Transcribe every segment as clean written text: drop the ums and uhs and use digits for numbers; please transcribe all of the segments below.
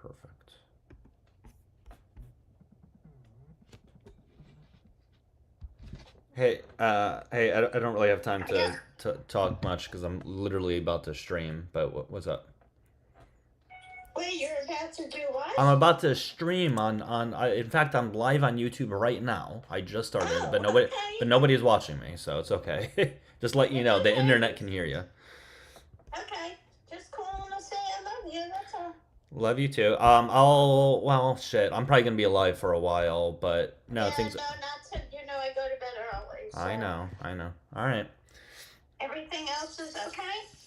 Perfect. Hey, hey, I don't really have time to talk much because I'm literally about to stream. But what's up? Wait, you're about to do I'm what? about to stream in fact, I'm live on YouTube right now. I just started, Oh, okay. but nobody's watching me, so it's okay. Just let you It's know, the internet okay. can hear you. Okay. Just calling to say I love you. That's all. Love you too. Well, shit. I'm probably gonna be alive for a while, but no, Yeah, things. no, not to. You know, I go to bed early, I so know, I know. All right. everything else is okay.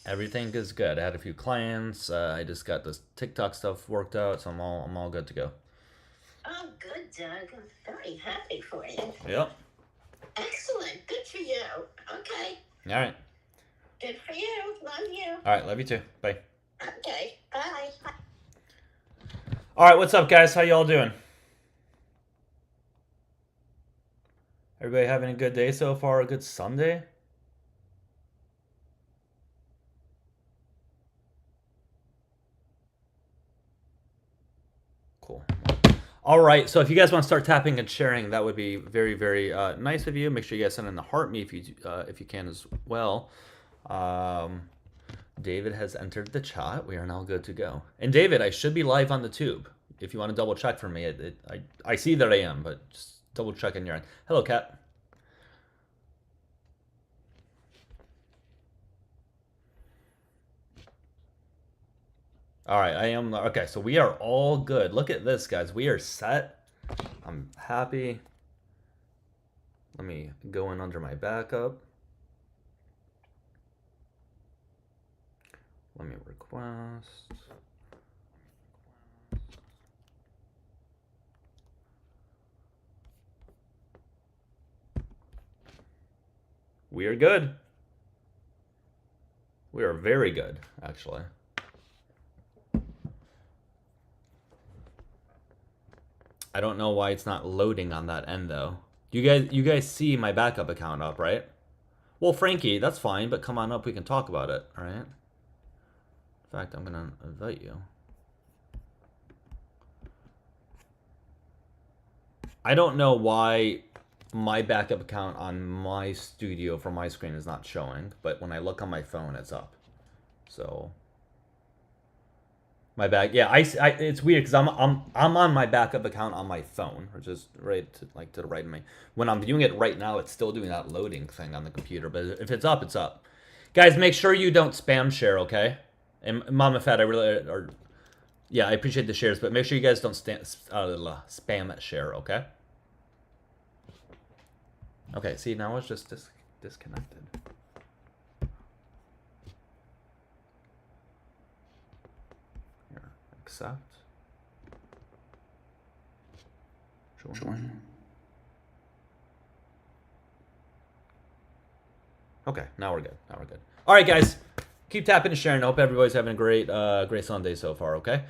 Everything is good. I had a few clients. I just got this TikTok stuff worked out, so I'm all good to go. Oh, good, Doug. I'm very happy for you. Yep. Excellent. Good for you. Okay. All right. Good for you. Love you. All right. Love you too. Bye. Okay. Bye. All right. What's up, guys? How y'all doing? Everybody having a good day so far? A good Sunday? Cool. All right. So if you guys want to start tapping and sharing, that would be very, very nice of you. Make sure you guys send in the heart me if you can as well. Um, David has entered the chat. We are now good to go. And David, I should be live on the tube. If you want to double check for me, I see that I am, but just double check on your end. Hello, Kat. All right, I am. Okay, so we are all good. Look at this, guys. We are set. I'm happy. Let me go in under my backup. Let me request. We are good. We are very good, actually. I don't know why it's not loading on that end though. You guys see my backup account up, right? Well, Frankie, that's fine, but come on up, we can talk about it, all right? In fact, I'm gonna invite you. I don't know why my backup account on my studio for my screen is not showing, but when I look on my phone, it's up. So my back, yeah, it's weird because I'm on my backup account on my phone, which is right to, like to the right of me. When I'm doing it right now, it's still doing that loading thing on the computer. But if it's up, it's up. Guys, make sure you don't spam share, okay? And Mama Fat, I really, or yeah, I appreciate the shares, but make sure you guys don't spam share, okay? Okay, see, now it's just disconnected. Here, accept. Join. Okay, now we're good. Now we're good. All right, guys, keep tapping and sharing. I hope everybody's having a great Sunday so far. Okay.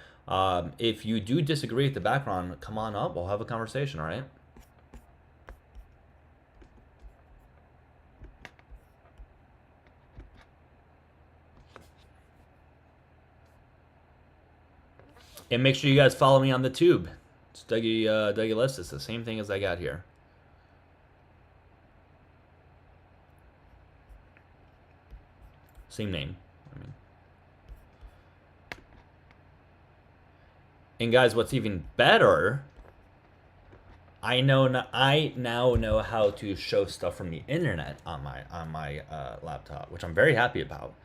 If you do disagree with the background, come on up. We'll have a conversation. All right. And make sure you guys follow me on the tube. It's Dougielifts. It's the same thing as I got here. Same name. I mean. And guys, what's even better? I now know how to show stuff from the internet on my laptop, which I'm very happy about.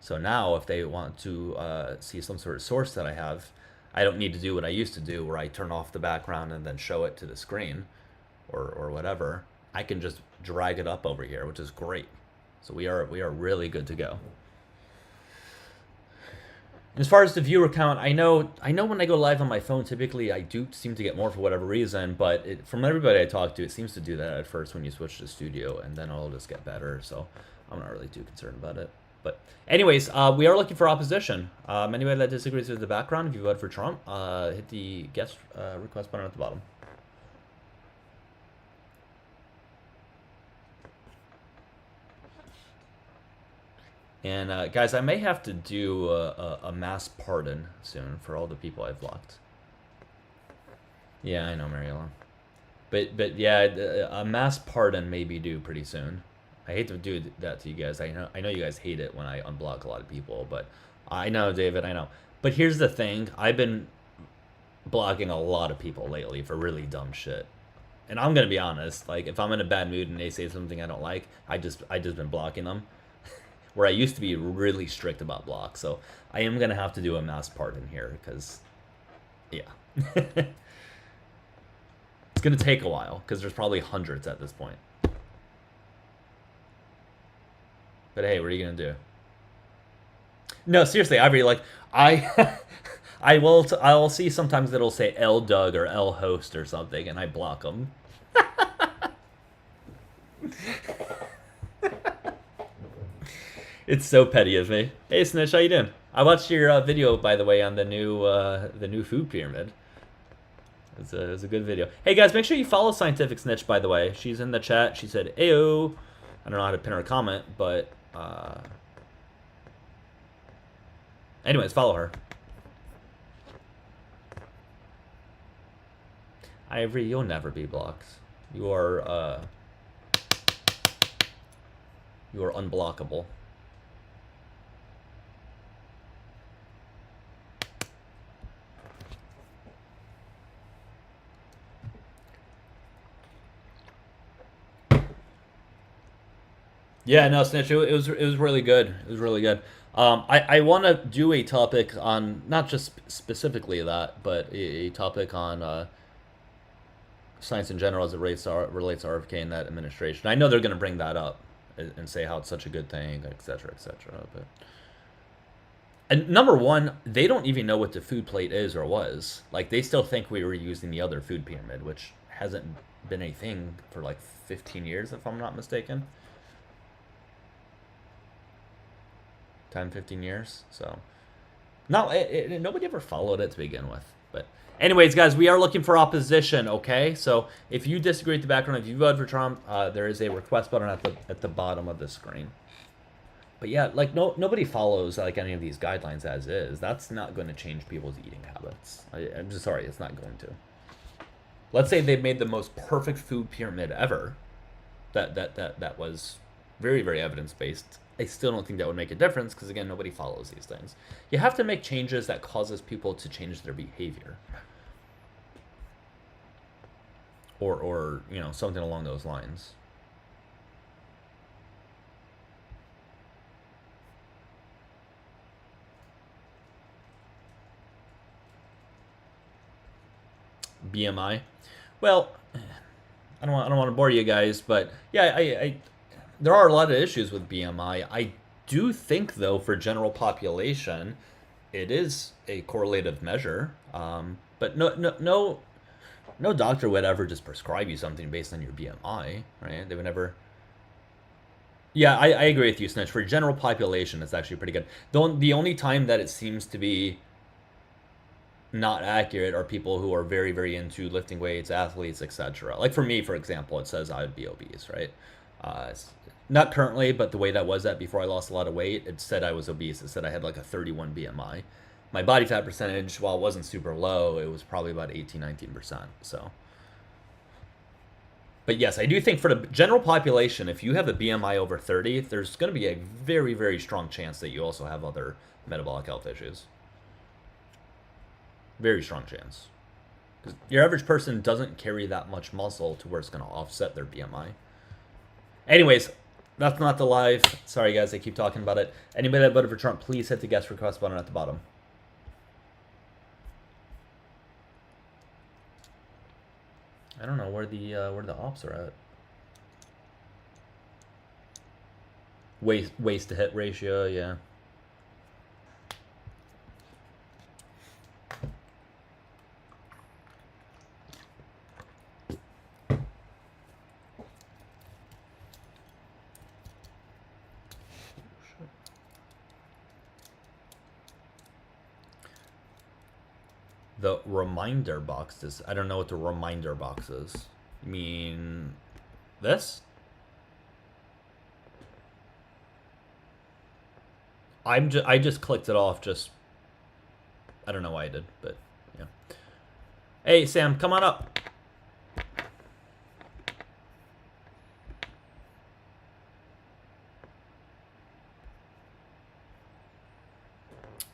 So now, if they want to see some sort of source that I have, I don't need to do what I used to do, where I turn off the background and then show it to the screen, or whatever. I can just drag it up over here, which is great. So we are really good to go. As far as the viewer count, I know when I go live on my phone, typically I do seem to get more for whatever reason, but from everybody I talk to, it seems to do that at first when you switch to studio, and then it'll just get better. So I'm not really too concerned about it. But anyways, we are looking for opposition. Anybody that disagrees with the background, if you vote for Trump, hit the guest request button at the bottom. And guys, I may have to do a mass pardon soon for all the people I've blocked. Yeah, I know, Mariella. But yeah, a mass pardon may be due pretty soon. I hate to do that to you guys. I know you guys hate it when I unblock a lot of people, but I know, David, I know. But here's the thing: I've been blocking a lot of people lately for really dumb shit. And I'm gonna be honest, like if I'm in a bad mood and they say something I don't like, I just been blocking them. Where I used to be really strict about blocks, so I am gonna have to do a mass pardon here because, yeah, it's gonna take a while because there's probably hundreds at this point. But hey, what are you gonna do? No, seriously, I really like I. I'll see sometimes that'll say L Doug or L Host or something, and I block them. It's so petty of me. Hey Snitch, how you doing? I watched your video, by the way, on the new food pyramid. It was a good video. Hey guys, make sure you follow Scientific Snitch, by the way. She's in the chat. She said, "Ayo." I don't know how to pin her comment, but anyways, follow her. Ivory, you'll never be blocked. You are unblockable. Yeah, no, Snitch, it was really good. It was really good. I want to do a topic on not just specifically that, but a topic on science in general as it relates to RFK and that administration. I know they're going to bring that up and say how it's such a good thing, etc., etc. But and number one, they don't even know what the food plate is or was. Like they still think we were using the other food pyramid, which hasn't been a thing for like 15 years, if I'm not mistaken. 10, 15 years. So, nobody ever followed it to begin with. But anyways, guys, we are looking for opposition, okay? So if you disagree with the background, if you vote for Trump, there is a request button at the bottom of the screen. But yeah, like nobody follows like any of these guidelines as is. That's not going to change people's eating habits. I'm just sorry, it's not going to. Let's say they made the most perfect food pyramid ever. That was very, very evidence-based. I still don't think that would make a difference because, again, nobody follows these things. You have to make changes that causes people to change their behavior. Or you know, something along those lines. BMI. Well, I don't want to bore you guys, but yeah, I there are a lot of issues with BMI. I do think, though, for general population, it is a correlative measure. But no doctor would ever just prescribe you something based on your BMI, right? They would never. Yeah, I agree with you, Snitch. For general population, it's actually pretty good. The only time that it seems to be not accurate are people who are very, very into lifting weights, athletes, etc. Like for me, for example, it says I would be obese, right? Not currently, but the way that was at before I lost a lot of weight, it said I was obese. It said I had like a 31 BMI. My body fat percentage, while it wasn't super low, it was probably about 18, 19%. So, but yes, I do think for the general population, if you have a BMI over 30, there's going to be a very, very strong chance that you also have other metabolic health issues. Very strong chance. Because your average person doesn't carry that much muscle to where it's going to offset their BMI. Anyways, that's not the live. Sorry, guys, I keep talking about it. Anybody that voted for Trump, please hit the guest request button at the bottom. I don't know where the ops are at. Waist to hit ratio, yeah. The reminder box is. I don't know what the reminder box is. You mean this? I just clicked it off. Just I don't know why I did, but yeah. Hey Sam, come on up.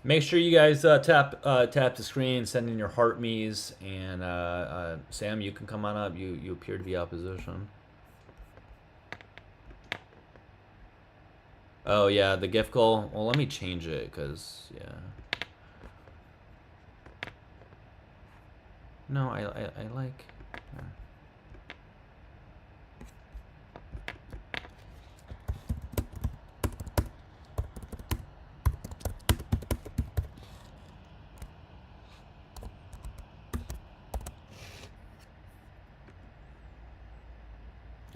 Make sure you guys tap the screen, send in your heart me's, and Sam, you can come on up. You appear to be opposition. Oh yeah, the gift goal. Well, let me change it, cause yeah. No, I like. Yeah.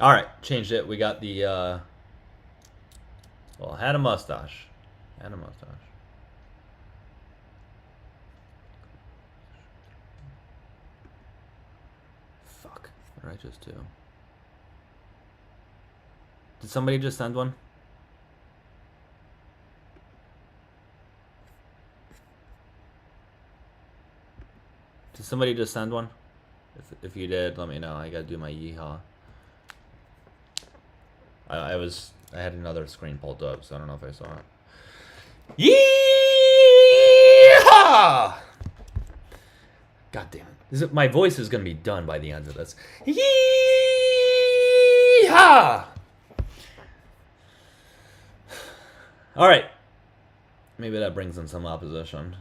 All right, changed it. We got the. Well, had a mustache. Had a mustache. Fuck. What did I just do? Did somebody just send one? Did somebody just send one? If you did, let me know. I gotta do my yeehaw. I had another screen pulled up, so I don't know if I saw it. Yeehaw! God damn it! My voice is gonna be done by the end of this. Yeehaw! All right. Maybe that brings in some opposition.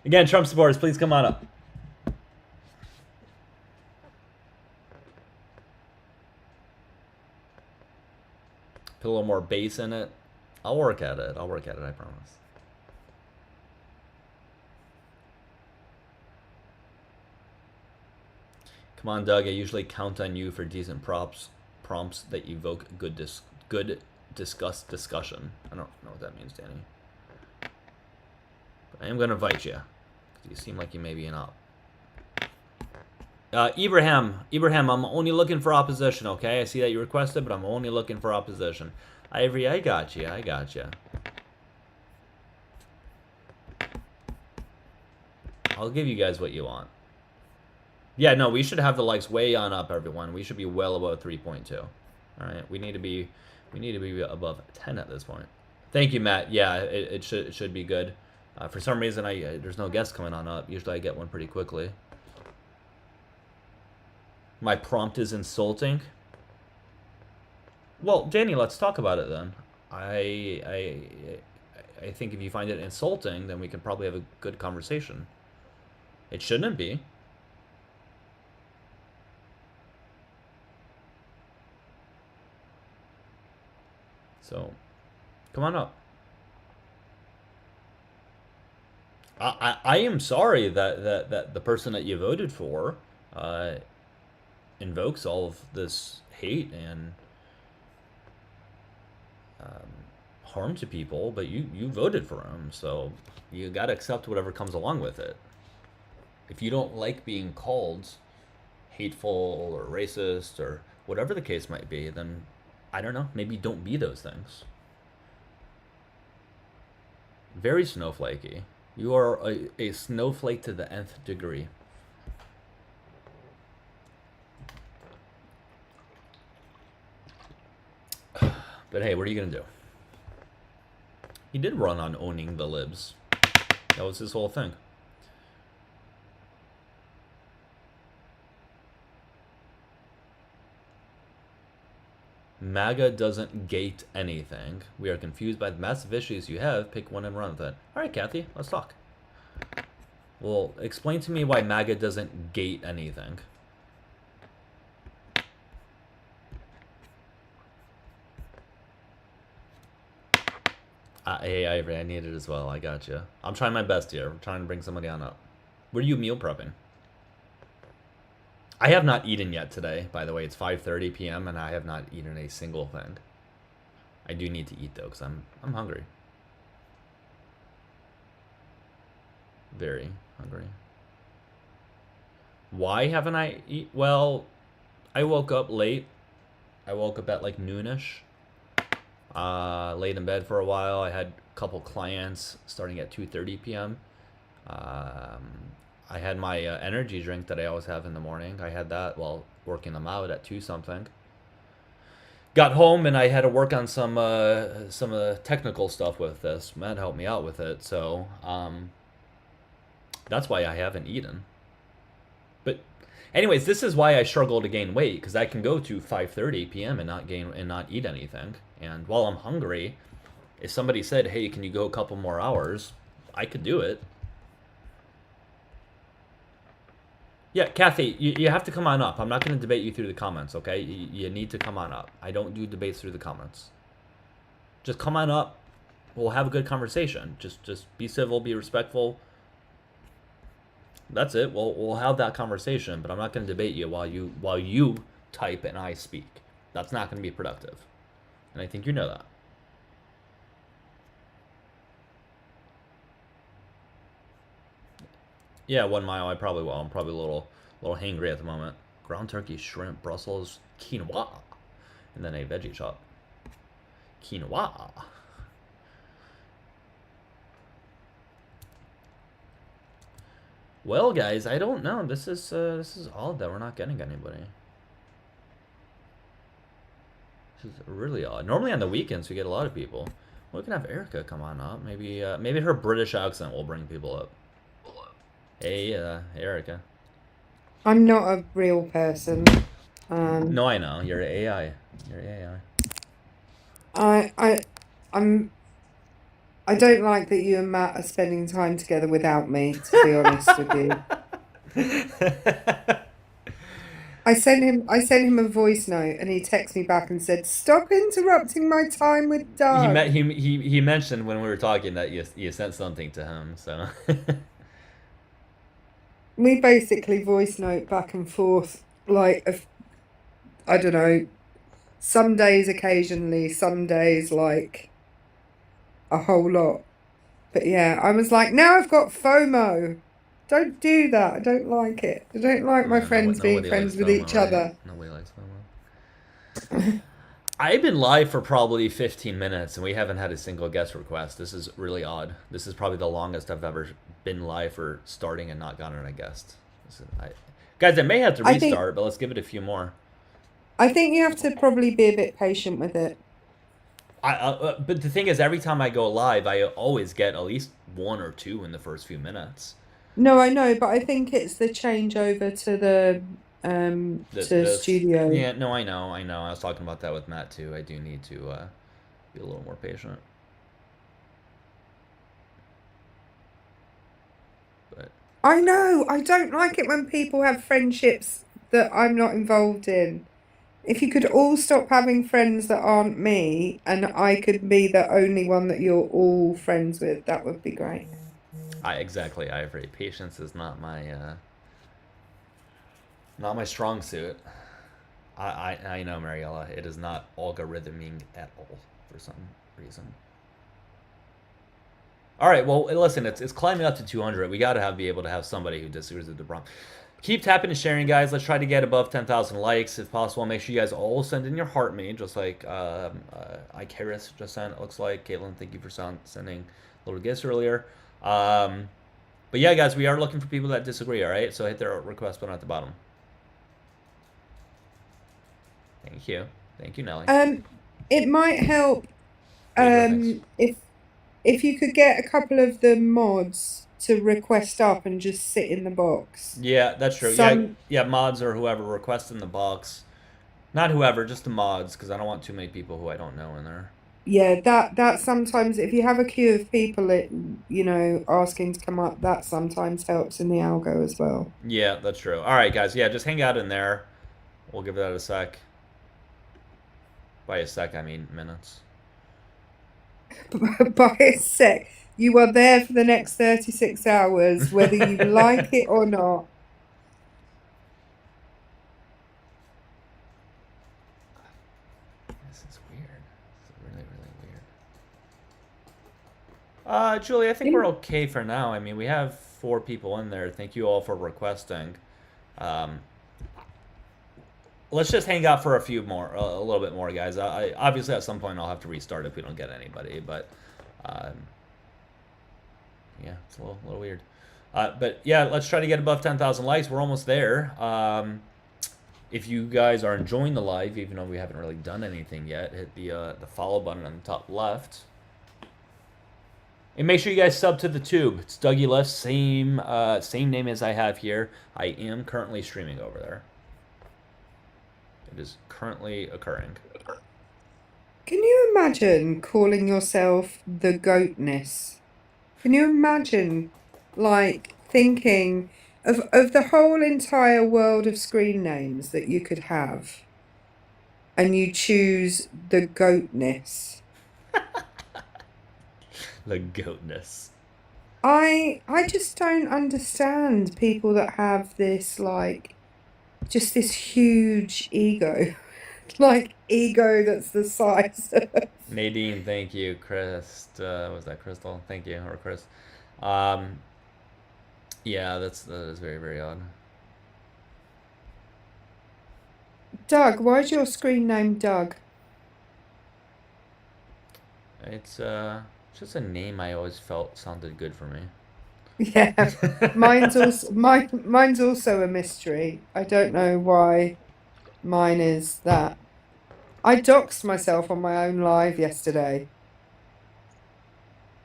Again, Trump supporters, please come on up. Put a little more bass in it. I'll work at it. I'll work at it, I promise. Come on, Doug. I usually count on you for decent prompts that evoke good discussion. I don't know what that means, Danny. But I am going to invite you. You seem like you may be an op. Ibrahim, I'm only looking for opposition, okay? I see that you requested, but I'm only looking for opposition. Ivory, I got you. I'll give you guys what you want. Yeah, no, we should have the likes way on up, everyone. We should be well above 3.2. All right, we need to be above 10 at this point. Thank you, Matt. Yeah, it should be good. For some reason, there's no guests coming on up. Usually, I get one pretty quickly. My prompt is insulting. Well, Danny, let's talk about it then. I think if you find it insulting, then we can probably have a good conversation. It shouldn't be. So, come on up. I am sorry that the person that you voted for invokes all of this hate and harm to people, but you voted for him, so you gotta accept whatever comes along with it. If you don't like being called hateful or racist or whatever the case might be, then I don't know, maybe don't be those things. Very snowflakey. You are a snowflake to the nth degree. But hey, what are you gonna do? He did run on owning the libs. That was his whole thing. MAGA doesn't gate anything. We are confused by the massive issues you have. Pick one and run with it. All right, Kathy, let's talk. Well, explain to me why MAGA doesn't gate anything. Hey, Ivory, I need it as well. I got you. I'm trying my best here. I'm trying to bring somebody on up. What are you meal prepping? I have not eaten yet today, by the way. It's 5:30 p.m. and I have not eaten a single thing. I do need to eat though, because I'm hungry. Very hungry. Why haven't I eat? Well, I woke up late. I woke up at like noonish. Laid in bed for a while. I had a couple clients starting at 2:30 p.m. I had my energy drink that I always have in the morning. I had that while working them out at 2 something. Got home and I had to work on some technical stuff with this. Matt helped me out with it, so that's why I haven't eaten. But anyways, this is why I struggle to gain weight, because I can go to 5:30 p.m. and not eat anything. And while I'm hungry, if somebody said, "Hey, can you go a couple more hours?" I could do it. Yeah, Kathy, you have to come on up. I'm not going to debate you through the comments, okay? You need to come on up. I don't do debates through the comments. Just come on up. We'll have a good conversation. Just be civil, be respectful. That's it. We'll have that conversation, but I'm not going to debate you while you type and I speak. That's not going to be productive. And I think you know that. Yeah, 1 mile. I probably will. I'm probably a little hangry at the moment. Ground turkey, shrimp, Brussels, quinoa, and then a veggie chop. Quinoa. Well, guys, I don't know. This is odd that we're not getting anybody. This is really odd. Normally on the weekends we get a lot of people. We can have Erica come on up. Maybe her British accent will bring people up. Hey, Erica. I'm not a real person. No, I know. You're AI. You're AI. I don't like that you and Matt are spending time together without me, to be honest with you. I sent him a voice note and he texted me back and said, "Stop interrupting my time with Doug." He mentioned when we were talking that you sent something to him, so We basically voice note back and forth, like, I don't know, some days occasionally, some days like a whole lot. But yeah, I was like, now I've got FOMO. Don't do that. I don't like it. I don't like my friends being friends with each other. Nobody likes FOMO. I've been live for probably 15 minutes and we haven't had a single guest request. This is really odd. This is probably the longest I've ever been live for starting and not gotten a guest. Guys, I may have to restart, but let's give it a few more. I think you have to probably be a bit patient with it. But the thing is, every time I go live, I always get at least 1 or 2 in the first few minutes. No, I know, but I think it's the changeover to the studio. Yeah, no, I know. I was talking about that with Matt too. I do need to be a little more patient. But I know. I don't like it when people have friendships that I'm not involved in. If you could all stop having friends that aren't me and I could be the only one that you're all friends with, that would be great. Exactly, Ivory. Patience is not my strong suit. I know, Mariella. It is not algorithming at all for some reason. All right, well, listen, it's climbing up to 200. We got to be able to have somebody who disagrees with the prompt. Keep tapping and sharing, guys. Let's try to get above 10,000 likes if possible. Make sure you guys all send in your heart mate, just like Icarus just sent. It looks like Caitlin. Thank you for sending little gifts earlier. But yeah, guys, we are looking for people that disagree. All right, so hit the request button at the bottom. Thank you, Nelly. It might help if you could get a couple of the mods to request up and just sit in the box. Yeah, that's true. Yeah, mods or whoever request in the box. Not whoever, just the mods, because I don't want too many people who I don't know in there. Yeah, that sometimes, if you have a queue of people, asking to come up, that sometimes helps in the algo as well. Yeah, that's true. All right, guys. Yeah, just hang out in there. We'll give that a sec. By a sec, I mean minutes. By a sec. You are there for the next 36 hours, whether you like it or not. This is weird. This is really, really weird. Julie, I think we're okay for now. I mean, we have 4 people in there. Thank you all for requesting. let's just hang out for a few more, a little bit more, guys. I obviously at some point I'll have to restart if we don't get anybody, but um, yeah, it's a little weird. But yeah, let's try to get above 10,000 likes. We're almost there. If you guys are enjoying the live, even though we haven't really done anything yet, hit the follow button on the top left. And make sure you guys sub to the tube. It's Dougielifts, same name as I have here. I am currently streaming over there. It is currently occurring. Can you imagine calling yourself the Goatness? Can you imagine, like, thinking of the whole entire world of screen names that you could have, and you choose the Goatness? The Goatness. I just don't understand people that have this, like, just this huge ego. Like, ego that's the size of... Nadine, thank you. Chris, was that Crystal? Thank you, or Chris. Yeah, that is very, very odd. Doug, why is your screen name Doug? It's just a name I always felt sounded good for me. Yeah, mine's also a mystery. I don't know why mine is that. I doxed myself on my own live yesterday.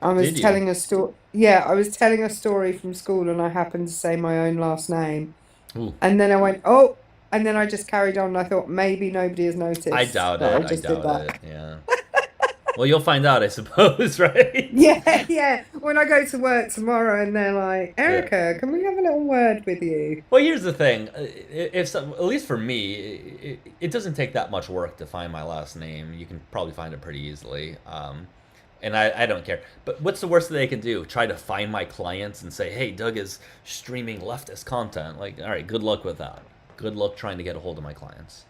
I was Did you? telling a story. Yeah, I was telling a story from school, and I happened to say my own last name. Ooh. And then I went, oh, and then I just carried on. And I thought maybe nobody has noticed. I doubt that it. I just doubt did that. it. Yeah. Well, you'll find out, I suppose, right? Yeah. When I go to work tomorrow, and they're like, Erica, can we have a little word with you? Well, here's the thing. At least for me, it doesn't take that much work to find my last name. You can probably find it pretty easily. And I don't care. But what's the worst that they can do? Try to find my clients and say, hey, Doug is streaming leftist content. Like, all right, good luck with that. Good luck trying to get a hold of my clients.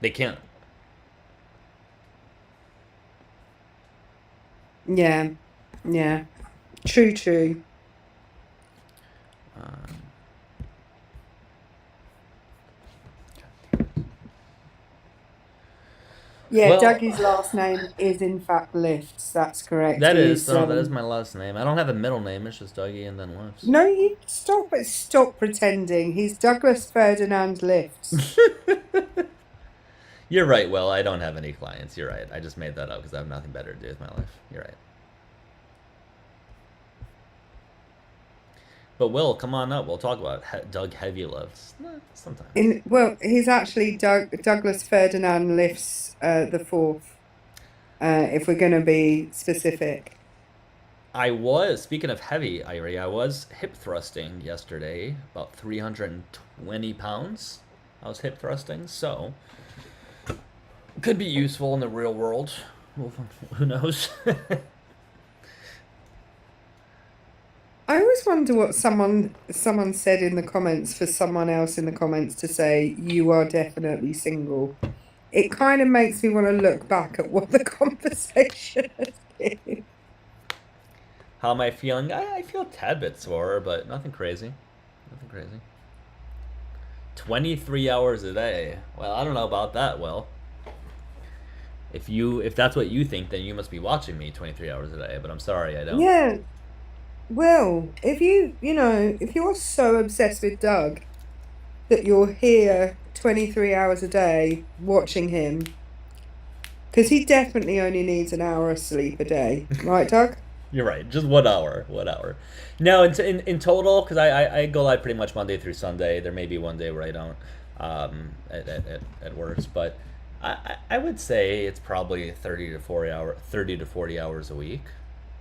They can't. Yeah. True. Yeah, Well, Dougie's last name is in fact Lifts. That's correct. that He's, is my last name. I don't have a middle name. It's just Dougie and then Lifts. No, you stop pretending. He's Douglas Ferdinand Lifts. You're right, Will. I don't have any clients. You're right. I just made that up because I have nothing better to do with my life. You're right. But Will, come on up. We'll talk about Doug Heavy Lifts sometime. He's actually Douglas Ferdinand Lifts the fourth. If we're going to be specific. Speaking of heavy, Irie, I was hip thrusting yesterday, about 320 pounds. I was hip thrusting, so could be useful in the real world. Well, who knows? I always wonder what someone said in the comments for someone else in the comments to say you are definitely single. It kind of makes me want to look back at what the conversation has been. How am I feeling? I feel a tad bit sore, but nothing crazy. 23 hours a day. Well, I don't know about that, Will. If that's what you think, then you must be watching me 23 hours a day, but I'm sorry, I don't. Yeah. Well, if you're so obsessed with Doug that you're here 23 hours a day watching him, because he definitely only needs an hour of sleep a day, right, Doug? You're right, just 1 hour. No, in total, because I go live pretty much Monday through Sunday. There may be one day where I don't at works, but I would say it's probably 30 to 40 hours a week.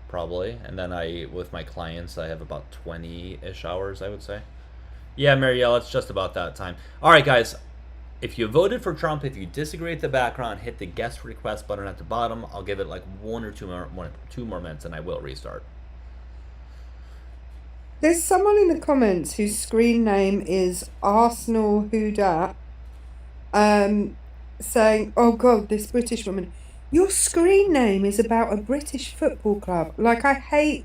Probably, and then with my clients I have about 20-ish hours, I would say. Yeah, Marielle, it's just about that time. All right, guys, if you voted for Trump, if you disagree with the background, hit the guest request button at the bottom. I'll give it like 1 or 2 more minutes, and I will restart. There's someone in the comments whose screen name is Arsenal Who Dat, saying, "Oh God, this British woman." Your screen name is about a British football club. Like, I hate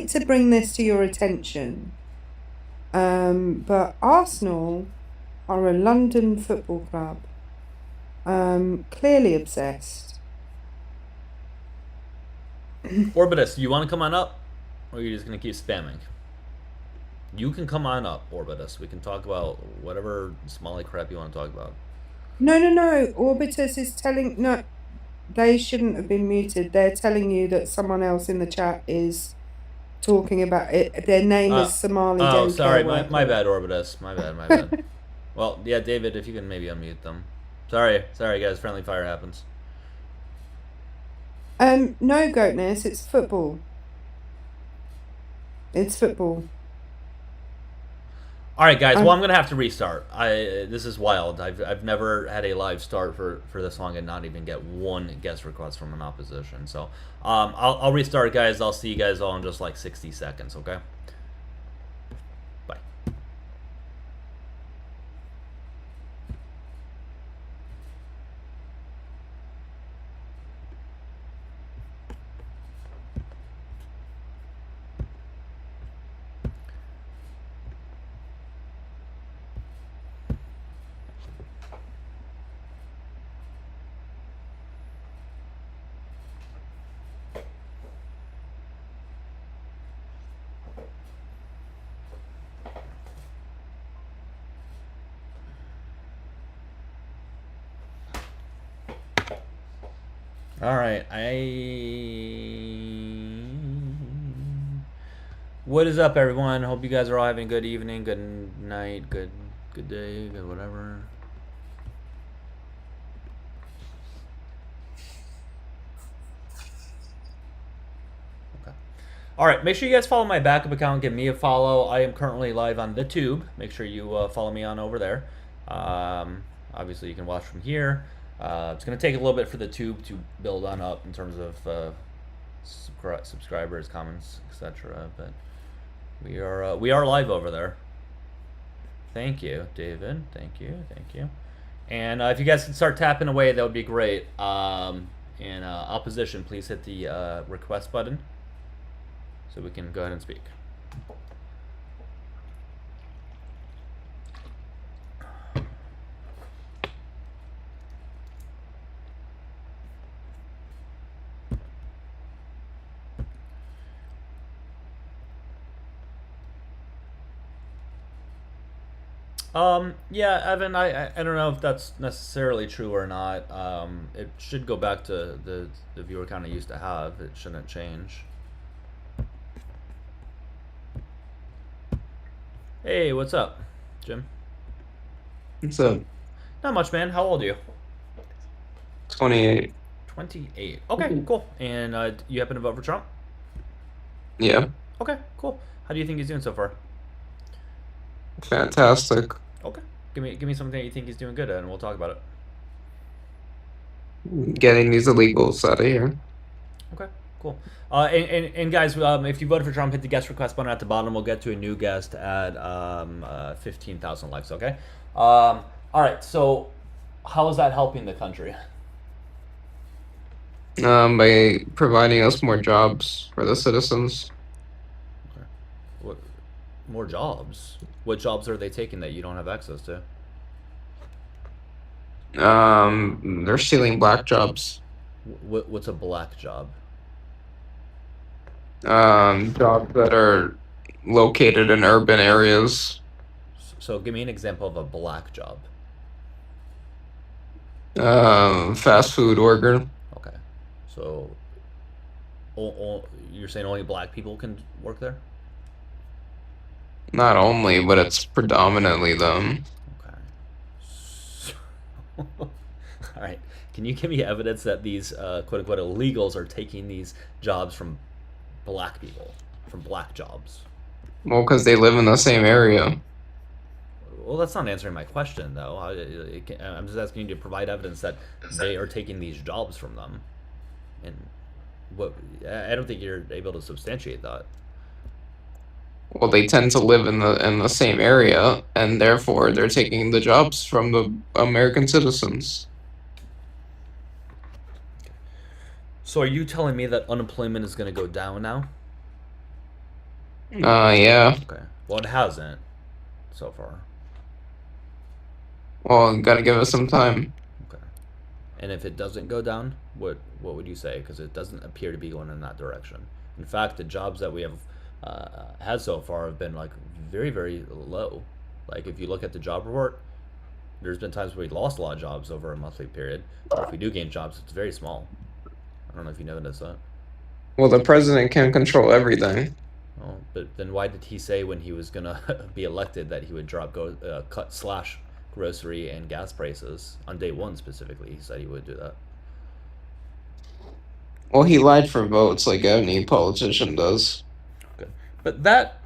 to bring this to your attention. But Arsenal are a London football club. Clearly obsessed. Orbitus, you want to come on up? Or are you just going to keep spamming? You can come on up, Orbitus. We can talk about whatever smally crap you want to talk about. No. Orbitus is telling... No, they shouldn't have been muted. They're telling you that someone else in the chat is talking about it. Their name is Somali Oh, daycare sorry. worker. My bad, Orbitus. My bad. Well, yeah, David, if you can maybe unmute them. Sorry, guys. Friendly fire happens. No, Goatness, it's football. It's football. All right, guys. Well, I'm gonna have to restart. This is wild. I've never had a live start for this long and not even get one guest request from an opposition. So I'll restart, guys. I'll see you guys all in just like 60 seconds. Okay. Bye. All right, What is up, everyone? Hope you guys are all having a good evening, good night, good day, good whatever. Okay. All right, make sure you guys follow my backup account. Give me a follow. I am currently live on the Tube. Make sure you follow me on over there. Obviously, you can watch from here. It's going to take a little bit for the Tube to build on up in terms of subscribers, comments, etc. But we are live over there. Thank you, David. Thank you. And if you guys can start tapping away, that would be great. In opposition, please hit the request button so we can go ahead and speak. Yeah, Evan, I don't know if that's necessarily true or not. It should go back to the viewer count I used to have. It shouldn't change. Hey, what's up, Jim? What's up? Not much, man. How old are you? 28. 28. Okay, cool. And you happen to vote for Trump? Yeah. Okay, cool. How do you think he's doing so far? Fantastic. Okay. Give me something that you think he's doing good at, and we'll talk about it. Getting these illegals out of here. Okay, cool. And guys, if you voted for Trump, hit the guest request button at the bottom. We'll get to a new guest at 15,000 likes, okay? All right, so how is that helping the country? By providing us more jobs for the citizens. Okay. What, more jobs? What jobs are they taking that you don't have access to? They're stealing black jobs. What's a black job? Jobs that are located in urban areas. So give me an example of a black job. Fast food worker. Okay. So you're saying only black people can work there? Not only, but it's predominantly them. Okay. All right. Can you give me evidence that these quote-unquote illegals are taking these jobs from black people, from black jobs? Well, because they live in the same area. Well, that's not answering my question, though. I'm just asking you to provide evidence that they are taking these jobs from them. And I don't think you're able to substantiate that. Well, they tend to live in the same area, and therefore they're taking the jobs from the American citizens. So are you telling me that unemployment is going to go down now? Yeah. Okay. Well, it hasn't so far. Well, gotta give us some time. Okay. And if it doesn't go down, what would you say? Because it doesn't appear to be going in that direction. In fact, the jobs that we have had so far have been like very, very low. Like if you look at the job report, there's been times where we lost a lot of jobs over a monthly period. But if we do gain jobs, it's very small. I don't know if you noticed that. Well, the president can't control everything. Oh, but then why did he say when he was gonna be elected that he would cut slash grocery and gas prices on day one specifically? He said he would do that. Well, he lied for votes like any politician does. Good, but that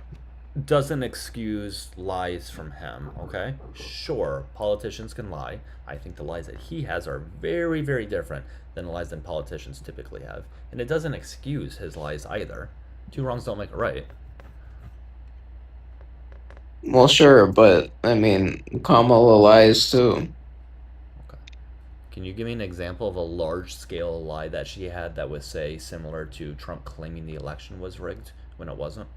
doesn't excuse lies from him. Okay, sure, politicians can lie. I think the lies that he has are very, very different than the lies that politicians typically have, and it doesn't excuse his lies either. Two wrongs don't make a right. Well, sure, but I mean, Kamala lies too. Okay. Can you give me an example of a large scale lie that she had that was, say, similar to Trump claiming the election was rigged when it wasn't?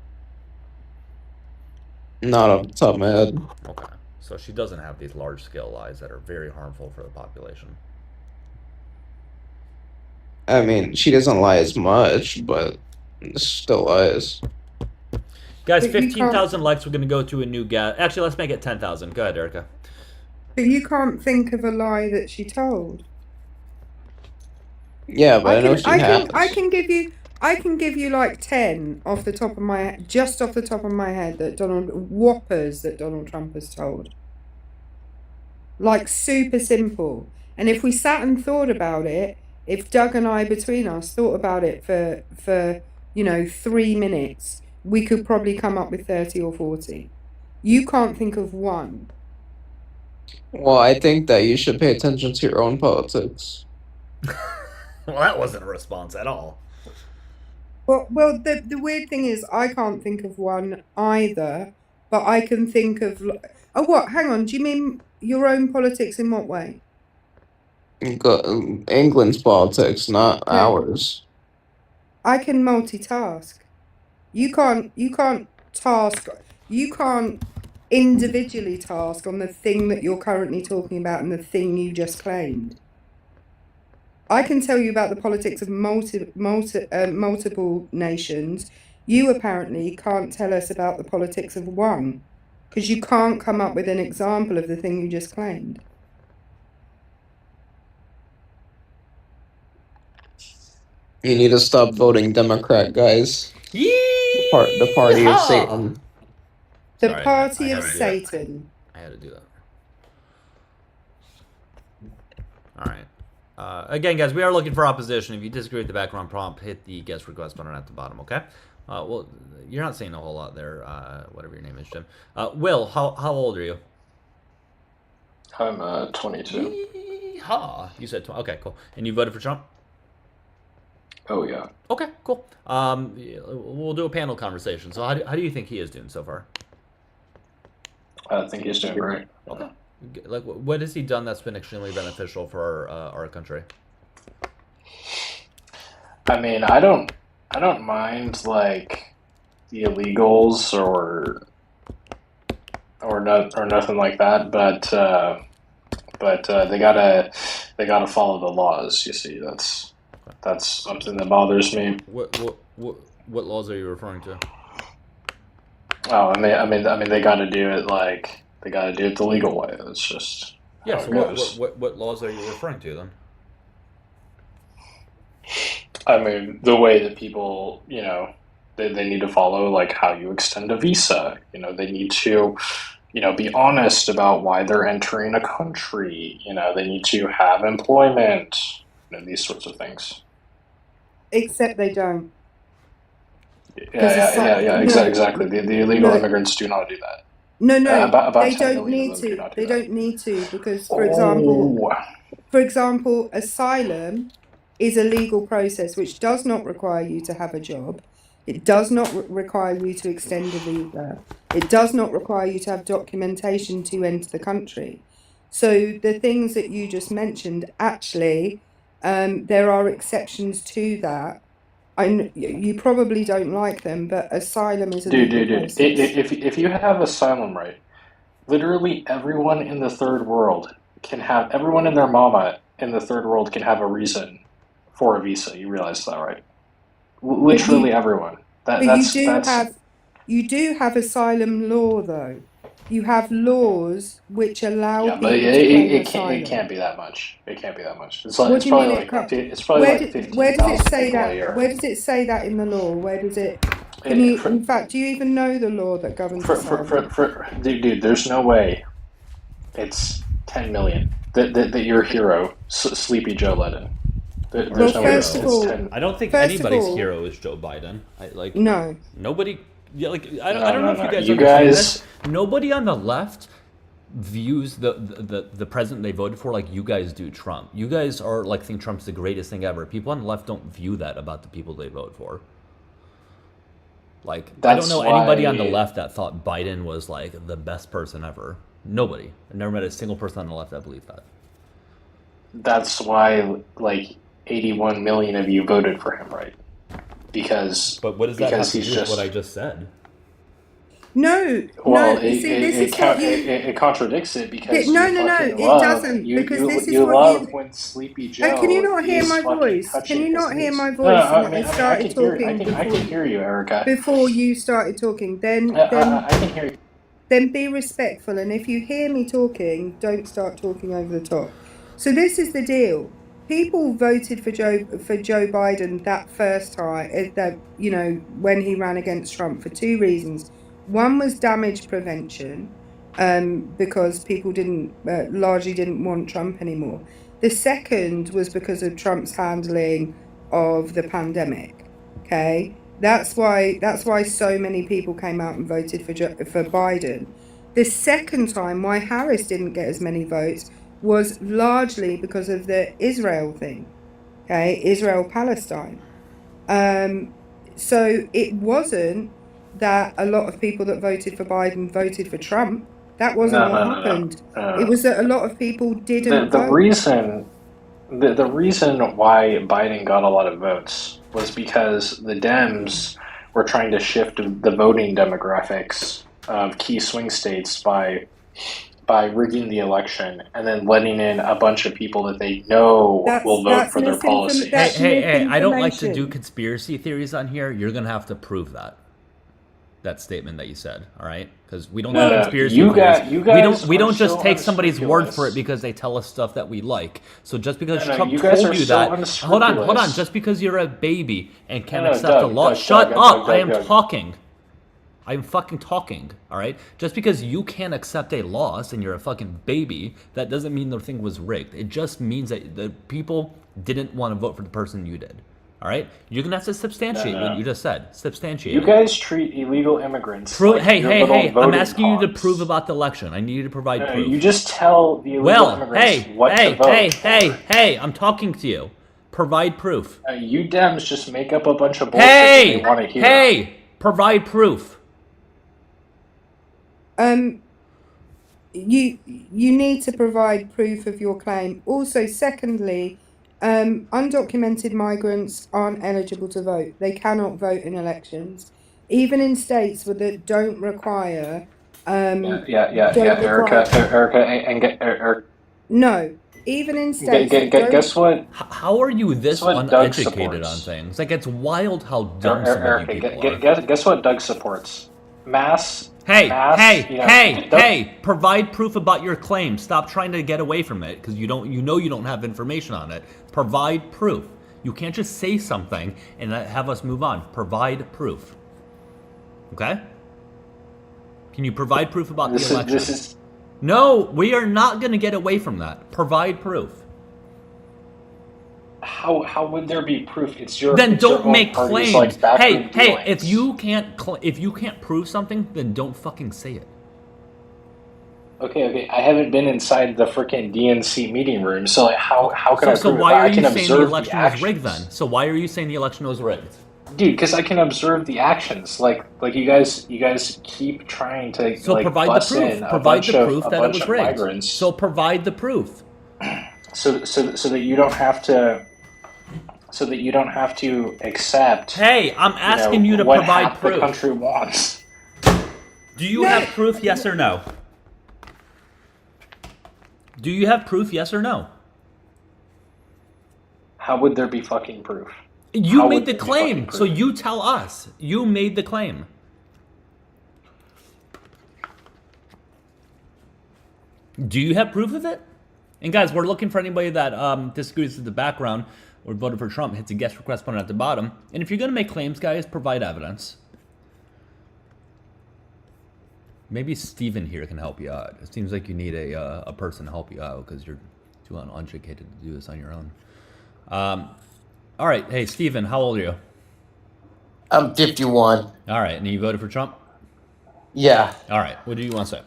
Not off the top of my head. Okay. So she doesn't have these large scale lies that are very harmful for the population. I mean, she doesn't lie as much, but still lies. Guys, But you can't. 15,000 likes. We're going to go to a new guest. Actually, let's make it 10,000. Go ahead, Erica. But you can't think of a lie that she told. Yeah, but I know she has. I can give you like 10 off the top of my just off the top of my head that Whoppers that Donald Trump has told. Like super simple. And if we sat and thought about it, if Doug and I between us thought about it for 3 minutes, we could probably come up with 30 or 40. You can't think of one. Well, I think that you should pay attention to your own politics. Well, that wasn't a response at all. Well, the weird thing is I can't think of one either, but I can think of oh what? Hang on, do you mean your own politics in what way? England's politics, not No. ours. I can multitask. You can't task. You can't individually task on the thing that you're currently talking about and the thing you just claimed. I can tell you about the politics of multiple nations. You apparently can't tell us about the politics of one, because you can't come up with an example of the thing you just claimed. You need to stop voting Democrat, guys. The party of Satan. The Sorry, party I of had to do that. Satan. I had to do that. All right. Again, guys, we are looking for opposition. If you disagree with the background prompt, hit the guest request button at the bottom, okay? Well, you're not saying a whole lot there, whatever your name is, Jim. Will, how old are you? I'm 22. Yeehaw. You said 20. Okay, cool. And you voted for Trump? Oh, yeah. Okay, cool. We'll do a panel conversation. So how do you think he is doing so far? I think he's doing great. Okay. Like, what has he done that's been extremely beneficial for our country? I mean, I don't mind like the illegals or nothing like that, but they gotta follow the laws. You see, that's something that bothers me. What laws are you referring to? Oh, I mean, they gotta do it like they gotta do it the legal way. It's just Yeah. how So it goes. what laws are you referring to then? I mean, the way that people, they need to follow, like how you extend a visa. They need to, be honest about why they're entering a country. They need to have employment, these sorts of things. Except they don't. Yeah, exactly. The illegal immigrants do not do that. No, about they 10 don't million need of them do to. not do They that. don't need to because, Oh, for example, asylum is a legal process which does not require you to have a job. It does not require you to extend a visa. It does not require you to have documentation to enter the country. So the things that you just mentioned, actually, there are exceptions to that. You probably don't like them, but asylum is a legal process. If you have asylum right, literally everyone in the third world can have everyone and their mama in the third world can have a reason for a visa. You realize that, right? Literally everyone. But you do have asylum law though. You have laws which allow yeah, but people to claim it asylum. can't be that much. It can't be that much. It's What it's do you probably mean like it can't? it's probably like Where 15,000 does it say people a that? year. Where does it say that in the law? Where does it? Can you? In fact, do you even know the law that governs asylum? Dude, there's no way it's 10 million that your hero, Sleepy Joe Ledden. There's no way first of all, 10. I don't think First of anybody's all- hero is Joe Biden. No. Nobody. Yeah, like I No, don't know if you guys you understand guys- this. Nobody on the left views the president they voted for like you guys do Trump. You guys are like think Trump's the greatest thing ever. People on the left don't view that about the people they vote for. Like I don't That's know anybody on the why- left that thought Biden was like the best person ever. Nobody. I've never met a single person on the left that believed that. That's why like 81 million of you voted for him, right? Because But what does that have because to he's do with just what I just said? No. well, no. You see, this is what you. it contradicts it because No, you no, no, fucking it love, doesn't, you, because you, this is you what love you- when Sleepy Joe Can you not hear is my fucking voice? touching Can you his not hear knees. my No, voice? I And mean, I started talking I can hear you, Erica. before you started talking. Then I can hear you. then be respectful, and if you hear me talking, don't start talking over the top. So this is the deal. People voted for Joe Biden that first time, that when he ran against Trump for two reasons. One was damage prevention, because people largely didn't want Trump anymore. The second was because of Trump's handling of the pandemic. Okay. That's why so many people came out and voted for Biden. The second time why Harris didn't get as many votes was largely because of the Israel thing. Okay, Israel-Palestine. So it wasn't that a lot of people that voted for Biden voted for Trump. That wasn't what happened. It was that a lot of people didn't the vote. reason why Biden got a lot of votes was because the Dems were trying to shift the voting demographics of key swing states by rigging the election and then letting in a bunch of people that they know will vote for their policies. Hey, I don't like to do conspiracy theories on here. You're going to have to prove that statement that you said, all right? Because we don't do conspiracy theories. We don't just take somebody's word for it because they tell us stuff that we like. So just because Trump told you that, hold on, just because you're a baby and can't accept a law, shut up! I am talking. I'm fucking talking, all right? Just because you can't accept a loss and you're a fucking baby, that doesn't mean the thing was rigged. It just means that the people didn't want to vote for the person you did. All right, you're gonna have to substantiate what you just said. Substantiate. You guys treat illegal immigrants. Hey! I'm asking you to prove about the election. I need you to provide proof. You just tell the illegal immigrants what to vote. Hey! I'm talking to you. Provide proof. You Dems just make up a bunch of bullshit that they want to hear. Hey! Provide proof. You need to provide proof of your claim. Also, secondly, undocumented migrants aren't eligible to vote. They cannot vote in elections, even in states that don't require. Erica. No, even in states. Guess what? How are you this uneducated on things? Like, it's wild how dumb some of you people are. Guess what Doug supports? Mass. Hey! Provide proof about your claim. Stop trying to get away from it because you don't have information on it. Provide proof. You can't just say something and have us move on. Provide proof. Okay? Can you provide proof about the election? No, we are not going to get away from that. Provide proof. How would there be proof? Then don't make claims. Like hey! If you can't prove something, then don't fucking say it. Okay. I haven't been inside the freaking DNC meeting room, so like, how can I prove it? So why are you saying the election was rigged then? So why are you saying the election was rigged? Dude, because I can observe the actions. Like you guys keep trying to provide the proof. Provide the proof that it was rigged. Migrants. So provide the proof. So that you don't have to. So that you don't have to accept. Hey, I'm asking you to provide proof. What the country wants. Do you have proof? Yes or no? Do you have proof, yes or no? How would there be fucking proof? You How made would the there be fucking claim, so proof? you tell us. You made the claim. Do you have proof of it? And guys, we're looking for anybody that disagrees with the background or voted for Trump. Hits a guest request button at the bottom. And if you're going to make claims, guys, provide evidence. Maybe Steven here can help you out. It seems like you need a person to help you out because you're too uneducated to do this on your own. All right. Hey, Steven, how old are you? I'm 51. All right. And you voted for Trump? Yeah. All right. What do you want to say?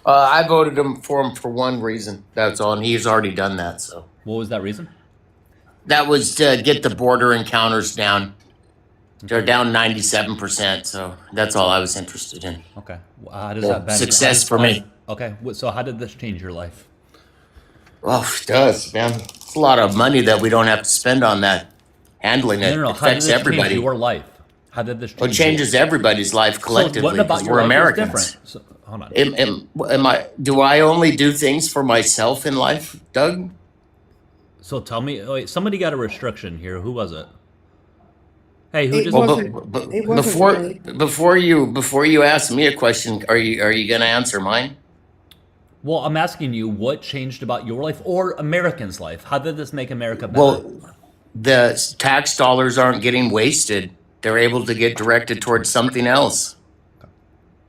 I voted for him for one reason. That's all. And he's already done that. So What was that reason? that was to get the border encounters down. They're down 97%. So that's all I was interested in. Okay. How does Yeah, that benefit? success for me. Okay. So how did this change your life? Well, it does, man. It's a lot of money that we don't have to spend on that. Handling it No. How did affects this everybody. change your life? How did this change? Well, it changes everybody's life collectively So what about because your we're life Americans. is different? So, hold on. Do I only do things for myself in life, Doug? So tell me, wait, somebody got a restriction here. Who was it? Hey, who It just? wasn't- it wasn't me. before you ask me a question, are you going to answer mine? Well, I'm asking you, what changed about your life or Americans' life? How did this make America better? Well, the tax dollars aren't getting wasted. They're able to get directed towards something else.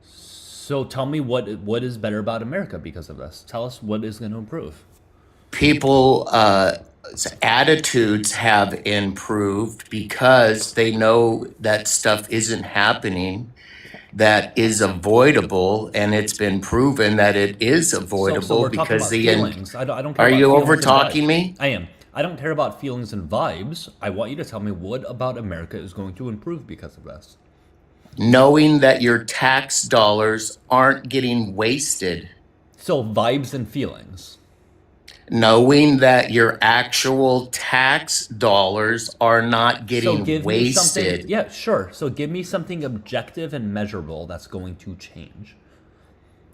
So tell me what is better about America because of this. Tell us what is going to improve. People attitudes have improved because they know that stuff isn't happening, that is avoidable, and it's been proven that it is avoidable So we're talking because about the feelings. I don't care Are about you feelings over and talking vibes. me? I am. I don't care about feelings and vibes. I want you to tell me what about America is going to improve because of this. Knowing that your tax dollars aren't getting wasted. So vibes and feelings. Knowing that your actual tax dollars are not So getting give me something. wasted. Yeah, sure. So give me something objective and measurable that's going to change.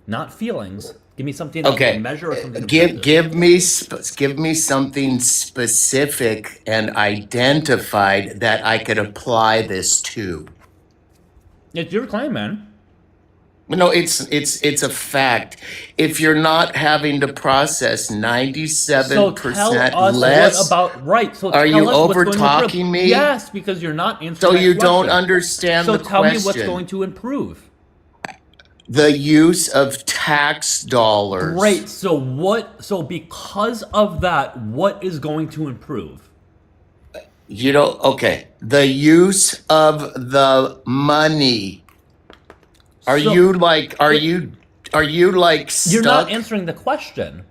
Not feelings. Give me something that you Okay, can measure or something objective. give me something specific and identified that I could apply this to. It's your claim, man. No, it's a fact. If you're not having to process So tell 97% us less, what about right. So are tell you us what's over going to improve. talking me? Yes, because you're not answering So that you don't question. understand So the tell me what's question. going to improve. The use of tax dollars. Great. So what? So because of that, what is going to improve? Okay. The use of the money. Are So you like you're stuck? not answering the question.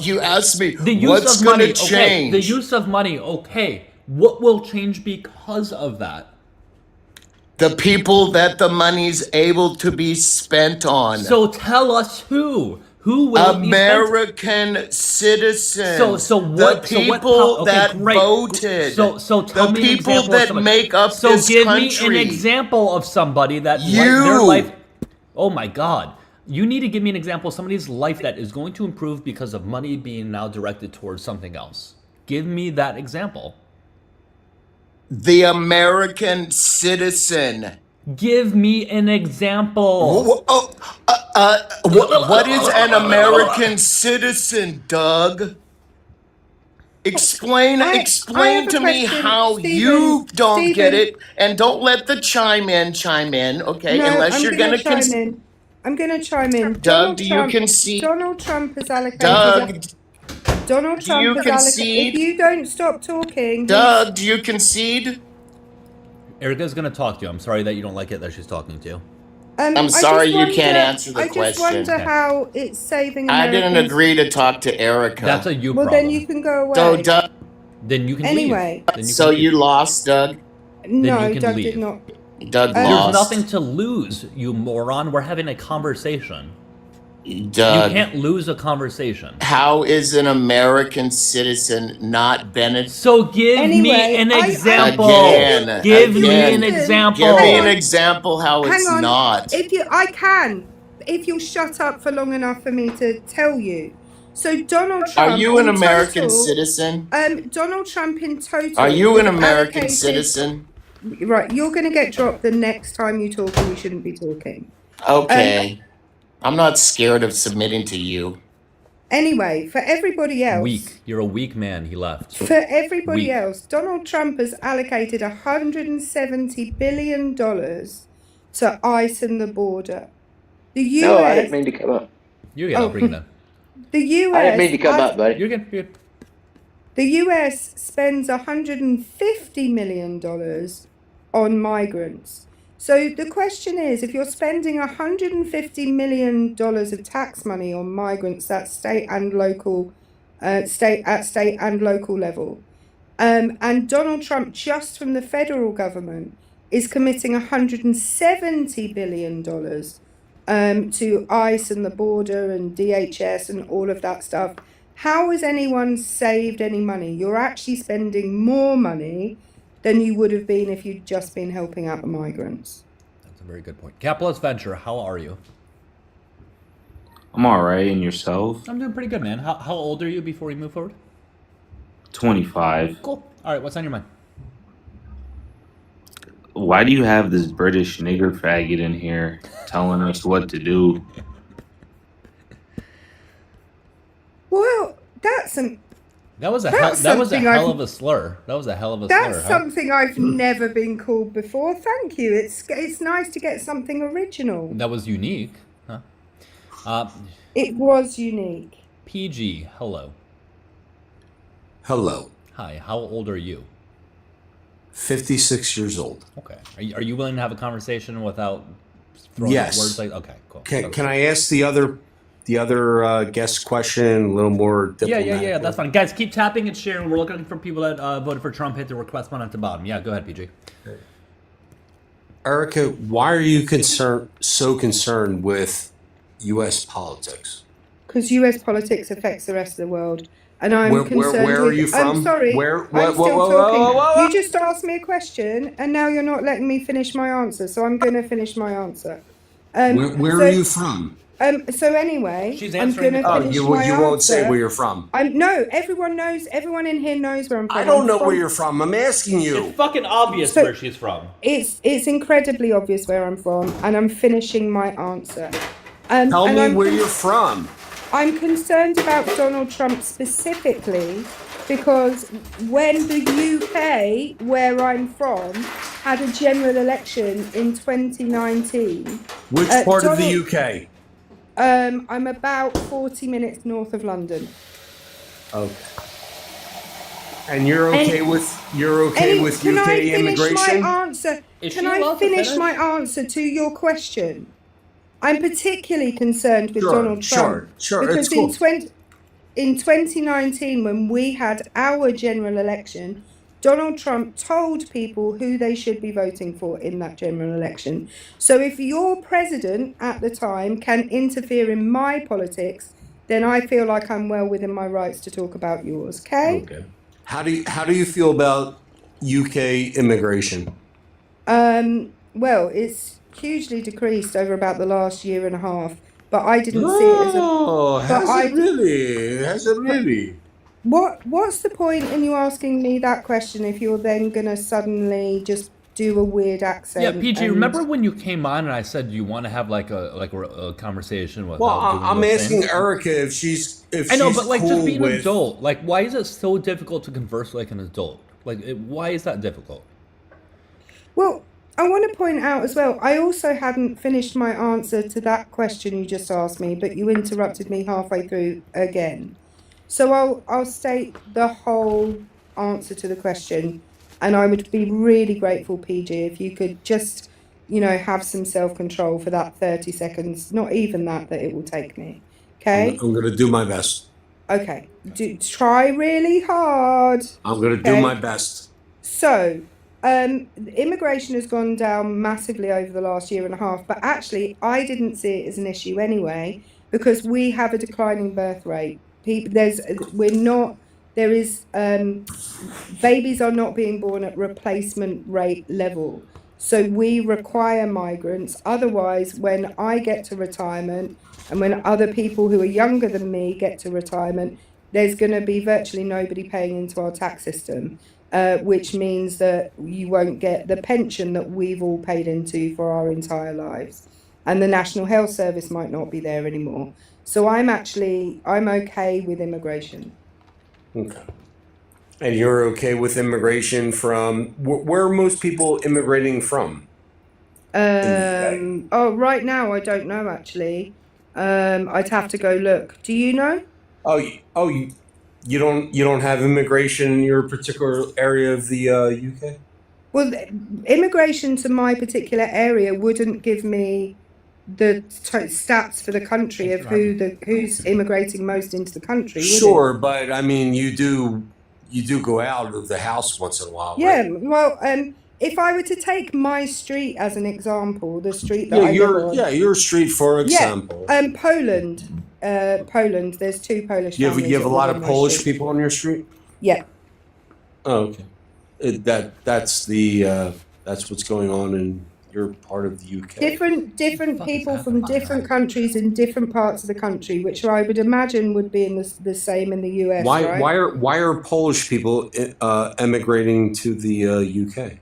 You asked me The use what's of going money. to Okay. change. The use of money. Okay. What will change because of that? The people that the money's able to be spent on. So tell us who. Who will be spent? American citizens. So what? The So what? people Okay, that great. voted. So tell the me an people example of that somebody. make up So this give country. me an example of somebody that You. their life. Oh my God! You need to give me an example of somebody's life that is going to improve because of money being now directed towards something else. Give me that example. The American citizen. Give me an example. What is an American citizen, Doug? Explain I have a to me question, how Stephen. you don't get Stephen. it, and don't let the chime in, okay? No, Unless I'm you're going gonna to chime in. I'm going to chime in. Doug, do you concede? Donald Trump has allocated. Doug, Donald do Trump you has concede? If you don't stop talking, Doug, do you concede? Erica's gonna talk to you. I'm sorry that you don't like it that she's talking to you. I'm sorry you can't answer the I just question. wonder how it's saving I Americans. didn't agree to talk to Erica. That's a you Well, problem. then you can go away. So, Doug, Then you can Anyway. leave. Then you so can you leave. lost, Doug. no, you can Doug leave. did not. Doug There's lost. There's nothing to lose, you moron. We're having a conversation. Doug, You can't lose a conversation. how is an American citizen not benefit? So give Anyway, me an I- example. Again, Give me again. an example. Give me Hang an on. example how it's Hang on. not. If you, I can. if you'll shut up for long enough for me to tell you. So Donald Are Trump you an in American total, citizen? Donald Trump in total. Are you was an American allocated- citizen? Right, you're going to get dropped the next time you talk, and you shouldn't be talking. Okay. I'm not scared of submitting to you. Anyway, for everybody else, Weak. You're a weak man. He left. for everybody Weak. else, Donald Trump has allocated $170 billion to ICE and the border. The US. No, I didn't mean to come up. You're good. I'll bring it in. The US. I didn't mean to come up, buddy. You're good. You're good. The US spends $150 million on migrants. So the question is, if you're spending $150 million of tax money on migrants at state and local level, and Donald Trump, just from the federal government, is committing $170 billion to ICE and the border and DHS and all of that stuff. How has anyone saved any money? You're actually spending more money than you would have been if you'd just been helping out the migrants. That's a very good point. Capitalist Venture, how are you? I'm all right, and yourself? I'm doing pretty good, man. How old are you before we move forward? 25. Cool. All right, what's on your mind? Why do you have this British nigger faggot in here telling us what to do? Well, that's That was a That's hell of something a slur. That was a hell of a slur. Huh? something I've never been called before. Thank you. It's nice to get something original. That was unique. Huh? It was unique. PG, hello. Hello. Hi, how old are you? 56 years old. Okay. Are you willing to have a conversation without throwing Yes. words like okay, cool. Can I ask the other guest question a little more diplomatic? Yeah, that's fine. Guys, keep tapping and sharing. We're looking for people that voted for Trump. Hit the request button at the bottom. Yeah, go ahead, PG. Erica, why are you so concerned with U.S. politics? Because US politics affects the rest of the world. And I'm concerned where with, are you from? I'm sorry. I'm still talking. You just asked me a question and now you're not letting me finish my answer. So I'm going to finish my answer. Where are you from? So anyway, She's I'm answering going to the finish you my won't say answer. where you're from. No, everyone knows. Everyone in here knows where I'm from. I don't I'm know from- where you're from. I'm asking you. It's fucking obvious So- where she's from. It's incredibly obvious where I'm from, and I'm finishing my answer. Tell me where you're from. I'm concerned about Donald Trump specifically because when the UK, where I'm from, had a general election in 2019. Which part of the UK? I'm about 40 minutes north of London. Okay. And you're okay with Can UK I finish immigration? my answer? Is Can she I allowed to finish finish? my answer to your question? I'm particularly concerned with Donald Trump Sure. because It's cool. in 2019, when we had our general election, Donald Trump told people who they should be voting for in that general election. So if your president at the time can interfere in my politics, then I feel like I'm well within my rights to talk about yours. Okay? How do you feel about UK immigration? Well, it's hugely decreased over about the last year and a half, but I didn't see it as a. Oh, but I- Has it really? What's the point in you asking me that question if you're then gonna suddenly just do a weird accent? Yeah, PG. and- Remember when you came on and I said you want to have like a conversation with? Well, I'm asking Erica if she's I know, she's but like cool just be an with, adult. Like, why is it so difficult to converse like an adult? Like, why is that difficult? Well, I want to point out as well, I also hadn't finished my answer to that question you just asked me, but you interrupted me halfway through again. So I'll state the whole answer to the question, and I would be really grateful, PG, if you could just, have some self-control for that 30 seconds, not even that it will take me. Okay? I'm going to do my best. Okay. Try really hard. I'm going to do Okay. my best. So, immigration has gone down massively over the last year and a half, but actually, I didn't see it as an issue anyway because we have a declining birth rate. Babies are not being born at replacement rate level. So we require migrants. Otherwise, when I get to retirement and when other people who are younger than me get to retirement, there's going to be virtually nobody paying into our tax system, which means that you won't get the pension that we've all paid into for our entire lives. And the National Health Service might not be there anymore. So I'm okay with immigration. Okay. And you're okay with immigration from where are most people immigrating from? Right now I don't know actually. I'd have to go look. Do you know? You don't have immigration in your particular area of the UK? Well, immigration to my particular area wouldn't give me the stats for the country of who's immigrating most into the country. Sure, but I mean, you do go out of the house once in a while, Yeah, right? well, if I were to take my street as an example, the street that I live on. Yeah, your street, for example. Yeah, Poland. There's 2 Polish families. You have a lot of Polish street. people on your street? Yeah. Oh, okay. That's what's going on in your part of the UK. Different people from different countries in different parts of the country, which I would imagine would be in the same in the US. Right? Why are Polish people emigrating to the UK?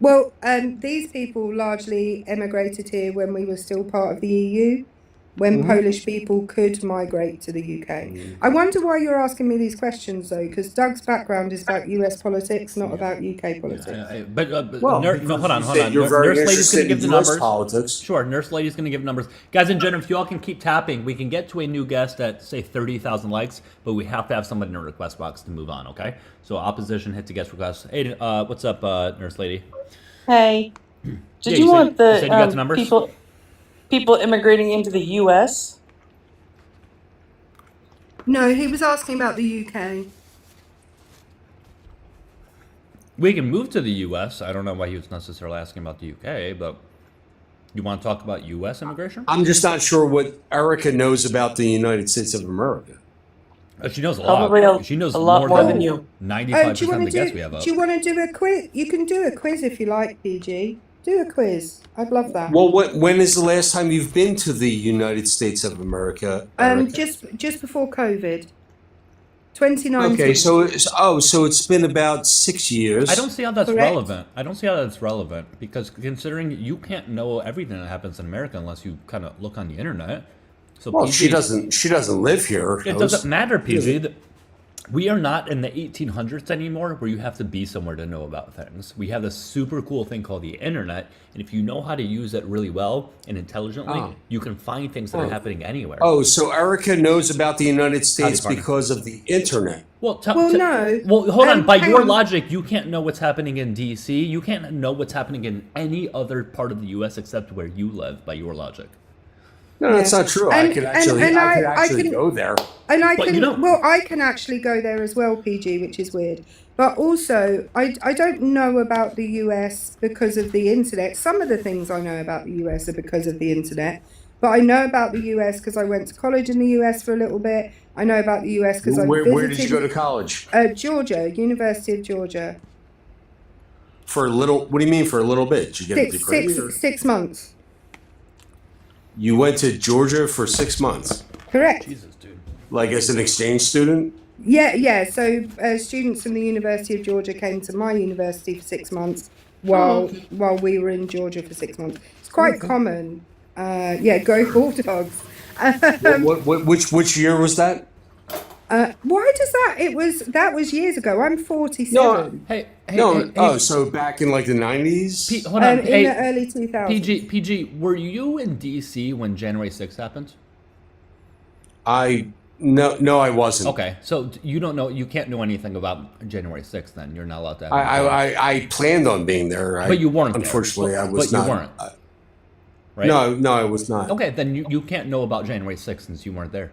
Well, these people largely emigrated here when we were still part of the EU, when Polish people could migrate to the UK. I wonder why you're asking me these questions, though, because Doug's background is about US politics, not about UK politics. But Well, hold on. You're very Nurse Lady's going to interested give the in US numbers. politics. Sure, Nurse Lady's going to give numbers. Guys and gentlemen, if you all can keep tapping, we can get to a new guest at, say, 30,000 likes, but we have to have somebody in the request box to move on, okay? So opposition, hit the guest request. Hey, what's up, Nurse Lady? Hey, did you want the people immigrating into the U.S.? No, he was asking about the UK. We can move to the U.S. I don't know why he was necessarily asking about the UK, but you want to talk about U.S. immigration? I'm just not sure what Erica knows about the United States of America. She knows a lot. Probably She knows a lot more than you. 95% of the guests we have up. Do you want to do a quiz? You can do a quiz if you like, PG. Do a quiz. I'd love that. Well, when is the last time you've been to the United States of America? Erica? Just before COVID. 2019. Okay, so it's been about 6 years. I don't see how that's Correct. relevant because considering you can't know everything that happens in America unless you kind of look on the internet. So Well, PG, she doesn't live here. It doesn't matter, PG. We are not in the 1800s anymore where you have to be somewhere to know about things. We have this super cool thing called the internet, and if you know how to use it really well and intelligently, you can find things that are happening anywhere. Oh, so Erica knows about the United States because of the internet. Well, no. Well, hold on. By hang your on. logic, you can't know what's happening in D.C. You can't know what's happening in any other part of the U.S. except where you live, by your logic. No, that's not true. I could actually can go there. And I But can, you don't. well, I can actually go there as well, PG, which is weird. But also, I don't know about the US because of the internet. Some of the things I know about the US are because of the internet. But I know about the US because I went to college in the US for a little bit. I know about the US because I visited. Where did you go to college? Georgia, University of Georgia. For a little. What do you mean for a little bit? Did you get a degree? 6 months. You went to Georgia for 6 months, Correct. Jesus, dude. like as an exchange student. Yeah. So students from the University of Georgia came to my university for 6 months while we were in Georgia for 6 months. It's quite common. Go Bulldogs. Which year was that? Why does that? That was years ago. I'm 47. So back in like the 90s. Hold on. In the early 2000s. PG, were you in D.C. when January 6th happened? No, I wasn't. Okay, so you don't know. You can't know anything about January 6th. Then you're not allowed to. I planned on being there. But you weren't. Unfortunately, there. I was not. But you weren't. Right? No, I was not. Okay, then you can't know about January 6th since you weren't there.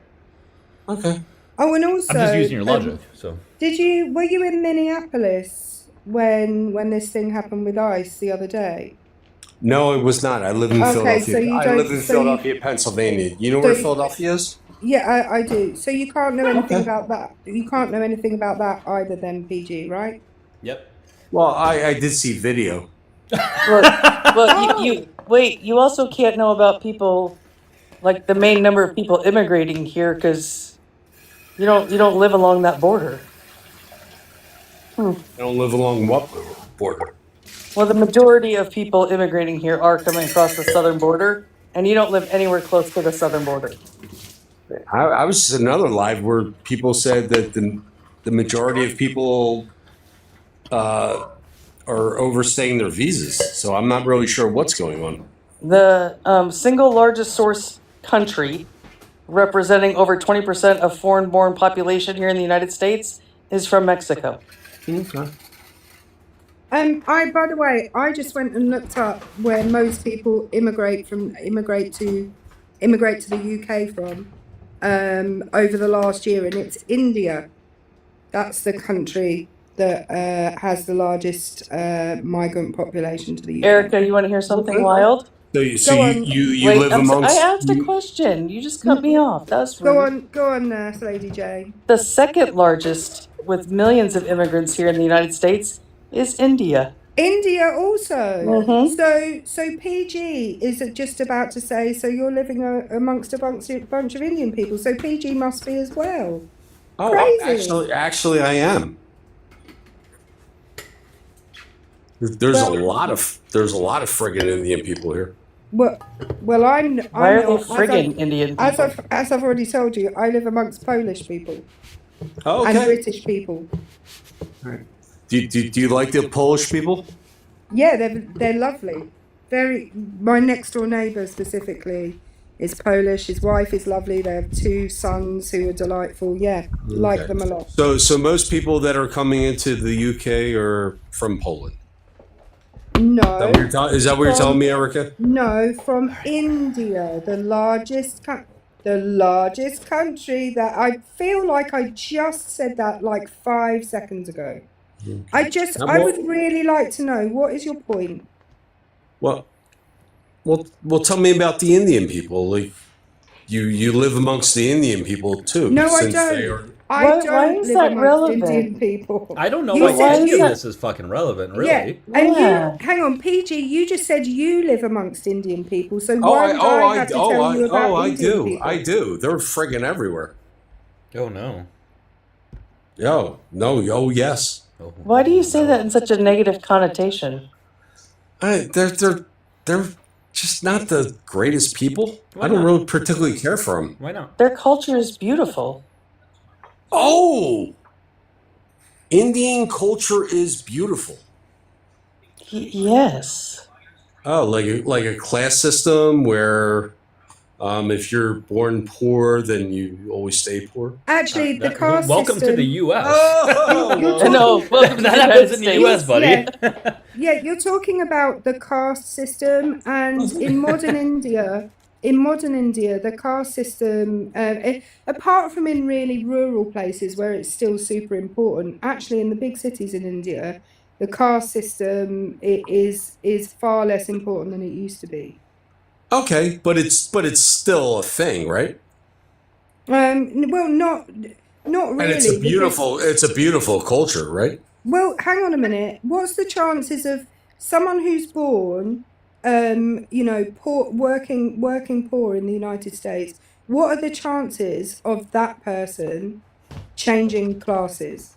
Okay. Oh, and also, I'm just using your logic. So were you in Minneapolis when this thing happened with ICE the other day? No, it was not. I live in Philadelphia. So you I live in Philadelphia, Pennsylvania. You know where Philadelphia is? Yeah, I do. So you can't know anything about that. You can't know anything about that either, then, PG, right? Yep. Well, I did see video. Well, you wait. You also can't know about people, like the main number of people immigrating here, because you don't live along that border. I don't live along what border? Well, the majority of people immigrating here are coming across the southern border, and you don't live anywhere close to the southern border. I was just another live where people said that the majority of people are overstaying their visas. So I'm not really sure what's going on. The single largest source country, representing over 20% of foreign-born population here in the United States, is from Mexico. Okay. By the way, I just went and looked up where most people immigrate to the UK from over the last year, and it's India. That's the country that has the largest migrant population to the UK. Erica, you want to hear something wild? So you Wait, live amongst. I asked a question. You just cut me off. That's rude. Go on, Lady J. The second largest, with millions of immigrants here in the United States, is India. India also. Mhm. So PG is just about to say, so you're living amongst a bunch of Indian people. So PG must be as well. Oh, Crazy. actually, I am. There's a lot of friggin' Indian people here. Well, I'm. Why are I'm they not, friggin' Indian people? As I've already told you, I live amongst Polish people Oh, and okay. British people. Right. Do you like the Polish people? Yeah, they're lovely. My next door neighbour specifically is Polish. His wife is lovely. They have 2 sons who are delightful. Yeah, like them a lot. So most people that are coming into the UK are from Poland. No. Is that what you're telling me, Erica? No, from India, the largest country. That I feel like I just said that like 5 seconds ago. I would really like to know, what is your point? Well, tell me about the Indian people. Like, you live amongst the Indian people too. No, I don't. Why is that relevant? Indian people. I don't know why any of this is fucking relevant, really. Yeah, and you hang on, PG. You just said you live amongst Indian people, so why would I have to tell you about Indian people? I do. They're friggin' everywhere. Oh no. Yo, no, oh yes. Why do you say that in such a negative connotation? They're just not the greatest people. I don't really particularly care for them. Why not? Their culture is beautiful. Oh, Indian culture is beautiful. Yes. Oh, like a class system where if you're born poor, then you always stay poor. Actually, the caste welcome system. to the U.S. Welcome that happens in the U.S., buddy. Yeah, you're talking about the caste system, and in modern India, the caste system, apart from in really rural places where it's still super important, actually in the big cities in India, the caste system is far less important than it used to be. Okay, but it's still a thing, right? Well, not really. And it's a beautiful culture, right? Well, hang on a minute. What's the chances of someone who's born, poor, working poor in the United States? What are the chances of that person changing classes?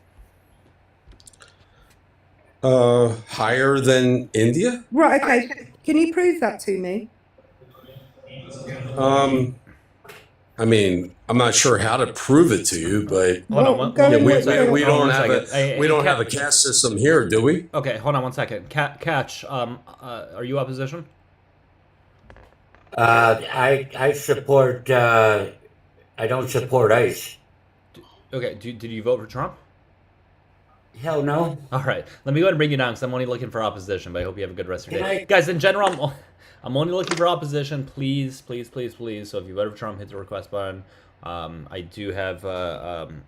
Higher than India? Right. Okay. Can you prove that to me? I mean, I'm not sure how to prove it to you, but we don't have a caste system here, do we? Okay, hold on one second. Catch, are you opposition? I support. I don't support ICE. Okay, did you vote for Trump? Hell no. All right, let me go ahead and bring you down because I'm only looking for opposition. But I hope you have a good rest of your day, guys. In general, I'm only looking for opposition. Please, please, please, please. So if you voted for Trump, hit the request button. I do have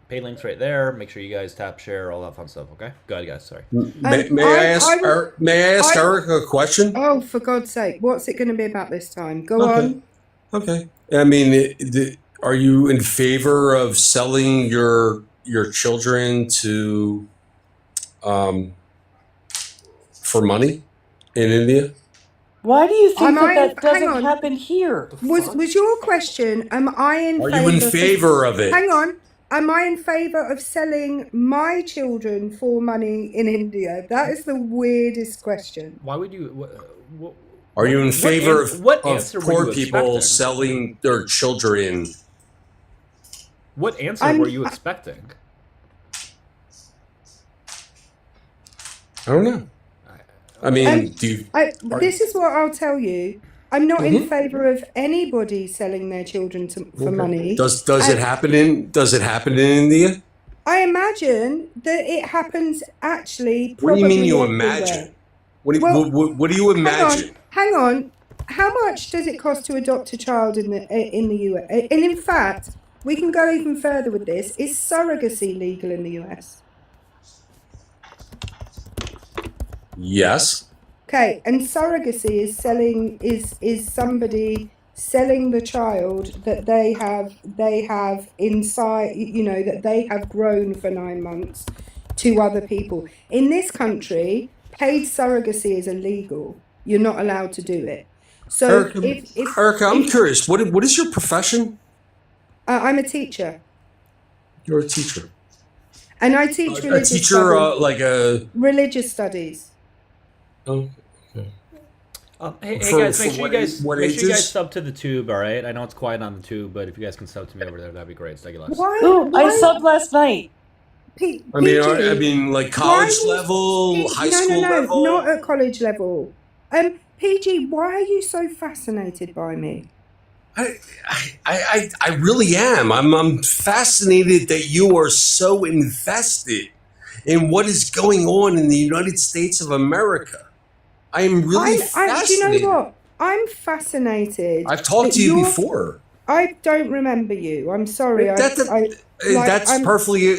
pay links right there. Make sure you guys tap share, all that fun stuff. Okay, go ahead, guys. Sorry. May I ask Eric a question? Oh, for God's sake! What's it going to be about this time? Go on. Okay. I mean, are you in favor of selling your children to for money? in India? Why do you think that hang doesn't on. happen here? Was your question? Am I in Are favor? you in favor of it? Hang on. Am I in favor of selling my children for money in India? That is the weirdest question. Why would you? Are you in favor of answer were poor you people expecting? selling their children? What answer were you expecting? I don't know. I mean, this is what I'll tell you. I'm not in favor of anybody selling their children for money. Does it happen in India? I imagine that it happens actually. What do you mean you everywhere. imagine? What do you imagine? Hang on. How much does it cost to adopt a child in the US? And in fact, we can go even further with this. Is surrogacy legal in the US? Yes. Okay, and surrogacy is somebody selling the child that they have inside, that they have grown for 9 months to other people. In this country, paid surrogacy is illegal. You're not allowed to do it. So Erica, I'm curious. What is your profession? I'm a teacher. You're a teacher. And I teach religious a teacher, studies. Religious studies. Oh. Hey guys, make sure you guys sub to the tube, all right? I know it's quiet on the tube, but if you guys can sub to me over there, that'd be great. Dougielifts. I subbed last night. I mean, like college level, high school level. Not at college level. PG, why are you so fascinated by me? I really am. I'm fascinated that you are so invested in what is going on in the United States of America. I am really fascinated. Do you know what? I'm fascinated. I've talked to you before. I don't remember you. I'm sorry. That's perfectly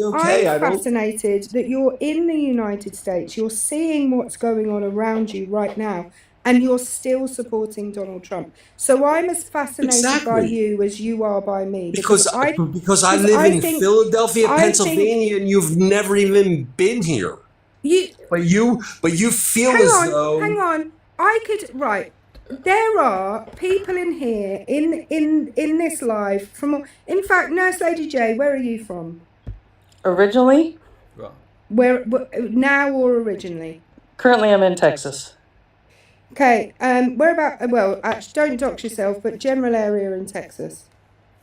okay. I'm fascinated that you're in the United States. You're seeing what's going on around you right now, and you're still supporting Donald Trump. So I'm as fascinated by you as you are by me. Because I live in Philadelphia, Pennsylvania, and you've never even been here. But you feel as though. Hang on. There are people in here in this live from. In fact, Nurse Lady J, where are you from? Originally? Where now or originally? Currently, I'm in Texas. Okay. Where about? Well, actually, don't dox yourself, but general area in Texas.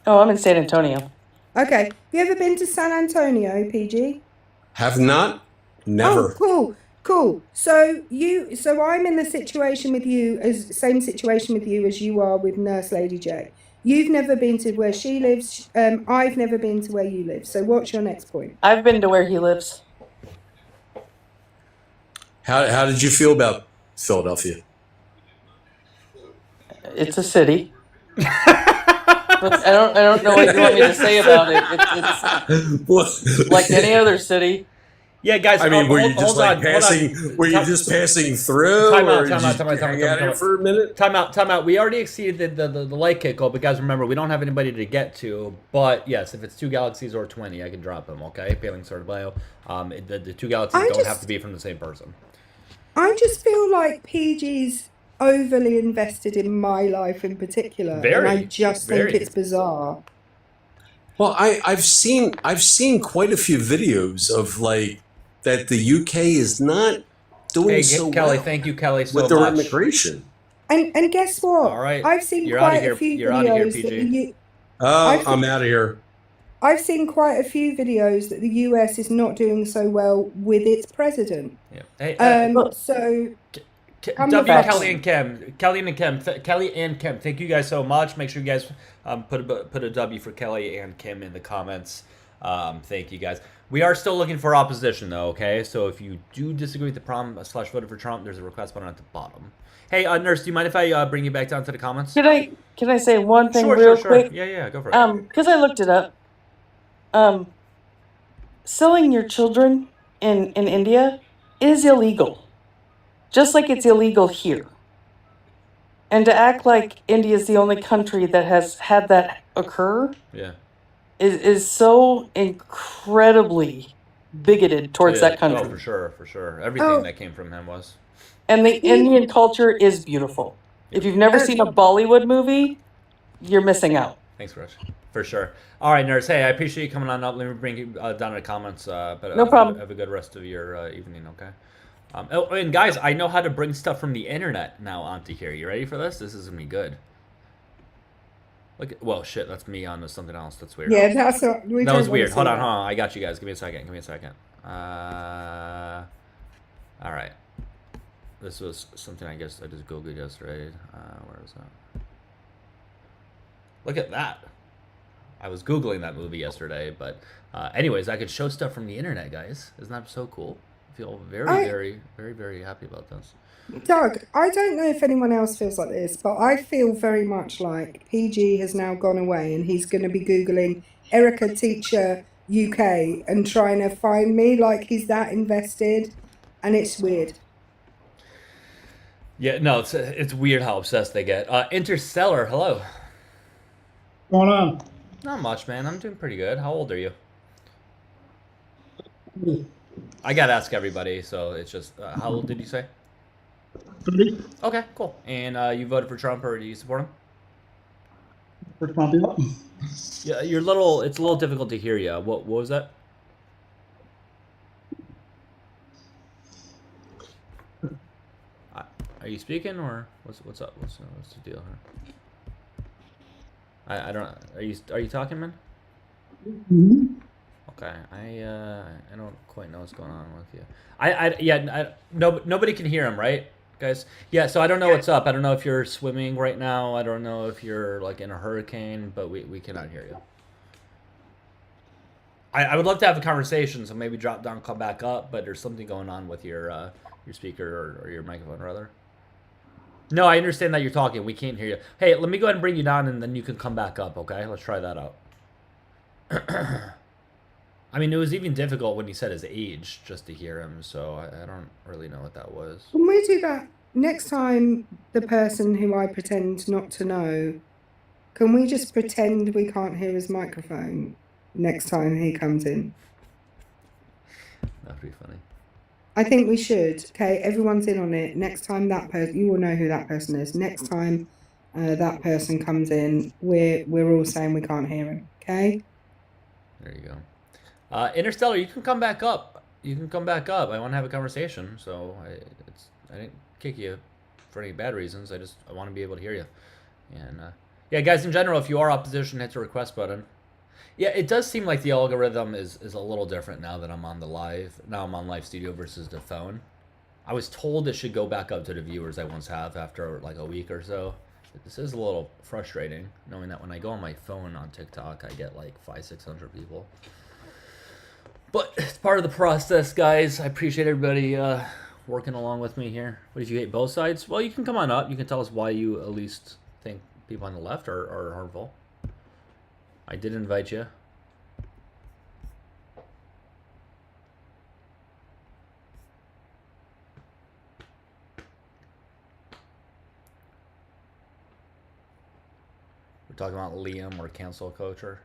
Oh, I'm in San Antonio. Okay. Have you ever been to San Antonio, PG? Have not. Never. Oh, cool. So I'm in the situation with you same situation with you as you are with Nurse Lady J. You've never been to where she lives. I've never been to where you live. So what's your next point? I've been to where he lives. How did you feel about Philadelphia? It's a city. I don't know what you want me to say about it. It's like any other city. Yeah, guys. I mean, were you just passing through? Time out for a minute. Time out. We already exceeded the light kick goal, but guys, remember, we don't have anybody to get to. But yes, if it's 2 galaxies or 20, I can drop them. Okay, Paling Sword Bio. The 2 galaxies don't have to be from the same person. I just feel like PG's overly invested in my life in particular, and I just think it's bizarre. Well, I've seen quite a few videos of like that the UK is not doing so Kelly, well. Thank you, Kelly, so with their much. immigration. And guess what? All right, I've seen quite a few videos that I'm out of here. I've seen quite a few videos that the US is not doing so well with its president. Yeah. Hey, so. Kelly and Kim, thank you guys so much. Make sure you guys put a W for Kelly and Kim in the comments. Thank you guys. We are still looking for opposition though, okay? So if you do disagree with the prom / voted for Trump, there's a request button at the bottom. Hey, Nurse, do you mind if I bring you back down to the comments? Can I say one thing quick? Yeah, go for it. Because I looked it up. Selling your children in India is illegal. Just like it's illegal here. And to act like India is the only country that has had that occur is so incredibly bigoted towards that Oh, country. for sure, for sure. Everything that came from him was. And the Indian culture is beautiful. If you've never seen a Bollywood movie, you're missing out. Thanks, Rich. For sure. All right, nerds. Hey, I appreciate you coming on up. Let me bring you down in the comments. But No problem. Have a good rest of your evening, okay? Oh, and guys, I know how to bring stuff from the internet now onto here. You ready for this? This is gonna be good. Look at, well, shit, that's me on something else. That's weird. Yeah, that's what we That don't was wanna weird. see Hold on, that. hold on. I got you guys. Give me a second. Give me a second. All right. This was something I guess I just Googled yesterday. Where is that? Look at that. I was Googling that movie yesterday, but anyways, I could show stuff from the internet, guys. Isn't that so cool? I feel very happy about this. Doug, I don't know if anyone else feels like this, but I feel very much like PG has now gone away and he's going to be Googling Erica Teacher UK and trying to find me. Like he's that invested, and it's weird. Yeah, no, it's weird how obsessed they get. Interstellar, hello. What's going on? Not much, man. I'm doing pretty good. How old are you? I gotta ask everybody, so it's just how old did you say? 30. Okay, cool. And you voted for Trump, or do you support him? For Trump, yeah. Yeah, you're little. It's a little difficult to hear you. What was that? Are you speaking, or what's up? What's the deal here? I don't. Are you talking, man? Mm-hmm. Okay, I don't quite know what's going on with you. Nobody can hear him, right, guys? Yeah, so I don't know what's up. I don't know if you're swimming right now. I don't know if you're like in a hurricane, but we cannot hear you. I would love to have a conversation, so maybe drop down, come back up, but there's something going on with your speaker or your microphone, rather. No, I understand that you're talking. We can't hear you. Hey, let me go ahead and bring you down, and then you can come back up, okay? Let's try that out. I mean, it was even difficult when he said his age just to hear him, so I don't really know what that was. Can we do that next time? The person who I pretend not to know, can we just pretend we can't hear his microphone next time he comes in? That'd be funny. I think we should. Okay, everyone's in on it. Next time that person, you will know who that person is. Next time that person comes in, we're all saying we can't hear him. Okay. There you go. Interstellar, you can come back up. You can come back up. I want to have a conversation, so I didn't kick you for any bad reasons. I want to be able to hear you. And yeah, guys, in general, if you are opposition, hit the request button. Yeah, it does seem like the algorithm is a little different now that I'm on Live Studio versus the phone. I was told it should go back up to the viewers I once have after like a week or so. This is a little frustrating, knowing that when I go on my phone on TikTok, I get like 500-600 people. But it's part of the process, guys. I appreciate everybody working along with me here. What, did you hate both sides? Well, you can come on up. You can tell us why you at least think people on the left are harmful. I did invite you. We're talking about Liam or cancel culture.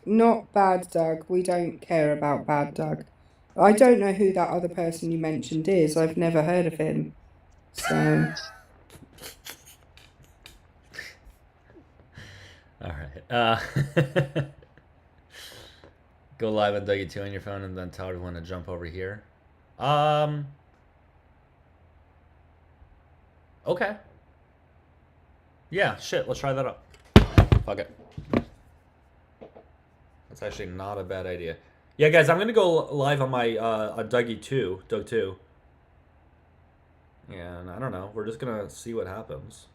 Not bad Doug. We don't care about bad Doug. I don't know who that other person you mentioned is. I've never heard of him. So all right. Go live on Dougie2 on your phone and then tell everyone to jump over here. Okay. Yeah, shit, let's try that out. Fuck it. That's actually not a bad idea. Yeah, guys, I'm gonna go live on my on Doug2. And I don't know, we're just gonna see what happens.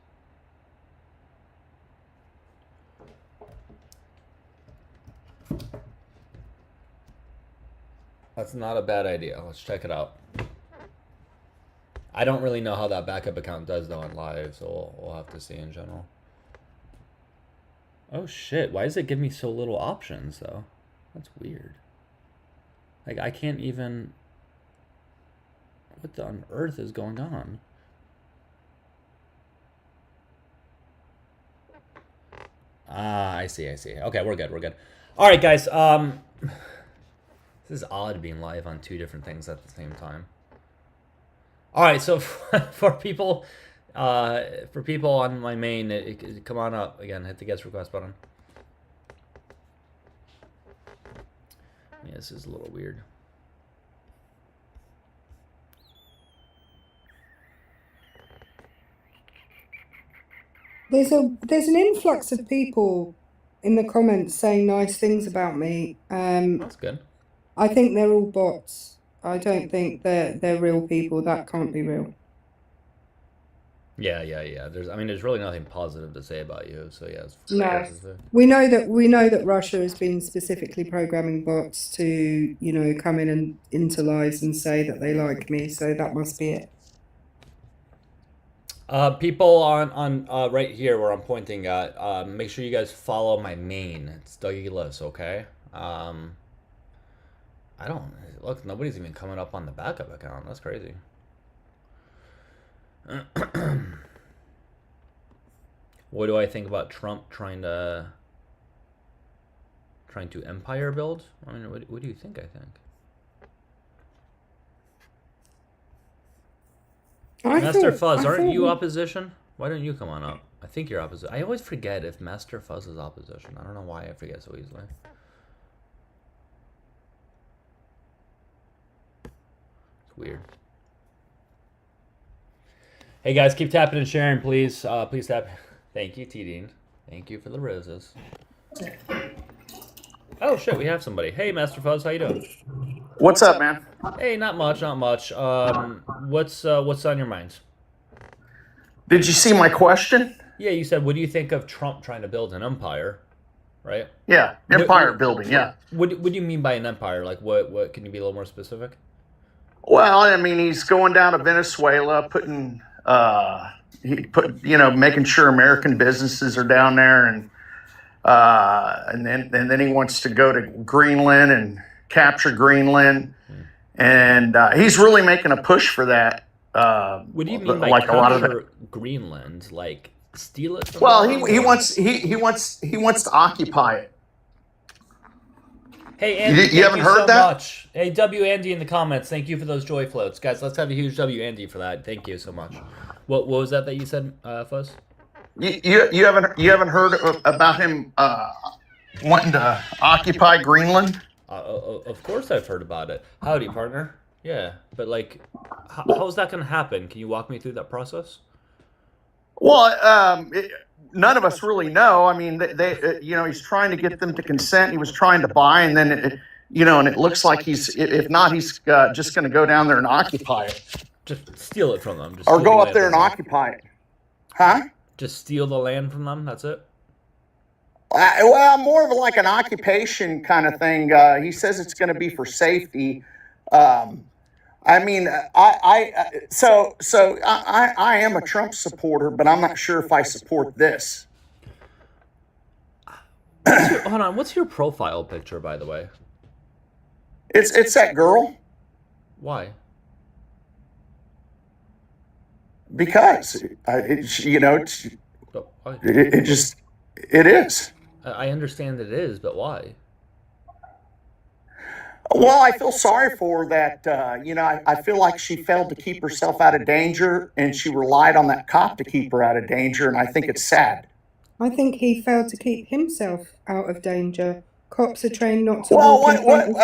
That's not a bad idea. Let's check it out. I don't really know how that backup account does though on live, so we'll have to see in general. Oh shit, why does it give me so little options though? That's weird. Like I can't even... What on earth is going on? Ah, I see. Okay, we're good. All right, guys. This is odd being live on two different things at the same time. All right, so for people on my main, come on up again. Hit the guest request button. Yeah, this is a little weird. There's an influx of people in the comments saying nice things about me. That's good. I think they're all bots. I don't think they're real people. That can't be real. Yeah. There's really nothing positive to say about you. So yeah, no. We know that Russia has been specifically programming bots to, come in and into lives and say that they like me. So that must be it. People on right here where I'm pointing at, make sure you guys follow my main. It's Dougielifts, okay? I don't look. Nobody's even coming up on the backup account. That's crazy. What do I think about Trump trying to empire build? I mean, what do you think? I think. Master Fuzz, aren't you opposition? Why don't you come on up? I think you're opposition. I always forget if Master Fuzz is opposition. I don't know why I forget so easily. It's weird. Hey guys, keep tapping and sharing, please. Please tap. Thank you, T-Dean. Thank you for the roses. Oh shit, we have somebody. Hey, Master Fuzz, how you doing? What's up, man? Hey, not much. What's on your mind? Did you see my question? Yeah, you said, what do you think of Trump trying to build an empire, right? Yeah, empire building, yeah. What do you mean by an empire? Like, what can you be a little more specific? Well, I mean, he's going down to Venezuela, making sure American businesses are down there, and then he wants to go to Greenland and capture Greenland, and he's really making a push for that. What do you mean by like capture a lot of Greenland? Like steal it? From well, them? he wants to occupy it. Hey, Andy, you haven't heard so that? Much. Hey, W Andy in the comments. Thank you for those joy floats, guys. Let's have a huge W Andy for that. Thank you so much. What was that you said, Fuzz? You haven't heard about him wanting to occupy Greenland? Of course I've heard about it. Howdy, partner. Yeah, but like, how's that going to happen? Can you walk me through that process? Well, none of us really know. I mean, he's trying to get them to consent. He was trying to buy, and then, and it looks like he's just going to go down there and occupy it. Just steal it from them. Or go up there and occupy it. Huh? Just steal the land from them? That's it? Well, more of like an occupation kind of thing. He says it's going to be for safety. I mean, I am a Trump supporter, but I'm not sure if I support this. Hold on, what's your profile picture, by the way? It's that girl. Why? Because it is. I understand that it is, but why? Well, I feel sorry for her that, I feel like she failed to keep herself out of danger, and she relied on that cop to keep her out of danger, and I think it's sad. I think he failed to keep himself out of danger. Cops are trained not to walk in front of...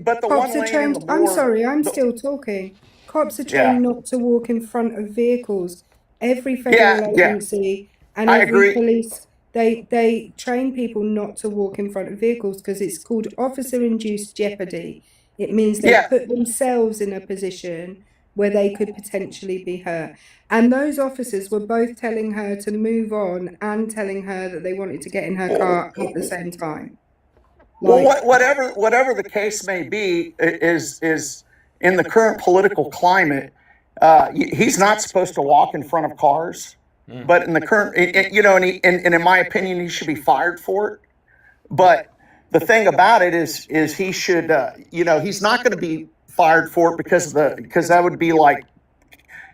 but the Cops one are trained... I'm sorry, I'm still talking. Cops are trained not to walk in front of vehicles. Every federal agency and every police... They train people not to walk in front of vehicles because it's called officer-induced jeopardy. It means they put themselves in a position where they could potentially be hurt. And those officers were both telling her to move on and telling her that they wanted to get in her car at the same time. Well, whatever the case may be, is in the current political climate, he's not supposed to walk in front of cars. But in the current, and in my opinion, he should be fired for it. But the thing about it is he should, he's not going to be fired for it because that would be like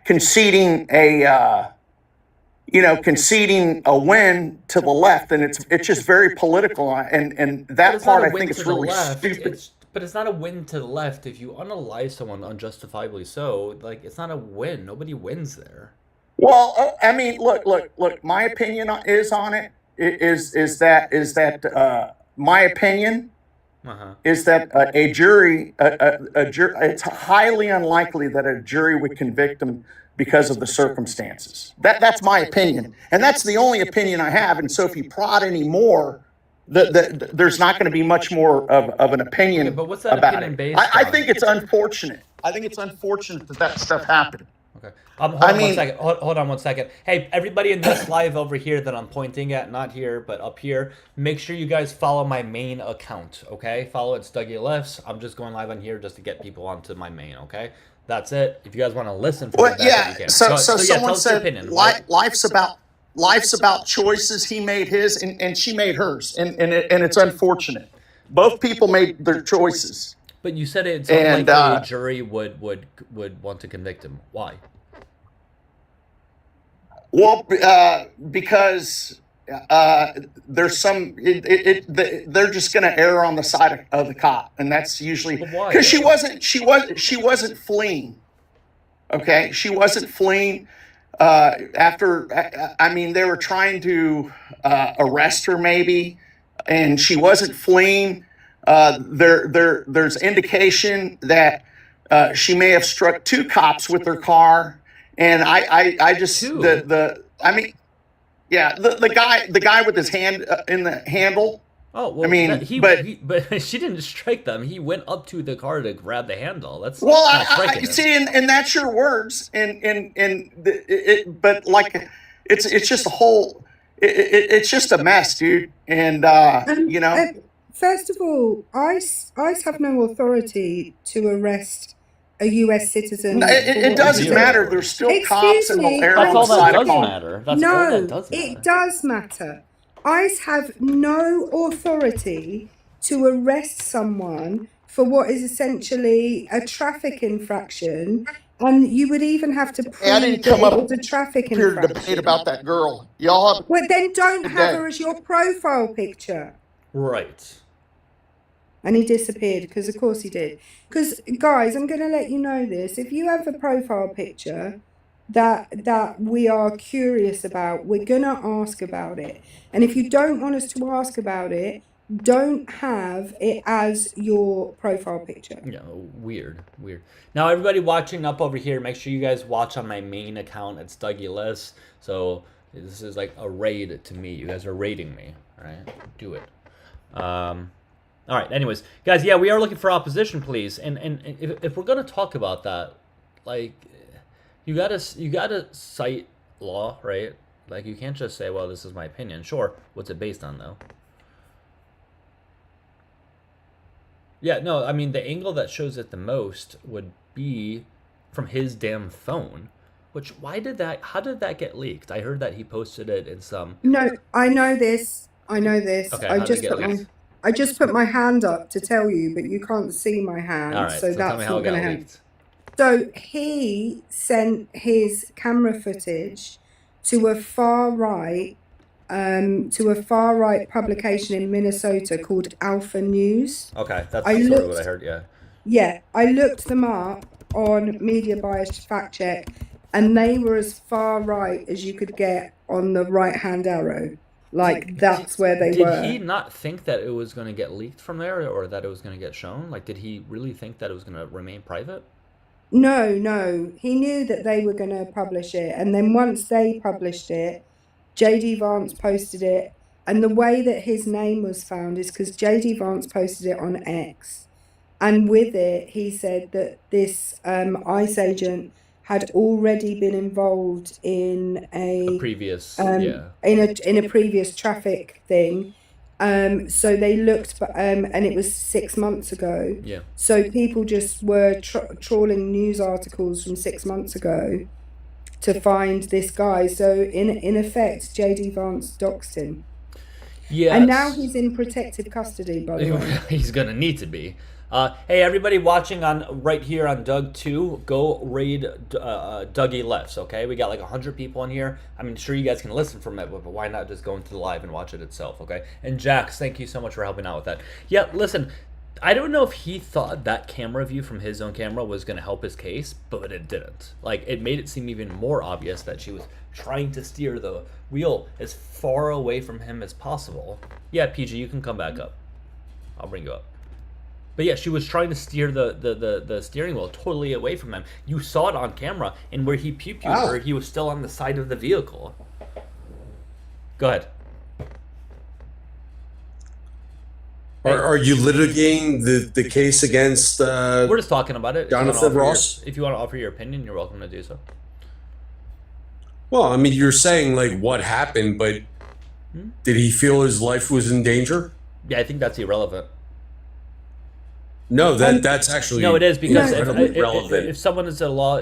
conceding a conceding a win to the left, and it's just very political, and But that it's not part a I win think to is the really left. stupid. But it's not a win to the left if you unalive someone unjustifiably. So, like, it's not a win. Nobody wins there. Well, I mean, look. My opinion is on it is that my opinion is that a jury, it's highly unlikely that a jury would convict him because of the circumstances. That's my opinion, and that's the only opinion I have. And so, if you prod any more, there's not going to be much more of an opinion Okay, but what's that about opinion it. based I on? think it's unfortunate. I think it's unfortunate that stuff happened. Okay. Hold on 1 second. Hold on 1 second. Hey, everybody in this live over here that I'm pointing at, not here, but up here, make sure you guys follow my main account, okay? Follow it's Dougielifts. I'm just going live on here just to get people onto my main, okay? That's it. If you guys want to listen for Well, that, yeah. you can. So yeah, someone tell us your said opinion. Right? life's about choices. He made his, and she made hers, and it's unfortunate. Both people made their choices. But you said it's And, unlikely a jury would want to convict him. Why? Well, because there's some they're just going to err on the side of the cop, and that's usually But why? because she wasn't fleeing. Okay, she wasn't fleeing. I mean, they were trying to arrest her maybe, and she wasn't fleeing. There's indication that she may have struck two cops with her car, and I just Two? I mean, yeah, the guy with his hand in the handle. Oh well, I mean, but she didn't strike them. He went up to the car to grab the handle. That's well, not striking him. see, and that's your words, but like, it's just a whole, it's just a mess, dude, and you know. First of all, ICE have no authority to arrest a U.S. citizen. It doesn't matter. There's still cops, and they'll err on the side of caution. That's all that does matter. It does matter. ICE have no authority to arrest someone for what is essentially a traffic infraction, and you would even have to prove Hey, I didn't that come it up was a traffic here to infraction. debate about that girl. Y'all have. Well, then don't have day. her as your profile picture. Right. And he disappeared because, of course, he did. Because, guys, I'm going to let you know this. If you have a profile picture that we are curious about, we're going to ask about it. And if you don't want us to ask about it, don't have it as your profile picture. Yeah, weird. Now, everybody watching up over here, make sure you guys watch on my main account. It's Dougielifts. So this is like a raid to me. You guys are raiding me. All right, do it. All right. Anyways, guys, yeah, we are looking for opposition, please. And if we're gonna talk about that, like, you gotta cite law, right? Like, you can't just say, well, this is my opinion. Sure, what's it based on, though? Yeah, no, I mean, the angle that shows it the most would be from his damn phone. Which, how did that get leaked? I heard that he posted it in some. No, I know this. Okay, I just put my hand up to tell you, but you can't see my hand. All right, so that's tell me how not it going got to happen. leaked. So he sent his camera footage to a far right publication in Minnesota called Alpha News. Okay, that's sort of what I heard. Yeah. Yeah, I looked them up on Media Bias Fact Check, and they were as far right as you could get on the right-hand arrow. Like, that's where they were. Did he not think that it was going to get leaked from there, or that it was going to get shown? Like, did he really think that it was going to remain private? No. He knew that they were going to publish it. And then once they published it, J.D. Vance posted it. And the way that his name was found is because J.D. Vance posted it on X. And with it, he said that this ICE agent had already been involved in a previous in a previous traffic thing. So they looked, and it was 6 months ago. Yeah. So people just were trawling news articles from 6 months ago to find this guy. So in effect, J.D. Vance doxed him. Yeah. And now he's in protective custody, by the way. He's gonna need to be. Hey, everybody watching on right here on Doug 2, go raid Dougielifts, okay? We got like 100 people in here. I'm sure you guys can listen from it, but why not just go into the live and watch it itself, okay? And Jax, thank you so much for helping out with that. Yeah, listen, I don't know if he thought that camera view from his own camera was going to help his case, but it didn't. Like, it made it seem even more obvious that she was trying to steer the wheel as far away from him as possible. Yeah, PG, you can come back up. I'll bring you up. But yeah, she was trying to steer the steering wheel totally away from him. You saw it on camera, and where he pew-pewed her, he was still on the side of the vehicle. Go ahead. Are you litigating the case against We're just talking about it. Jonathan Ross? If you want to offer your opinion, you're welcome to do so. Well, I mean, you're saying like what happened, but did he feel his life was in danger? Yeah, I think that's irrelevant. No, that's actually no, it is because relevant. If someone is a law,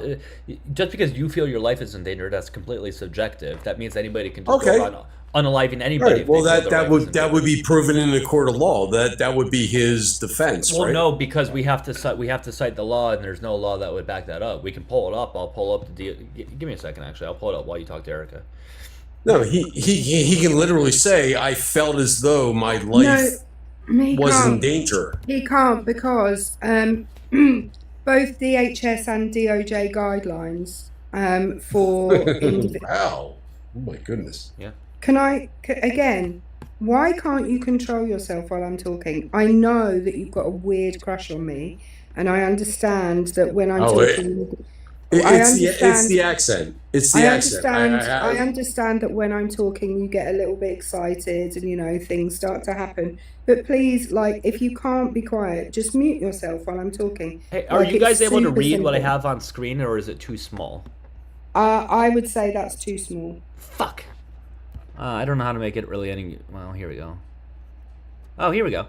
just because you feel your life is in danger, that's completely subjective. That means anybody can just go around unaliving anybody. Right. Well, that would be proven in a court of law. That would be his defense. Well, right? no, because we have to cite the law, and there's no law that would back that up. We can pull it up. I'll pull up the deal. Give me a second, actually. I'll pull it up while you talk to Erica. No, he can literally say, "I felt as though my life." Was in danger. He can't because both DHS and DOJ guidelines for wow, oh my goodness. Yeah. Again, why can't you control yourself while I'm talking? I know that you've got a weird crush on me, and I understand that when I'm talking. It's the accent. It's the accent. I understand that when I'm talking, you get a little bit excited, and things start to happen. But please, if you can't be quiet, just mute yourself while I'm talking. Hey, are you guys able to read what I have on screen, or is it too small? I would say that's too small. Fuck. I don't know how to make it really any. Well, here we go. Oh, here we go.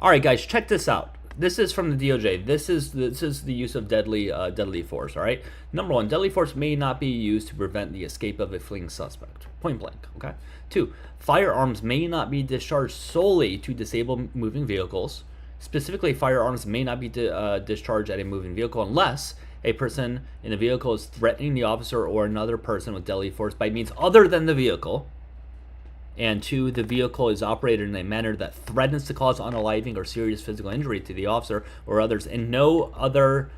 All right, guys, check this out. This is from the DOJ. This is the use of deadly force. All right. Number 1, deadly force may not be used to prevent the escape of a fleeing suspect. Point blank. Okay. 2, firearms may not be discharged solely to disable moving vehicles. Specifically, firearms may not be discharged at a moving vehicle unless a person in the vehicle is threatening the officer or another person with deadly force by means other than the vehicle. And 2, the vehicle is operated in a manner that threatens to cause unaliving or serious physical injury to the officer or others, and no other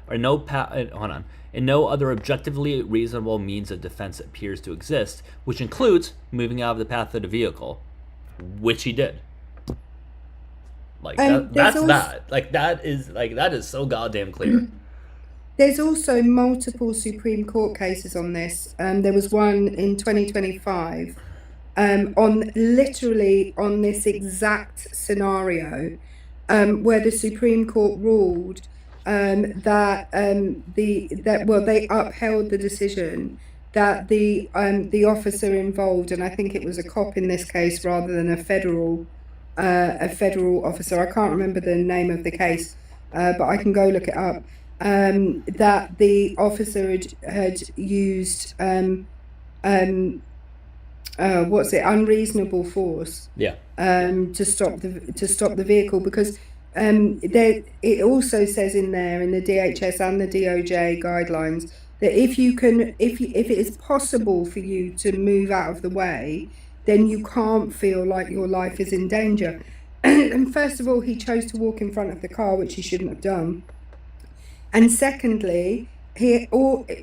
objectively reasonable means of defense appears to exist, which includes moving out of the path of the vehicle, which he did. That is so goddamn clear. There's also multiple Supreme Court cases on this. There was one in 2025. On this exact scenario, where the Supreme Court ruled that they upheld the decision that the officer involved, and I think it was a cop in this case rather than a federal officer. I can't remember the name of the case, but I can go look it up. That the officer had used unreasonable force to stop the vehicle, because it also says in there, in the DHS and the DOJ guidelines, that if it is possible for you to move out of the way, then you can't feel like your life is in danger. And first of all, he chose to walk in front of the car, which he shouldn't have done. And secondly,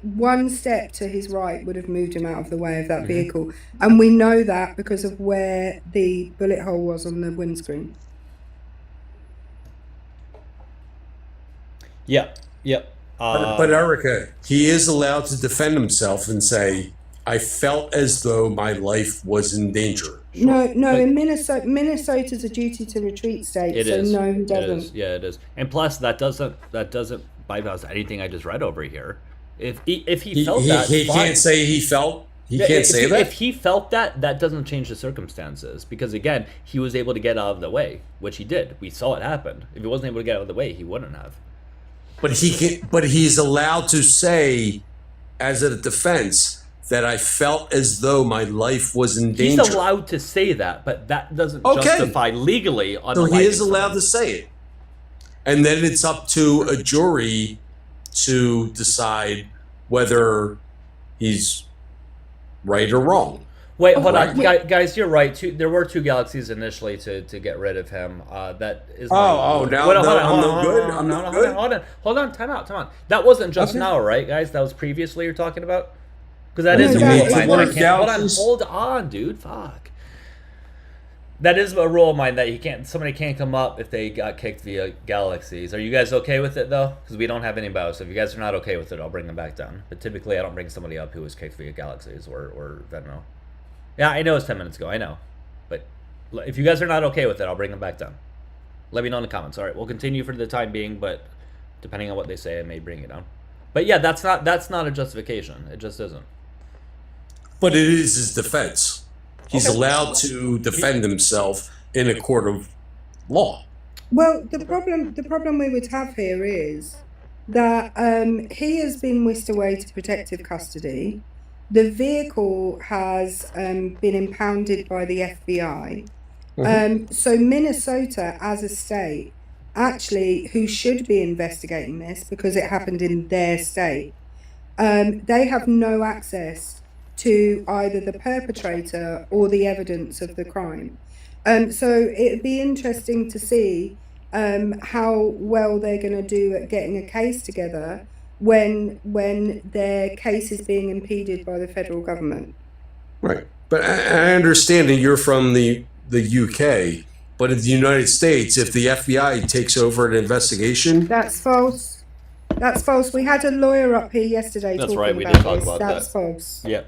one step to his right would have moved him out of the way of that vehicle. And we know that because of where the bullet hole was on the windscreen. Yeah. But Erica, he is allowed to defend himself and say, I felt as though my life was in danger. No, in Minnesota's a duty to retreat state, no, he doesn't. It is. And plus, that doesn't bypass anything I just read over here. If he felt that, he can't say he felt. If he felt that doesn't change the circumstances, because again, he was able to get out of the way, which he did. We saw it happen. If he wasn't able to get out of the way, he wouldn't have. But he's allowed to say, as a defense, that I felt as though my life was in danger. He's allowed to say that, but that doesn't justify legally. So he is allowed to say it. and then it's up to a jury to decide whether he's right or wrong. Wait, hold on, Correct? guys. You're right. There were 2 galaxies initially to get rid of him. That is. Now Wait, I'm no good. I'm no good. Hold on. Time out. That wasn't just Okay. now, right, guys? That was previously you're talking about. Because that No, is a that rule of is mine. one That I of can't. Hold on, dude. Fuck. That is a rule of mine that somebody can't come up if they got kicked via galaxies. Are you guys okay with it though? Because we don't have any bios. So if you guys are not okay with it, I'll bring them back down. But typically, I don't bring somebody up who was kicked via galaxies or Venmo. Yeah, I know it's 10 minutes ago. I know, but if you guys are not okay with it, I'll bring them back down. Let me know in the comments. All right, we'll continue for the time being, but depending on what they say, I may bring it down. But yeah, that's not a justification. It just isn't. But it is his defense. He's allowed to defend himself in a court of law. Well, the problem we would have here is that he has been whisked away to protective custody. The vehicle has been impounded by the FBI. So Minnesota, as a state, actually, who should be investigating this because it happened in their state, they have no access to either the perpetrator or the evidence of the crime. So it'd be interesting to see how well they're going to do at getting a case together when their case is being impeded by the federal government. Right. But I understand that you're from the UK, but in the United States, if the FBI takes over an investigation, That's false. That's false. We had a lawyer up here yesterday That's talking right. We about did talk this. about That's that. false. Yeah.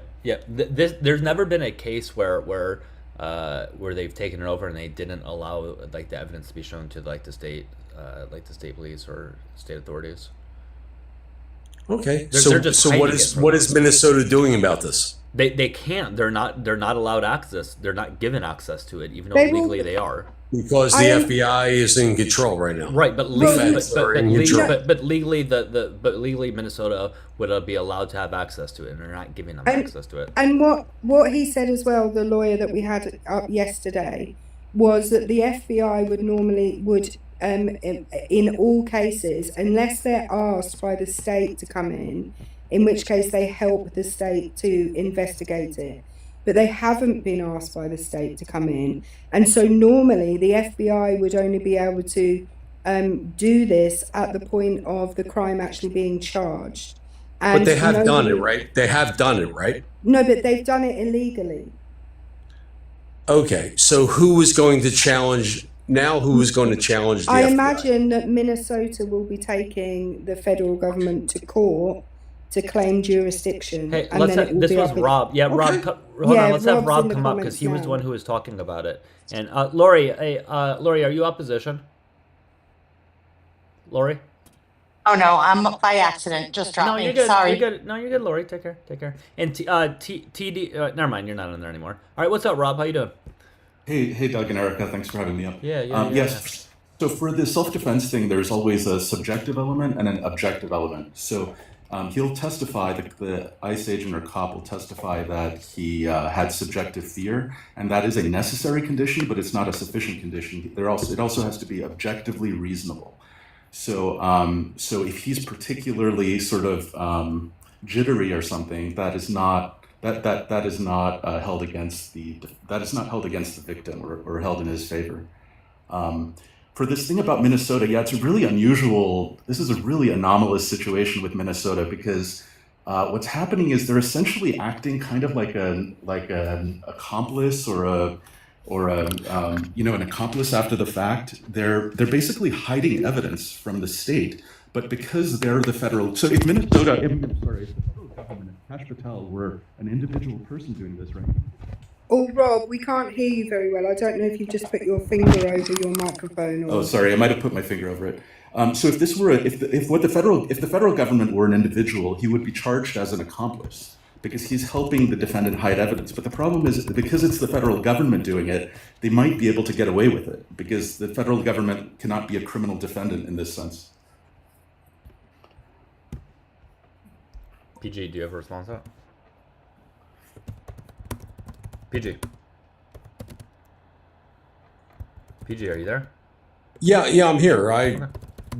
There's never been a case where they've taken it over and they didn't allow like the evidence to be shown to like the state police or state authorities. okay. They're just So hiding it from what us. is Minnesota doing about this? They can't. They're not allowed access. They're not given access to it, even though They will- legally they are. Because the FBI is in control right now. Right, but legally, Defense are in control. but legally, legally, Minnesota would be allowed to have access to it, and they're not giving them access to it. And what he said as well, the lawyer that we had up yesterday, was that the FBI would in all cases, unless they're asked by the state to come in which case they help the state to investigate it. But they haven't been asked by the state to come in. And so normally the FBI would only be able to do this at the point of the crime actually being charged. And But they have done it, nobody- right? They have done it, right? No, but they've done it illegally. Okay. So who is going to challenge now? Who is going to challenge the I FBI? imagine that Minnesota will be taking the federal government to court to claim jurisdiction. Hey, and then it will this be was up in- Rob. Yeah, Okay. Rob. Hold Yeah, on. Let's have Rob's Rob in the come up because comments he was the now. one who was talking about it. And Lori, hey, Lori, are you opposition? Lori? Oh no, I'm by accident. Just No, dropped you're me. good. Sorry. You're good. No, you're good, Lori. Take care. Take care. And TD. Never mind. You're not in there anymore. All right. What's up, Rob? How you doing? Hey, Doug and Erica. Thanks for having me up. Yeah. Yes. So for the self-defense thing, there's always a subjective element and an objective element. So he'll testify, the ICE agent or cop will testify that he had subjective fear, and that is a necessary condition, but it's not a sufficient condition. It also has to be objectively reasonable. So if he's particularly sort of jittery or something, that is not held against the victim or held in his favor. For this thing about Minnesota, yeah, it's a really unusual. This is a really anomalous situation with Minnesota because what's happening is they're essentially acting kind of like an accomplice or an accomplice after the fact. They're basically hiding evidence from the state, but because they're the federal. So if the federal government, if Kash Patel were an individual person doing this, right? Oh, Rob, we can't hear you very well. I don't know if you just put your finger over your microphone or... Oh, sorry, I might have put my finger over it. So if this were if the federal government were an individual, he would be charged as an accomplice because he's helping the defendant hide evidence. But the problem is because it's the federal government doing it, they might be able to get away with it because the federal government cannot be a criminal defendant in this sense. PG, do you have a response to that? PG, are you there? Yeah, I'm here.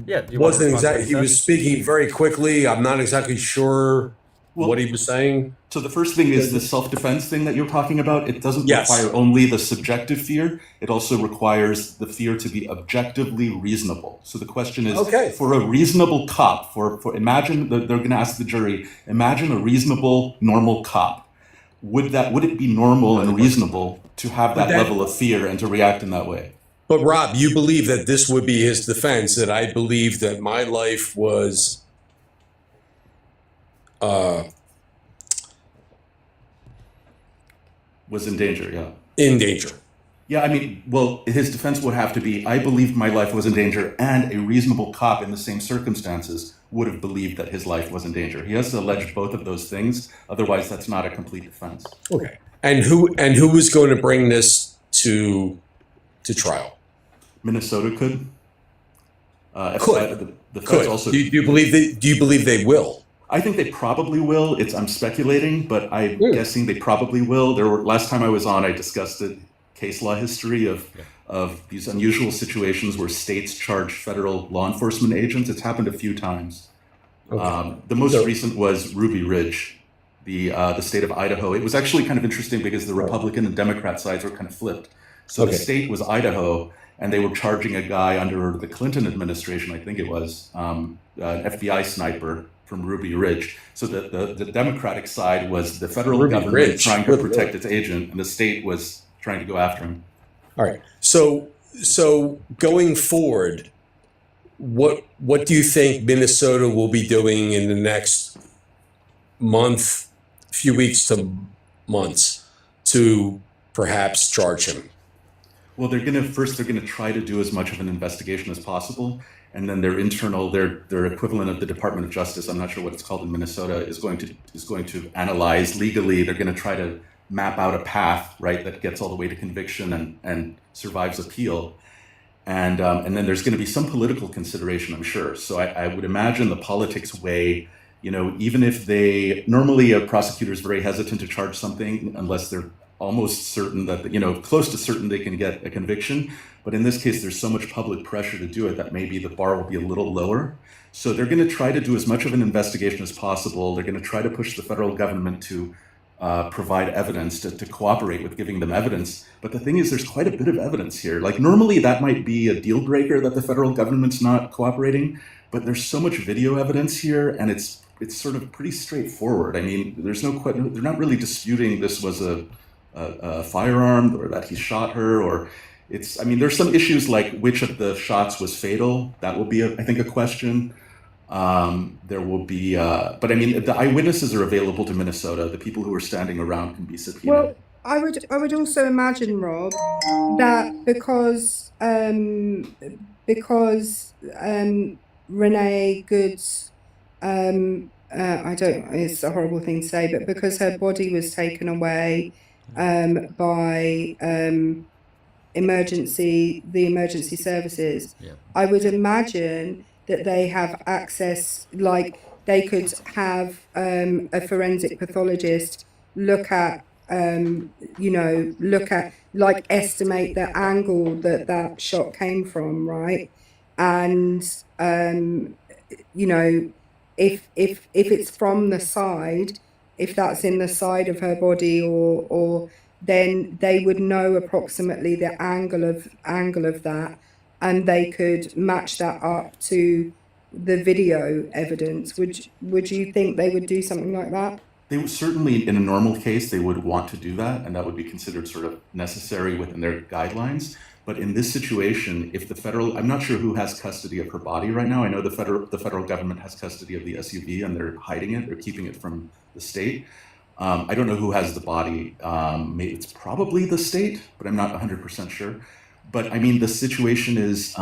Yeah, do you want to wasn't respond to what exactly. He was said? speaking very quickly. I'm not exactly sure what he was saying. So the first thing is the self-defense thing that you're talking about. It doesn't Yes. require only the subjective fear. It also requires the fear to be objectively reasonable. So the question is, for a reasonable cop, for imagine they're going to ask the jury, imagine a reasonable, normal cop. Would it be normal and reasonable to have that level of fear and to react in that way? But Rob, you believe that this would be his defense, that I believe that my life was in danger, yeah. In danger. Yeah, I mean, well, his defense would have to be, I believed my life was in danger, and a reasonable cop in the same circumstances would have believed that his life was in danger. He has to allege both of those things, otherwise that's not a complete defense. Okay. And who was going to bring this to trial? Minnesota could. Could. The feds also. Do you believe they will? I think they probably will. I'm speculating, but I'm guessing they probably will. Last time I was on, I discussed the case law history of these unusual situations where states charge federal law enforcement agents. It's happened a few times. Okay. The most recent was Ruby Ridge, the state of Idaho. It was actually kind of interesting because the Republican and Democrat sides were kind of flipped. So the state was Idaho, and they were charging a guy under the Clinton administration, I think it was, an FBI sniper from Ruby Ridge. So the Democratic side was the federal government trying to protect its agent, and the state was trying to go after him. All right. So going forward, what do you think Minnesota will be doing in the next month, few weeks to months to perhaps charge him? Well, they're going to try to do as much of an investigation as possible, and then their equivalent of the Department of Justice, I'm not sure what it's called in Minnesota, is going to analyze legally. They're going to try to map out a path, right, that gets all the way to conviction and survives appeal. And then there's going to be some political consideration, I'm sure. So I would imagine the politics weigh, even if normally a prosecutor is very hesitant to charge something unless they're almost certain that, close to certain they can get a conviction. But in this case, there's so much public pressure to do it that maybe the bar will be a little lower. So they're going to try to do as much of an investigation as possible. They're going to try to push the federal government to provide evidence, to cooperate with giving them evidence. But the thing is, there's quite a bit of evidence here. Like normally that might be a deal breaker that the federal government's not cooperating, but there's so much video evidence here, and it's sort of pretty straightforward. I mean, they're not really disputing this was a firearm or that he shot her, or there's some issues like which of the shots was fatal. That will be, I think, a question. There will be, but the eyewitnesses are available to Minnesota. The people who are standing around can be subpoenaed. Well, I would also imagine, Rob, that because Renee Goods, it's a horrible thing to say, but because her body was taken away by the emergency services, I would imagine that they have access, like they could have a forensic pathologist look at, like estimate the angle that shot came from, right? And if it's from the side, if that's in the side of her body, or then they would know approximately the angle of that, and they could match that up to the video evidence. Would you think they would do something like that? They would certainly, in a normal case, they would want to do that, and that would be considered sort of necessary within their guidelines. But in this situation, if I'm not sure who has custody of her body right now. I know the federal government has custody of the SUV, and they're hiding it. They're keeping it from the state. I don't know who has the body. Maybe it's probably the state, but I'm not 100% sure. But the situation is,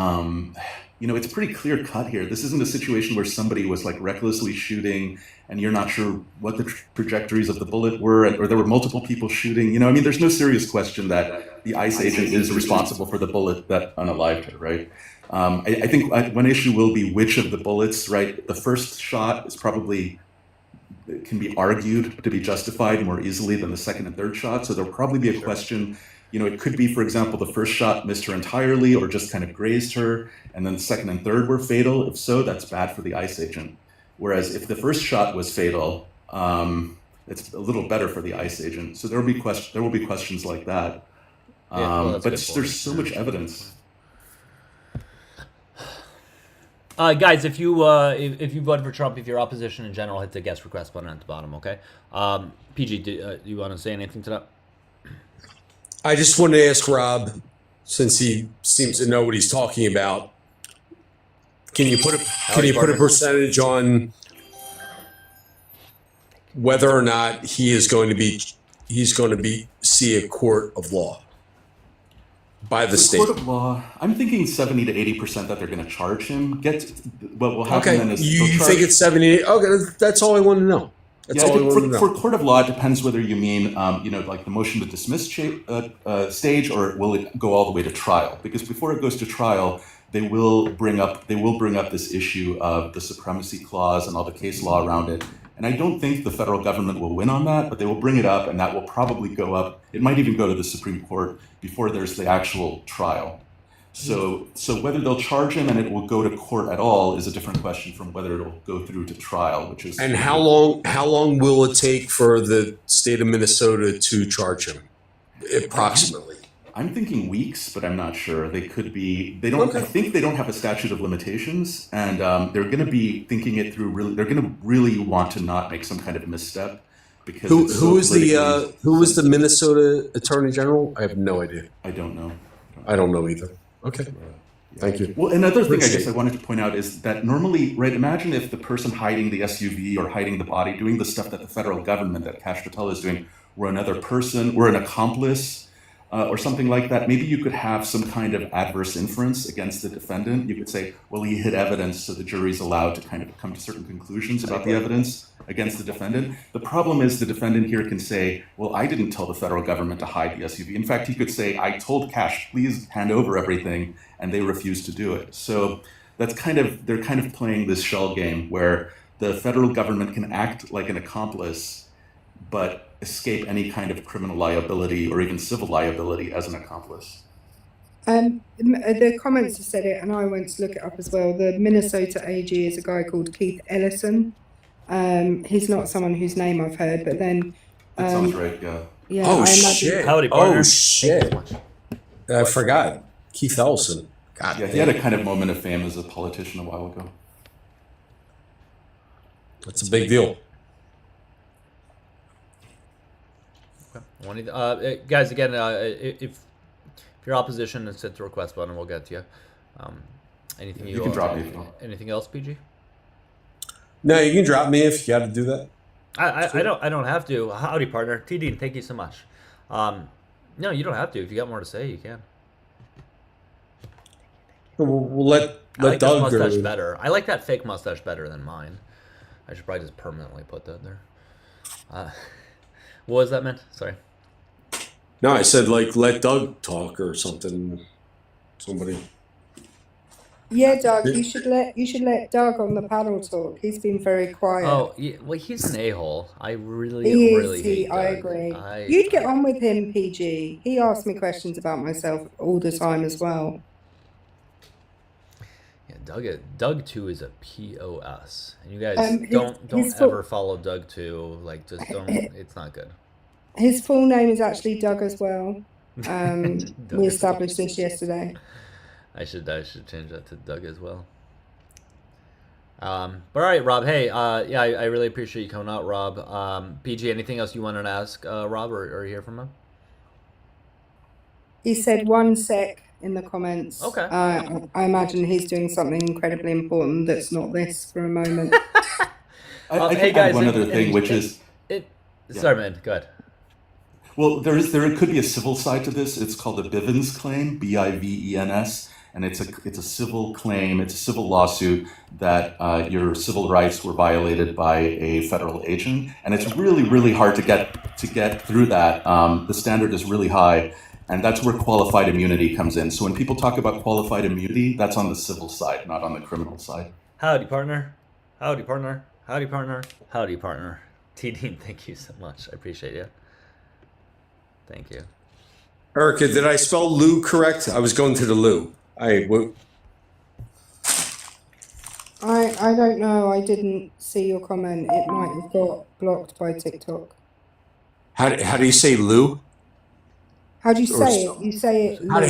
it's pretty clear cut here. This isn't a situation where somebody was like recklessly shooting and you're not sure what the trajectories of the bullet were, or there were multiple people shooting. There's no serious question that the ICE agent is responsible for the bullet that unalived her, right? I think one issue will be which of the bullets, right? The first shot is probably, can be argued to be justified more easily than the second and third shot. So there'll probably be a question It could be, for example, the first shot missed her entirely or just kind of grazed her, and then the second and third were fatal. If so, that's bad for the ICE agent. Whereas if the first shot was fatal, it's a little better for the ICE agent. So there will be questions like that. But there's so much evidence. Guys, if you voted for Trump, if you're opposition in general, hit the guest request button at the bottom. Okay. PG, do you want to say anything to that? I just wanted to ask Rob, since he seems to know what he's talking about, can you put a percentage on whether or not he's going to be see a court of law by the state? Court of law, I'm thinking 70 to 80% that they're going to charge him. What will happen then is you think it's 70? Okay, that's all I want to know. That's all I want to know. For court of law, it depends whether you mean, like the motion to dismiss stage, or will it go all the way to trial? Because before it goes to trial, they will bring up this issue of the supremacy clause and all the case law around it. And I don't think the federal government will win on that, but they will bring it up, and that will probably go up. It might even go to the Supreme Court before there's the actual trial. So whether they'll charge him and it will go to court at all is a different question from whether it'll go through to trial, which is. And how long will it take for the state of Minnesota to charge him, approximately? I'm thinking weeks, but I'm not sure. They could be. They don't. I think they don't have a statute of limitations, and they're going to be thinking it through. They're going to really want to not make some kind of misstep, because who is the Minnesota Attorney General? I have no idea. I don't know. I don't know either. Okay. Thank you. Well, another thing I guess I wanted to point out is that normally, right, imagine if the person hiding the SUV or hiding the body, doing the stuff that the federal government, that Cash Patel is doing, were another person, were an accomplice, or something like that. Maybe you could have some kind of adverse inference against the defendant. You could say, well, he hid evidence, so the jury's allowed to kind of come to certain conclusions about the evidence against the defendant. The problem is the defendant here can say, well, I didn't tell the federal government to hide the SUV. In fact, he could say, I told Cash, please hand over everything, and they refused to do it. So they're kind of playing this shell game where the federal government can act like an accomplice, but escape any kind of criminal liability or even civil liability as an accomplice. The comments have said it, and I went to look it up as well. The Minnesota AG is a guy called Keith Ellison. He's not someone whose name I've heard, but then. That sounds right, yeah. Yeah. Oh, shit. Howdy, partner. Oh, shit. I forgot. Keith Ellison. God yeah, he had a kind of moment of fame as a politician a while ago. That's a big deal. Guys, again, if you're opposition, it's hit the request button. We'll get to you. Anything you can drop me. Anything else, PG? No, you can drop me if you got to do that. I don't have to. Howdy, partner. TD, thank you so much. No, you don't have to. If you got more to say, you can. We'll let Doug this mustache better. I like that fake mustache better than mine. I should probably just permanently put that there. What was that meant? Sorry. No, I said let Doug talk or something. Somebody. Yeah, Doug, you should let Doug on the panel talk. He's been very quiet. Oh, yeah, well, he's an a-hole. I really hate Doug. I agree. You'd get on with him, PG. He asks me questions about myself all the time as well. Yeah, Doug 2 is a POS. And you guys don't ever follow Doug 2. Like, just don't. It's not good. His full name is actually Doug as well. We established this yesterday. I should change that to Doug as well. But all right, Rob. Hey, yeah, I really appreciate you coming out, Rob. PG, anything else you wanted to ask Rob or hear from him? He said 1 sec in the comments. Okay. I imagine he's doing something incredibly important that's not this for a moment. I can add one other thing, which is... Sorry, man. Go ahead. Well, there could be a civil side to this. It's called a Bivens claim, Bivens, and it's a civil claim. It's a civil lawsuit that your civil rights were violated by a federal agent, and it's really, really hard to get through that. The standard is really high, and that's where qualified immunity comes in. So when people talk about qualified immunity, that's on the civil side, not on the criminal side. Howdy, partner. Howdy, partner. Howdy, partner. Howdy, partner. T. Dean, thank you so much. I appreciate you. Thank you. Erica, did I spell loo correct? I was going to the loo. I don't know. I didn't see your comment. It might have got blocked by TikTok. how do you say loo? How do you say it? You say it. How do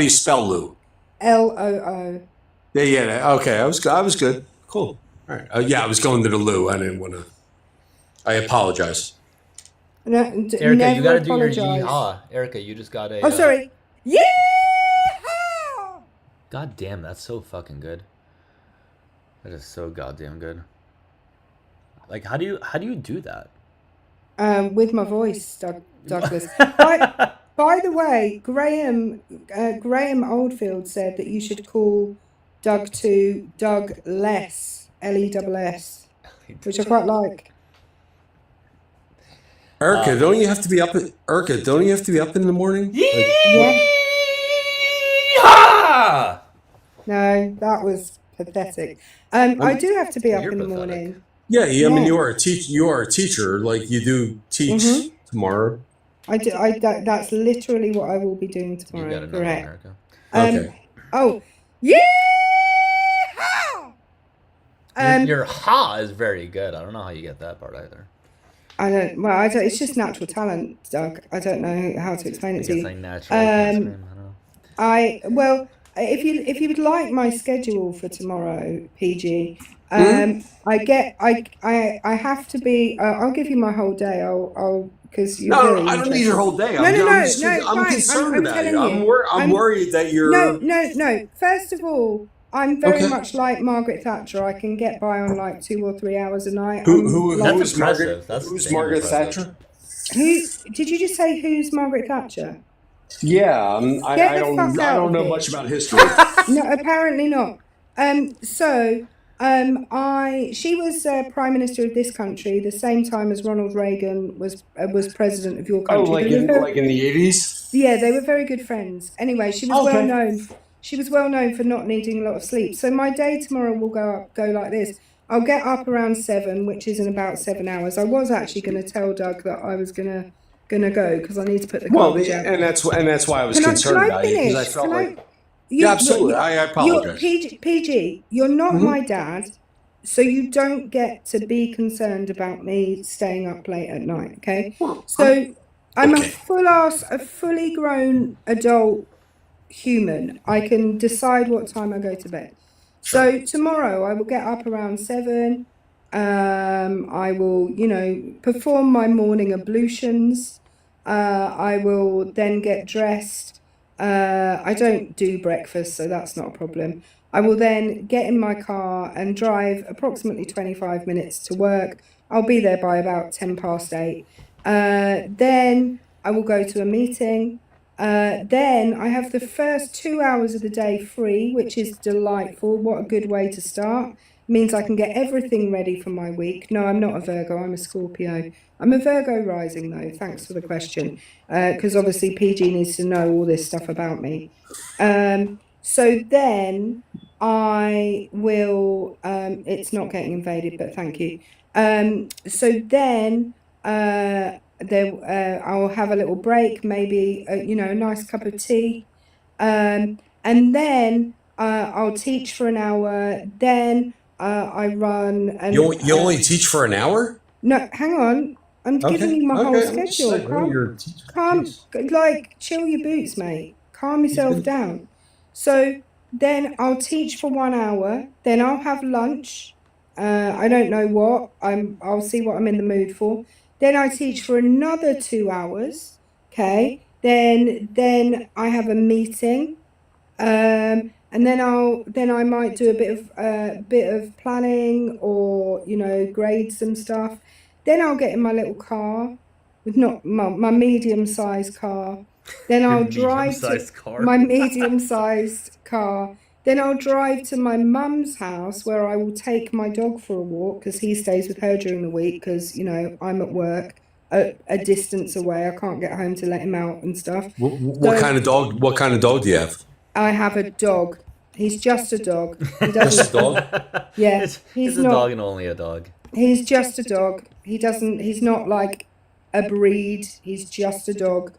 you spell loo? LOO. Yeah. Okay, I was good. Cool. All right. Yeah, I was going to the loo. I didn't want to. I apologize. No, Erica, you gotta do your apologize. yeehaw. Erica, you just gotta. Oh, sorry. Yeah. God damn, that's so fucking good. That is so goddamn good. Like, how do you do that? With my voice, Douglas. By the way, Graham Oldfield said that you should call Doug to Doug Less, Less, which I quite like. Erica, don't you have to be up? Erica, don't you have to be up in the morning? Yeah. No, that was pathetic. I do have to be up in the morning. Yeah. I mean, you are a teacher. You are a teacher. Like you do teach tomorrow. I do. That's literally what I will be doing tomorrow. Correct. Okay. Oh, yeah. Your ha is very good. I don't know how you get that part either. I don't. Well, I don't. It's just natural talent, Doug. I don't know how to explain it to you. Like natural. I don't know. Well, if you would like my schedule for tomorrow, PG, I have to be. I'll give you my whole day. I'll because you're very I don't need your whole day. No, I'm concerned about you. I'm worried that you're. No. First of all, I'm very much like Margaret Thatcher. I can get by on like 2 or 3 hours a night. Who's Margaret? Who's Margaret Thatcher? Who did you just say? Who's Margaret Thatcher? Yeah, I don't know much about history. No, apparently not. She was Prime Minister of this country the same time as Ronald Reagan was President of your country. Oh, like in the 80s? Yeah, they were very good friends. Anyway, she was well known. She was well known for not needing a lot of sleep. So my day tomorrow will go like this. I'll get up around 7, which is in about 7 hours. I was actually going to tell Doug that I was gonna go because I need to put the garbage out. And that's why I was concerned about you, because I felt like. Yeah, absolutely. I apologize. PG, you're not my dad, so you don't get to be concerned about me staying up late at night, okay? So I'm a fully grown adult human. I can decide what time I go to bed. So tomorrow I will get up around 7. I will, perform my morning ablutions. I will then get dressed. I don't do breakfast, so that's not a problem. I will then get in my car and drive approximately 25 minutes to work. I'll be there by about 10 past 8. Then I will go to a meeting. Then I have the first 2 hours of the day free, which is delightful. What a good way to start. Means I can get everything ready for my week. No, I'm not a Virgo, I'm a Scorpio. I'm a Virgo rising though, thanks for the question. Because obviously PG needs to know all this stuff about me. So then I will, it's not getting invaded, but thank you. So then I'll have a little break, maybe, a nice cup of tea. And then I'll teach for an hour. Then I run. And you only teach for an hour? No, hang on. I'm giving you my whole schedule. Calm, chill your boots, mate. Calm yourself down. So then I'll teach for 1 hour. Then I'll have lunch. I don't know what. I'll see what I'm in the mood for. Then I teach for another 2 hours. Okay. Then I have a meeting. And then I might do a bit of planning or grade some stuff. Then I'll get in my little car, with not my medium-sized car. Then I'll drive to my medium-sized car. Then I'll drive to my mum's house where I will take my dog for a walk because he stays with her during the week because I'm at work a distance away. I can't get home to let him out and stuff. What kind of dog? What kind of dog do you have? I have a dog. He's just a dog. Just a dog? Yeah, he's a dog and only a dog. He's just a dog. He's not like a breed. He's just a dog.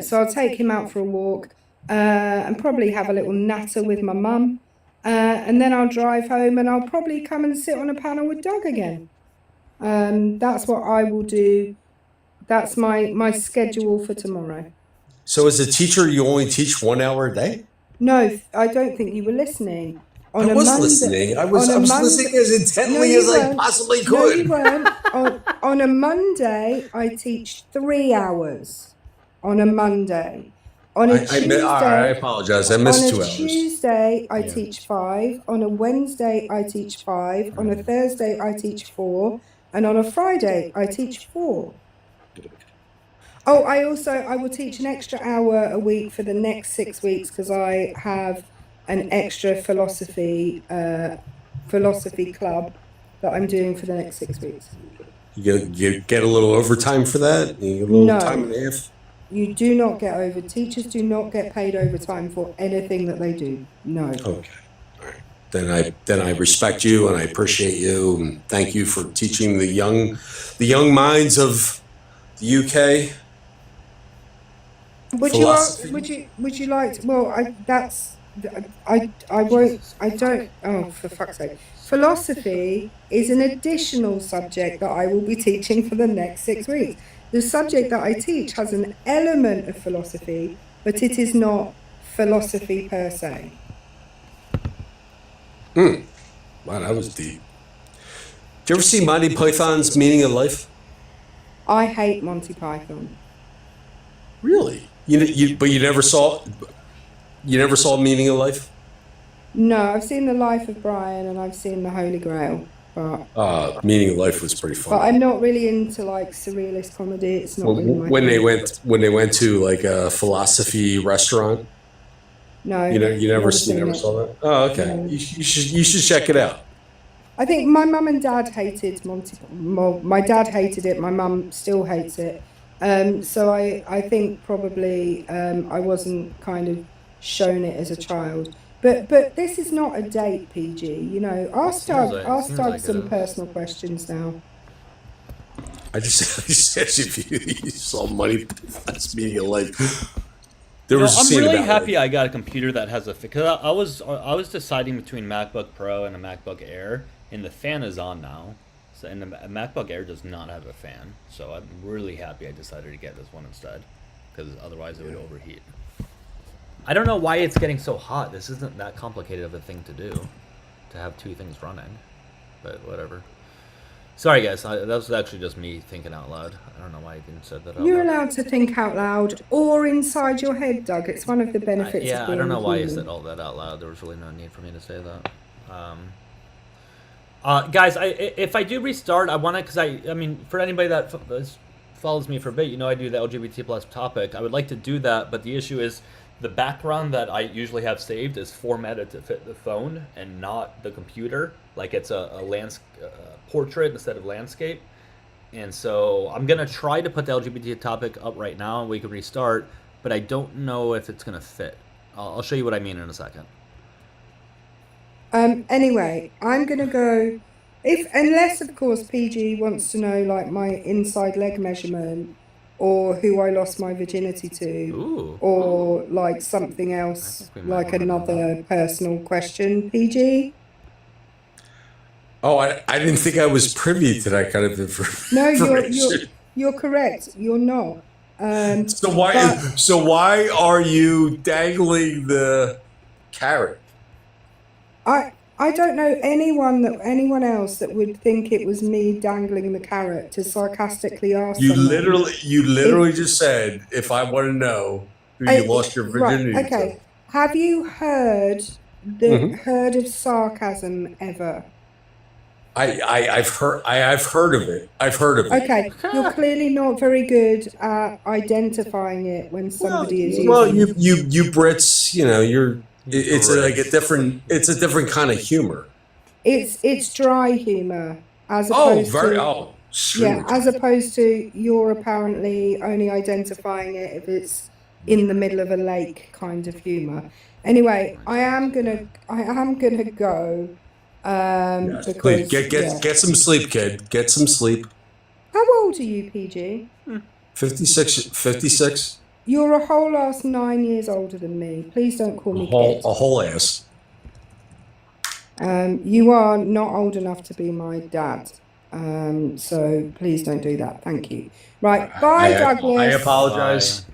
So I'll take him out for a walk and probably have a little natter with my mum. And then I'll drive home and I'll probably come and sit on a panel with Doug again. That's what I will do. That's my schedule for tomorrow. So as a teacher, you only teach 1 hour a day? No, I don't think you were listening. On I was listening. I was listening as intently as I possibly could. No, you weren't. On a Monday, I teach 3 hours. On a Monday. On a Tuesday, I apologize. I missed 2 hours. On a Tuesday, I teach 5. On a Wednesday, I teach 5. On a Thursday, I teach 4. And on a Friday, I teach 4. Oh, I will teach an extra hour a week for the next 6 weeks because I have an extra philosophy club that I'm doing for the next 6 weeks. You get a little overtime for that? You get a little time and a half? You do not get teachers do not get paid overtime for anything that they do. No. Okay. All right. Then I respect you and I appreciate you and thank you for teaching the young minds of the UK. Would you like to, well, I don't, oh, for fuck's sake. Philosophy is an additional subject that I will be teaching for the next 6 weeks. The subject that I teach has an element of philosophy, but it is not philosophy per se. Wow, that was deep. Did you ever see Monty Python's Meaning of Life? I hate Monty Python. Really? But you never saw Meaning of Life? No, I've seen The Life of Brian and I've seen The Holy Grail. But Meaning of Life was pretty fun. But I'm not really into like surrealist comedy. It's not really my when they went to like a philosophy restaurant. No, you never saw that. Oh, okay. No. You should check it out. I think my mum and dad hated my dad hated it. My mum still hates it. So I think probably I wasn't kind of shown it as a child. But this is not a date, PG. Ask Doug some personal questions now. I just asked if you saw Monty Python's Meaning of Life. I'm really happy I got a computer that has because I was deciding between MacBook Pro and a MacBook Air, and the fan is on now. So, and the MacBook Air does not have a fan, so I'm really happy I decided to get this one instead, because otherwise it would overheat. I don't know why it's getting so hot. This isn't that complicated of a thing to do, to have two things running, but whatever. Sorry guys, that was actually just me thinking out loud. I don't know why I even said that out You're loud. allowed to think out loud or inside your head, Doug. It's one of the benefits of being I don't know why I human. said all that out loud. There was really no need for me to say that. Guys, if I do restart, I want to, because I mean, for anybody that follows me for a bit, I do the LGBT plus topic. I would like to do that, but the issue is the background that I usually have saved is formatted to fit the phone and not the computer. Like it's a portrait instead of landscape. And so I'm going to try to put the LGBT topic up right now and we can restart, but I don't know if it's going to fit. I'll show you what I mean in a second. Anyway, I'm going to go, unless of course PG wants to know like my inside leg measurement or who I lost my virginity to. Ooh. Or like something else, like another personal question, PG? Oh, I didn't think I was privy to that kind of information. No, you're correct. You're not. So why are you dangling the carrot? I don't know anyone else that would think it was me dangling the carrot to sarcastically ask. You literally just said, if I want to know who you lost your virginity right, okay. to. Have you heard heard of sarcasm ever? I've heard of it. Okay, you're clearly not very good at identifying it when somebody is using it. You Brits, it's like a different kind of humor. It's dry humor as opposed as opposed to you're apparently only identifying it if it's in the middle of a lake kind of humor. Anyway, I am gonna go. Because get some sleep, kid. Get some sleep. How old are you, PG? 56. You're a whole ass 9 years older than me. Please don't call me kid. A whole ass. You are not old enough to be my dad. So please don't do that. Thank you. Right. Bye, Douglas. I apologize.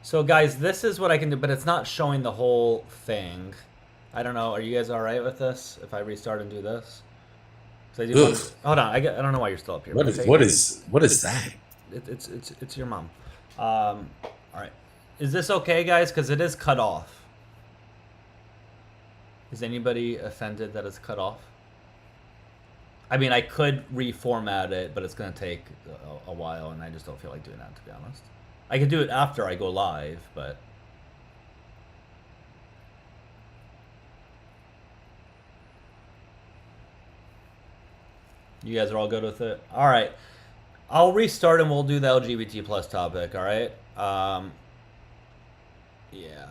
So guys, this is what I can do, but it's not showing the whole thing. I don't know. Are you guys all right with this? If I restart and do this? I do want to, hold on. I don't know why you're still up here. What is that? It's your mom. All right. Is this okay, guys? Because it is cut off. Is anybody offended that it's cut off? I mean, I could reformat it, but it's going to take a while, and I just don't feel like doing that, to be honest. I could do it after I go live, but... You guys are all good with it? All right. I'll restart, and we'll do the LGBT plus topic, all right? Yeah.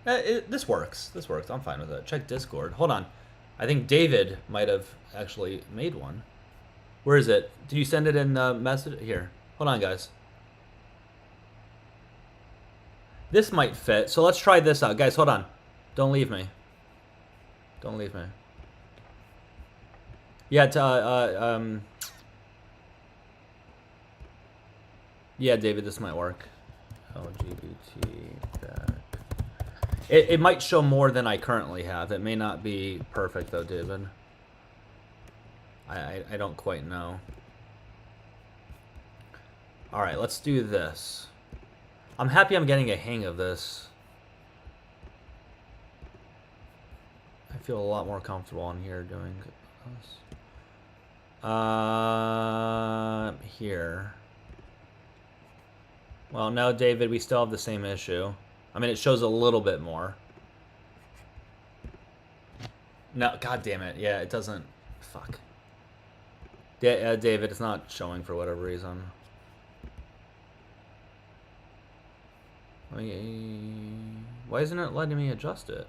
This works. This works. I'm fine with it. Check Discord. Hold on. I think David might have actually made one. Where is it? Did you send it in the message? Here. Hold on, guys. This might fit. So let's try this out. Guys, hold on. Don't leave me. Don't leave me. Yeah, yeah, David, this might work. LGBT back. It might show more than I currently have. It may not be perfect though, David. I don't quite know. All right, let's do this. I'm happy I'm getting a hang of this. I feel a lot more comfortable on here doing this. Here. Well, no, David, we still have the same issue. I mean, it shows a little bit more. No, god damn it. Yeah, it doesn't. Fuck. David, it's not showing for whatever reason. Why isn't it letting me adjust it?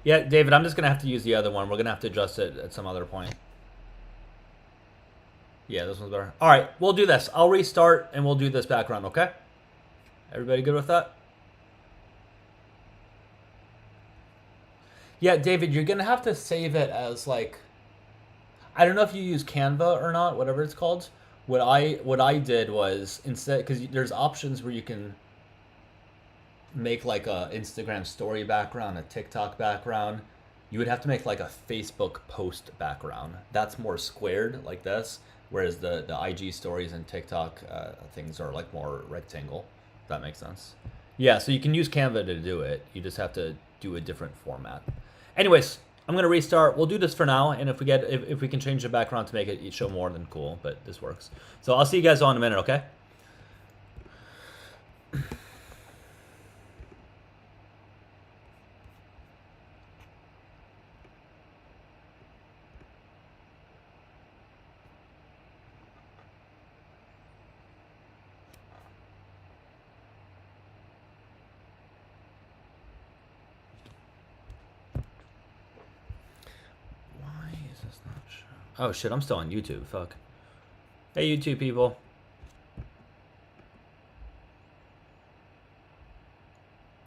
Yeah, David, I'm just going to have to use the other one. We're going to have to adjust it at some other point. Yeah, this one's better. All right, we'll do this. I'll restart, and we'll do this background, okay? Everybody good with that? Yeah, David, you're going to have to save it as, like... I don't know if you use Canva or not, whatever it's called. What I did was, instead... Because there's options where you can make, like, a Instagram story background, a TikTok background. You would have to make, like, a Facebook post background. That's more squared, like this. Whereas the IG stories and TikTok things are like more rectangle. If that makes sense. Yeah, so you can use Canva to do it. You just have to do a different format. Anyways, I'm gonna restart. We'll do this for now, and if we can change the background to make it show more, then cool. But this works. So I'll see you guys all in a minute, okay? Oh shit, I'm still on YouTube, fuck. Hey YouTube people.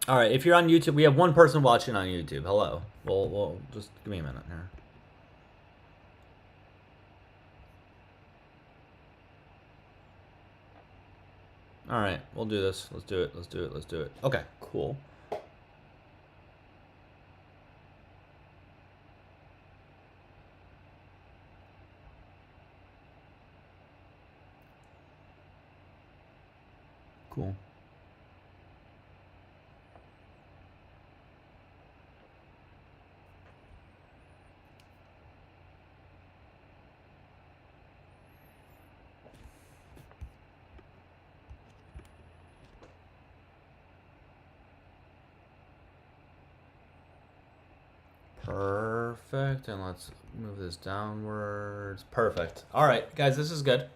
Alright, if you're on YouTube, we have one person watching on YouTube. Hello. Well, just give me a minute here. Alright, we'll do this. Let's do it, let's do it, let's do it. Okay, cool. Cool. Perfect, and let's move this downwards. Perfect. All right, guys, this is good.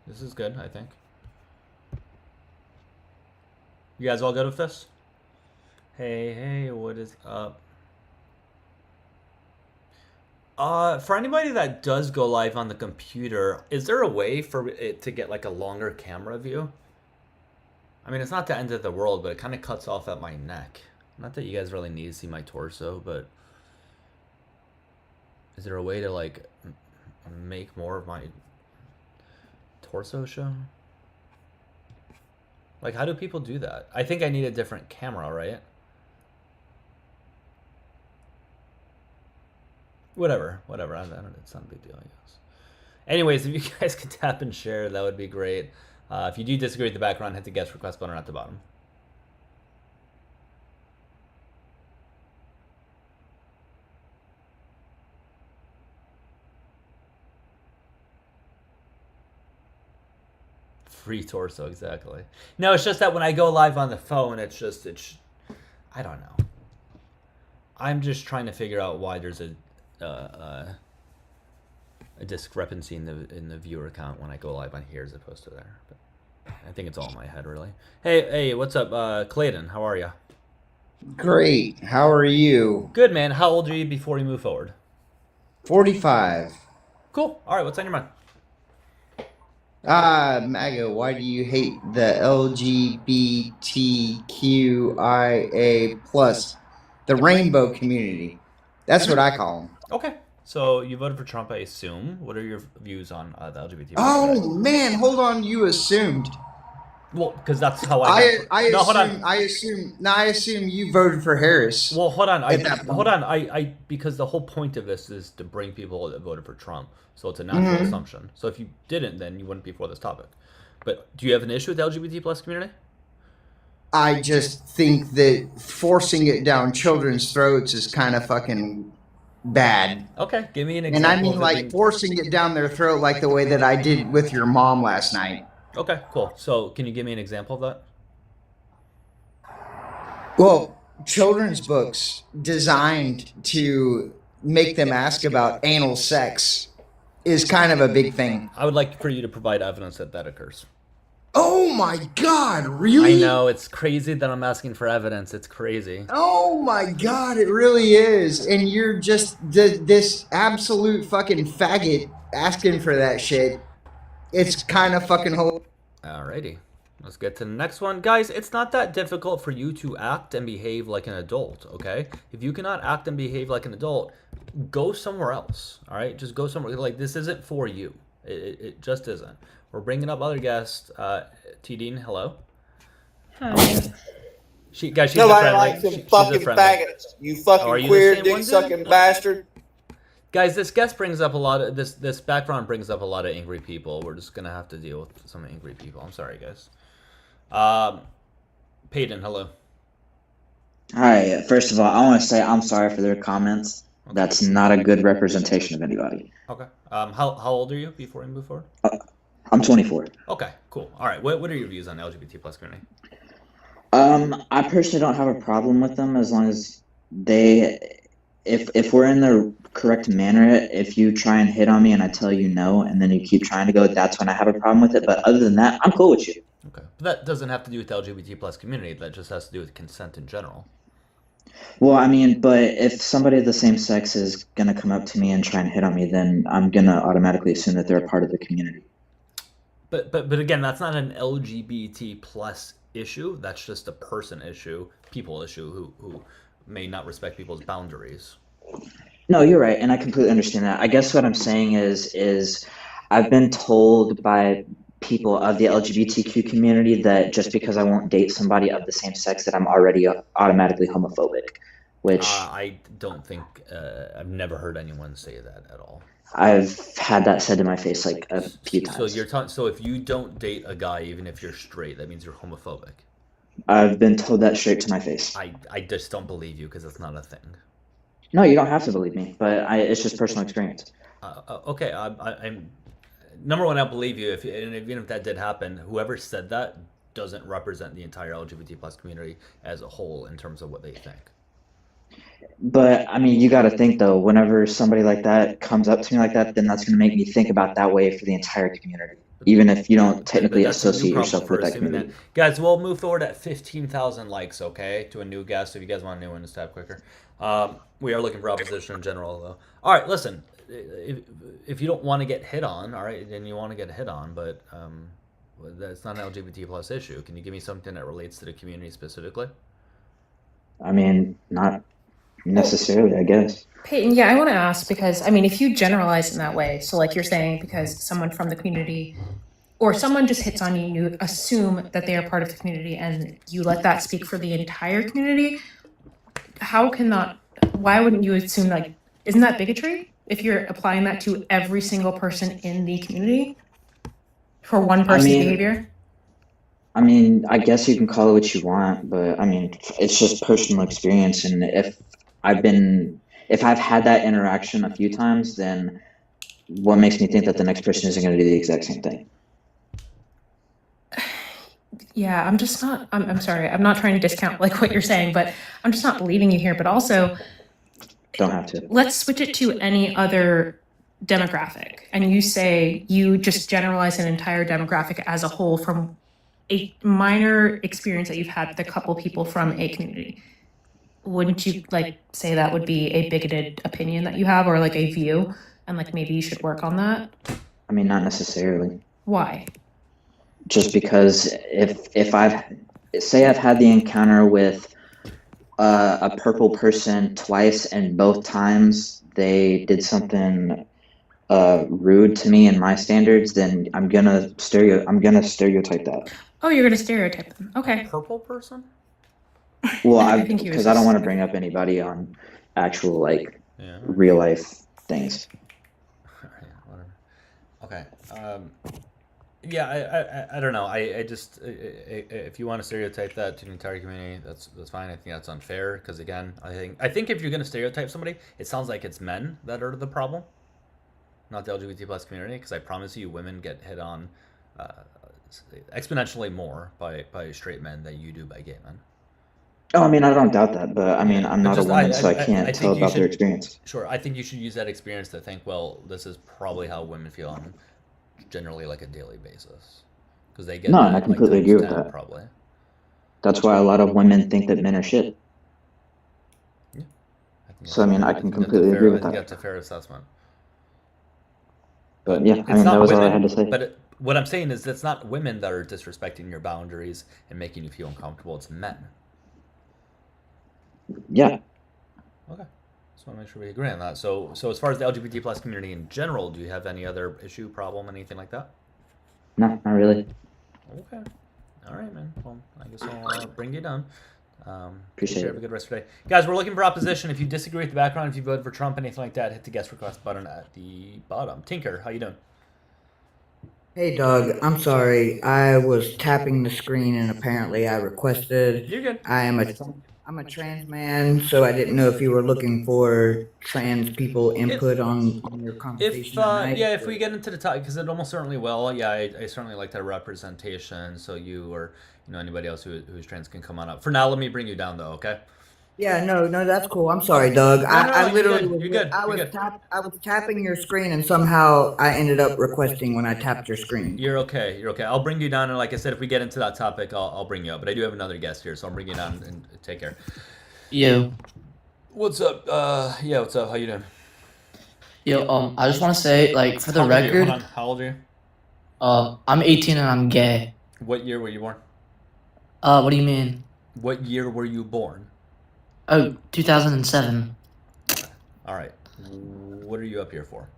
This is good, I think. You guys all good with this? Hey, what is up? For anybody that does go live on the computer, is there a way for it to get like a longer camera view? I mean, it's not the end of the world, but it kind of cuts off at my neck. Not that you guys really need to see my torso, but is there a way to like make more of my torso show? Like, how do people do that? I think I need a different camera, right? Whatever. I don't, it's not a big deal, I guess. Anyways, if you guys could tap and share, that would be great. If you do disagree with the background, hit the guest request button at the bottom. Free torso, exactly. No, it's just that when I go live on the phone, it's I don't know. I'm just trying to figure out why there's a discrepancy in the viewer count when I go live on here as opposed to there. But I think it's all in my head, really. Hey, what's up, Clayton? How are you? Great. How are you? Good, man. How old are you before you move forward? 45. Cool. All right, what's on your mind? MAGA, why do you hate the LGBTQIA plus, the rainbow community? That's what I call them. Okay. So you voted for Trump, I assume. What are your views on the LGBT? Oh, man, hold on. You assumed. Well, because that's how I assume you voted for Harris. Well, hold on. Because the whole point of this is to bring people that voted for Trump. So it's a natural assumption. So if you didn't, then you wouldn't be for this topic. But do you have an issue with the LGBT plus community? I just think that forcing it down children's throats is kind of fucking bad. Okay, give me an example. And I mean like forcing it down their throat like the way that I did with your mom last night. Okay, cool. So can you give me an example of that? Well, children's books designed to make them ask about anal sex is kind of a big thing. I would like for you to provide evidence that that occurs. Oh my God, really? I know, it's crazy that I'm asking for evidence. It's crazy. Oh my God, it really is. And you're just this absolute fucking faggot asking for that shit. It's kind of fucking hilarious. Alrighty. Let's get to the next one. Guys, it's not that difficult for you to act and behave like an adult, okay? If you cannot act and behave like an adult, go somewhere else, all right? Just go somewhere. Like, this isn't for you. It just isn't. We're bringing up other guests. T. Dean, hello. Hi. She's a Nobody friendly. likes them fucking faggots. You fucking queer dick sucking bastard. Guys, this guest brings up a lot of this background brings up a lot of angry people. We're just gonna have to deal with some angry people. I'm sorry, guys. Peyton, hello. Hi. First of all, I want to say I'm sorry for their comments. Okay. That's not a good representation of anybody. Okay. How old are you before we move forward? I'm 24. Okay, cool. All right. What are your views on the LGBT plus community? I personally don't have a problem with them as long as if we're in the correct manner. If you try and hit on me and I tell you no, and then you keep trying to go, that's when I have a problem with it. But other than that, I'm cool with you. Okay, but that doesn't have to do with the LGBT plus community. That just has to do with consent in general. Well, I mean, but if somebody of the same sex is gonna come up to me and try and hit on me, then I'm gonna automatically assume that they're a part of the community. But again, that's not an LGBT plus issue. That's just a person issue, people issue who may not respect people's boundaries. No, you're right, and I completely understand that. I guess what I'm saying is I've been told by people of the LGBTQ community that just because I won't date somebody of the same sex that I'm already automatically homophobic, which I don't think I've never heard anyone say that at all. I've had that said to my face like a few times. So if you don't date a guy, even if you're straight, that means you're homophobic. I've been told that straight to my face. I just don't believe you because it's not a thing. No, you don't have to believe me, but it's just personal experience. Okay, I'm number one. I believe you. Even if that did happen, whoever said that doesn't represent the entire LGBT plus community as a whole in terms of what they think. But I mean, you got to think though. Whenever somebody like that comes up to me like that, then that's going to make me think about that way for the entire community. even if you don't But technically that's a new associate problem yourself for with that assuming that. community. Guys, we'll move forward at 15,000 likes, okay? To a new guest. If you guys want a new one to step quicker. We are looking for opposition in general, though. All right, listen. If you don't want to get hit on, all right, then you want to get hit on, but that's not an LGBT plus issue. Can you give me something that relates to the community specifically? I mean, not necessarily, I guess. Peyton, yeah, I want to ask because, I mean, if you generalize in that way, so like you're saying, because someone from the community or someone just hits on you, you assume that they are part of the community and you let that speak for the entire community. How can that, why wouldn't you assume, like, isn't that bigotry if you're applying that to every single person in the community for one person's behavior? I mean, I guess you can call it what you want, but I mean, it's just personal experience. And if I've had that interaction a few times, then what makes me think that the next person isn't going to do the exact same thing? Yeah, I'm just not, I'm sorry, I'm not trying to discount like what you're saying, but I'm just not believing you here. But also, don't have to. Let's switch it to any other demographic. And you say you just generalize an entire demographic as a whole from a minor experience that you've had with a couple people from a community. Wouldn't you like say that would be a bigoted opinion that you have or like a view? And like maybe you should work on that? I mean, not necessarily. Why? Just because if I've had the encounter with a purple person twice and both times they did something rude to me in my standards, then I'm gonna stereotype that. Oh, you're gonna stereotype them. Okay. Purple person? Well, because I don't want to bring up anybody on actual real life things. Okay. Yeah, I don't know. I just if you want to stereotype that to the entire community, that's fine. I think that's unfair because again, I think if you're gonna stereotype somebody, it sounds like it's men that are the problem, not the LGBT plus community. Because I promise you, women get hit on exponentially more by straight men than you do by gay men. Oh, I mean, I don't doubt that, but I mean, I'm not a woman, so I can't tell about their experience. Sure, I think you should use that experience to think, well, this is probably how women feel on generally like a daily basis, because they get. No, and I completely agree with that. Probably. That's why a lot of women think that men are shit. Yeah. So I mean, I can completely agree with that. That's a fair assessment. But yeah, I mean, that was all I had to say. But what I'm saying is, it's not women that are disrespecting your boundaries and making you feel uncomfortable. It's men. Yeah. Okay. Just want to make sure we agree on that. So as far as the LGBT plus community in general, do you have any other issue, problem, anything like that? No, not really. Okay. All right, man. Well, I guess I'll bring you down. Appreciate it. Have a good rest of your day. Guys, we're looking for opposition. If you disagree with the background, if you voted for Trump, anything like that, hit the guest request button at the bottom. Tinker, how you doing? Hey, Doug. I'm sorry. I was tapping the screen and apparently I requested. You're good. I'm a trans man, so I didn't know if you were looking for trans people input on your conversation tonight. Yeah, if we get into the topic, because it almost certainly will. Yeah, I certainly like that representation. So you or anybody else who's trans can come on up. For now, let me bring you down though. Okay. Yeah, no, that's cool. I'm sorry, Doug. I literally you're good. I was tapping your screen and somehow I ended up requesting when I tapped your screen. You're okay. I'll bring you down, and like I said, if we get into that topic, I'll bring you up. But I do have another guest here, so I'll bring you down and take care. Yo. What's up? Yeah, what's up? How you doing? Yo, I just want to say, like, for the record. Hold on. How old are you? I'm 18 and I'm gay. What year were you born? What do you mean? What year were you born? Oh, 2007. All right. What are you up here for?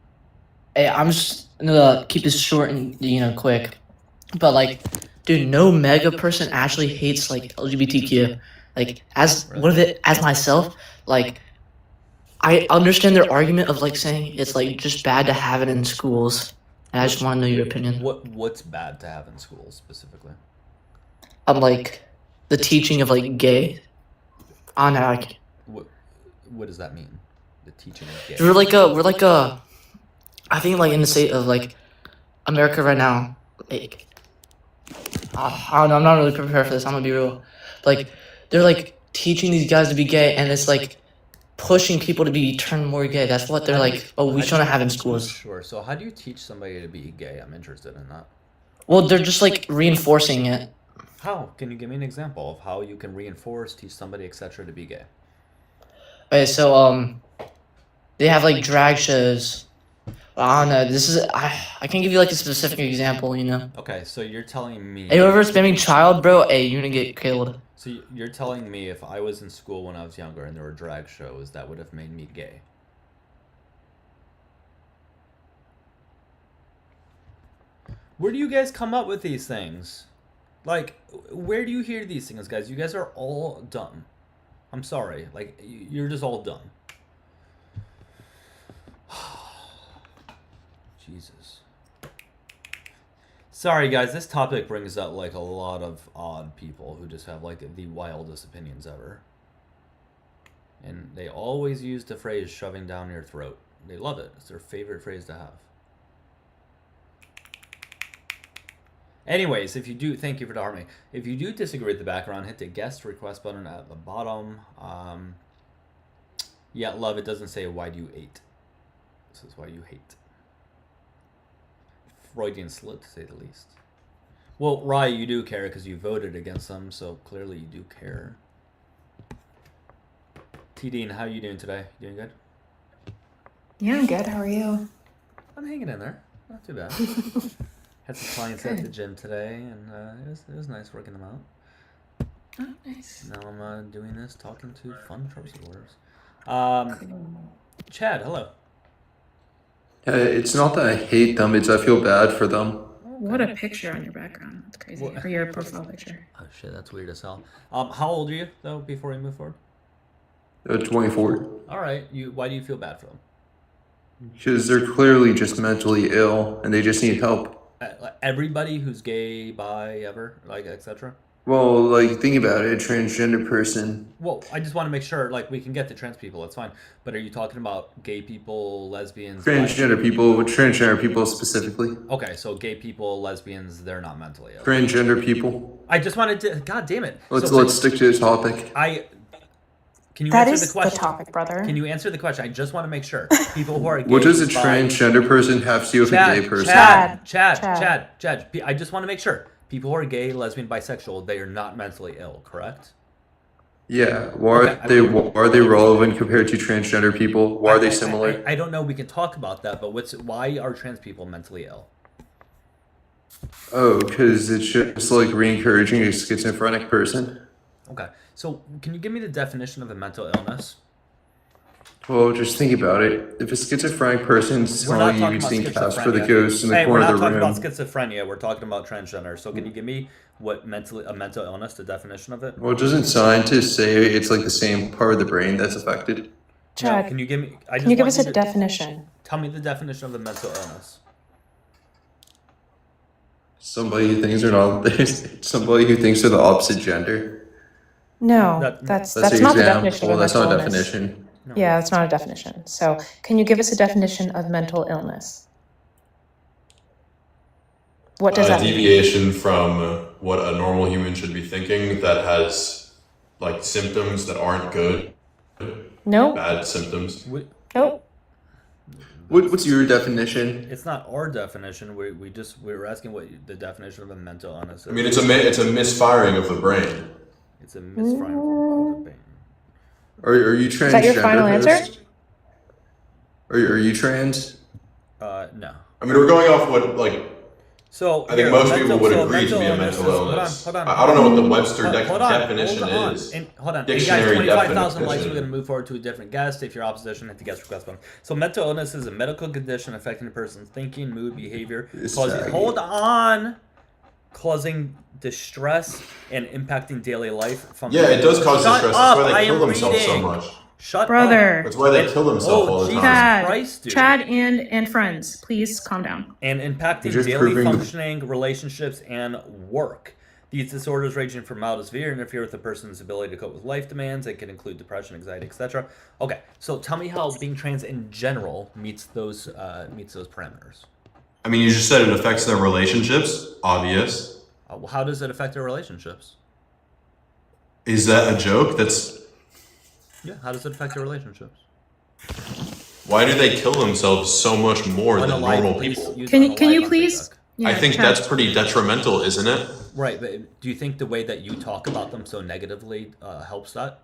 Hey, I'm just gonna keep this short and quick. But like, dude, no mega person actually hates like LGBTQ. Like, as myself, like, I understand their argument of like saying it's like just bad to have it in schools. And I just want to know your opinion. What's bad to have in schools specifically? Like the teaching of like gay. On like. What does that mean? The teaching of gay. We're like a. I think like in the state of like America right now, like. I don't know. I'm not really prepared for this. I'm gonna be real. Like they're like teaching these guys to be gay, and it's like pushing people to be turned more gay. That's what they're like. Oh, we shouldn't have in schools. Sure. So how do you teach somebody to be gay? I'm interested in that. Well, they're just like reinforcing it. How? Can you give me an example of how you can reinforce, teach somebody, etc. to be gay? Okay, so they have like drag shows. I don't know. This is I can give you like a specific example, you know. Okay, so you're telling me. Hey, whoever's spamming child, bro, hey, you're gonna get killed. So you're telling me if I was in school when I was younger and there were drag shows, that would have made me gay? Where do you guys come up with these things? Like, where do you hear these things, guys? You guys are all dumb. I'm sorry. Like, you're just all dumb. Jesus. Sorry, guys. This topic brings up, like, a lot of odd people who just have, like, the wildest opinions ever. And they always use the phrase shoving down your throat. They love it. It's their favorite phrase to have. Anyways, if you do, thank you for the harmony. If you do disagree with the background, hit the guest request button at the bottom. Yeah, love, it doesn't say why do you hate. This is why you hate. Freudian slip, to say the least. Well, Rye, you do care because you voted against them, so clearly you do care. TD, how are you doing today? You doing good? Yeah, I'm good. How are you? I'm hanging in there. Not too bad. Had some clients at the gym today, and it was nice working them out. Oh, nice. Now I'm doing this, talking to fun Trump supporters. Chad, hello. It's not that I hate them, it's I feel bad for them. What a picture on your background. That's crazy. Or your profile picture. Oh shit, that's weird as hell. How old are you, though, before we move forward? 24. Alright, why do you feel bad for them? Because they're clearly just mentally ill, and they just need help. Everybody who's gay, bi, ever, like, etc.? Well, like, think about it, a transgender person. Well, I just want to make sure, like, we can get to trans people, that's fine. But are you talking about gay people, lesbians? Transgender people specifically. Okay, so gay people, lesbians, they're not mentally ill. Transgender people. I just wanted to, god damn it. Let's stick to the topic. Can you that answer is the question? The topic, brother. Can you answer the question? I just want to make sure. People who are gay. What does a transgender person have to do with a gay person? Chad. I just want to make sure. People who are gay, lesbian, bisexual, they are not mentally ill, correct? Yeah. Why are they relevant compared to transgender people? Why are they similar? I don't know. We can talk about that, but why are trans people mentally ill? Oh, because it's just like re-encouraging a schizophrenic person. Okay. So, can you give me the definition of a mental illness? Well, just think about it. If a schizophrenic person's telling you he's being cast for the ghost in the corner of the room... We're not talking about schizophrenia. We're talking about transgender. So, can you give me a mental illness, the definition of it? Well, doesn't scientists say it's like the same part of the brain that's affected? Chad, no, can you give me... Can you give us a definition? Tell me the definition of a mental illness. Somebody who thinks they're the opposite gender. No, that's not the definition. Well, that's not a definition. No. Yeah, that's not a definition. So, can you give us a definition of mental illness? What does that mean? Deviation from what a normal human should be thinking that has like symptoms that aren't good. No. Bad symptoms. Nope. What's your definition? It's not our definition. We were asking what the definition of a mental illness is. I mean, it's a misfiring of the brain. It's a misfiring of the brain. Are you transgender? Is that your final answer? Are you trans? No. I mean, we're going off what like. So I think most people would agree to be a mental illness. Hold on. I don't know what the Webster definition is. Hold on. Dictionary hey guys, 25,000 likes. definition. We're going to move forward to a different guest. If you're opposition, hit the guest request button. So mental illness is a medical condition affecting a person's thinking, mood, behavior, causing distress and impacting daily life. It does cause distress. That's why they kill themselves so much. Brother. That's why they kill themselves all the time. Chad and friends, please calm down. And impacting daily functioning, relationships, and work. These disorders ranging from mild to severe interfere with a person's ability to cope with life demands. It can include depression, anxiety, etc. Okay, so tell me how being trans in general meets those parameters. I mean, you just said it affects their relationships. Obvious. Well, how does it affect their relationships? Is that a joke? Yeah, how does it affect their relationships? Why do they kill themselves so much more than normal people? Can you please I think that's pretty detrimental, isn't it? Right, but do you think the way that you talk about them so negatively helps that?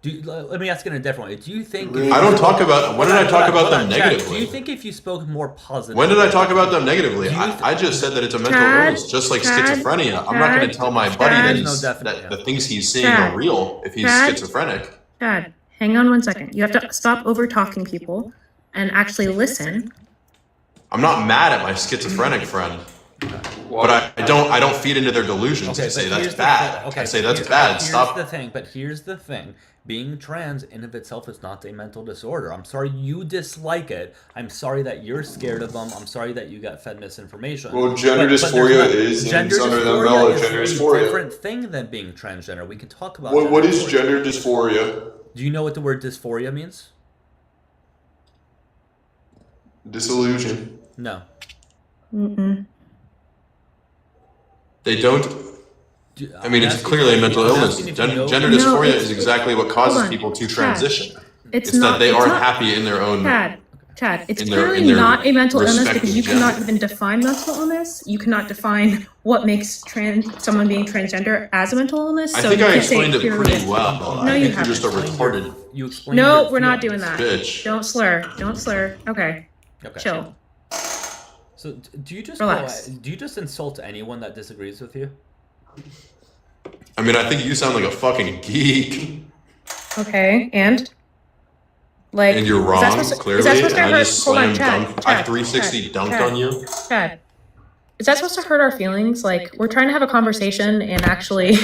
Let me ask it in a different way. Do you think... I don't talk about... When did I talk about them negatively? Do you think if you spoke more positively... When did I talk about them negatively? I just said that it's a mental illness, just like schizophrenia. I'm not going to tell my buddy that the things he's seeing are real if he's schizophrenic. Chad, hang on 1 second. You have to stop over-talking people and actually listen. I'm not mad at my schizophrenic friend. But I don't feed into their delusions to say that's bad. I say that's bad. Stop. But here's the thing. Being trans in of itself is not a mental disorder. I'm sorry you dislike it. I'm sorry that you're scared of them. I'm sorry that you got fed misinformation. Well, gender dysphoria is under the umbrella of gender dysphoria. It's a different thing than being transgender. We can talk about what is gender dysphoria? Do you know what the word dysphoria means? Disillusion. No. Mm-mm. They don't... I mean, it's clearly a mental illness. Gender dysphoria is exactly what causes people to transition. It's that they aren't happy in their own... Chad, it's clearly not a mental illness because you cannot even define mental illness. You cannot define what makes someone being transgender as a mental illness. I think I explained it pretty well. No, I you think you're just a retarded... No, we're not doing that. Bitch. Don't slur. Don't slur. Okay. Chill. So, do you just relax? Do you just insult anyone that disagrees with you? I mean, I think you sound like a fucking geek. Okay, and you're wrong, clearly. And I just slammed dunk. I 360 dunked on you. Chad, is that supposed to hurt our feelings? Like, we're trying to have a conversation and actually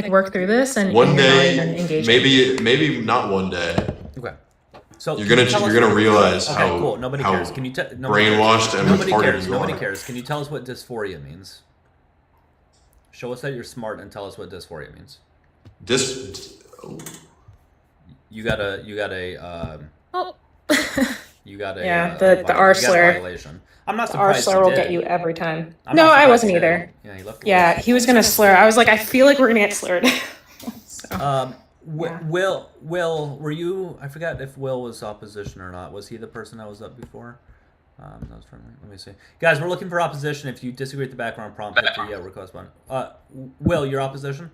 work through this, and one day, maybe not one day. Okay. So you're gonna realize how cool. Nobody cares. Can you brainwashed and retarded you are. Nobody cares. Can you tell us what dysphoria means? Show us that you're smart and tell us what dysphoria means. You got a yeah, the R slur. Violation. I'm not R surprised. slur will get you every time. No, I wasn't either. Yeah, he was gonna slur. I was like, I feel like we're gonna get slurred. Will, were you? I forgot if Will was opposition or not. Was he the person that was up before? That was friendly. Let me see, guys. We're looking for opposition. If you disagree with the background prompt, hit the request button. Will, your opposition?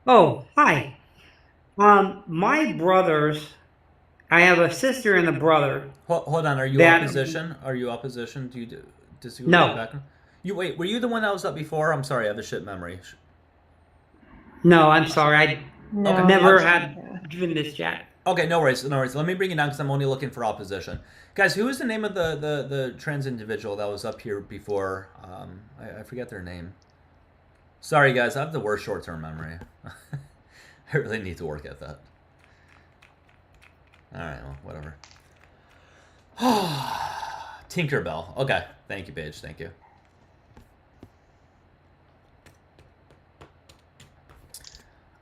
Oh, hi. My brothers. I have a sister and a brother. Hold on. Are you opposition? Are you opposition? Do you disagree with the background? Wait. Were you the one that was up before? I'm sorry. I have a shit memory. No, I'm sorry. I never had given this chat. Okay, no worries. Let me bring it down because I'm only looking for opposition. Guys, who is the name of the trans individual that was up here before? I forget their name. Sorry, guys. I have the worst short-term memory. I really need to work at that. All right, well, whatever. Tinkerbell. Okay. Thank you, Paige. Thank you.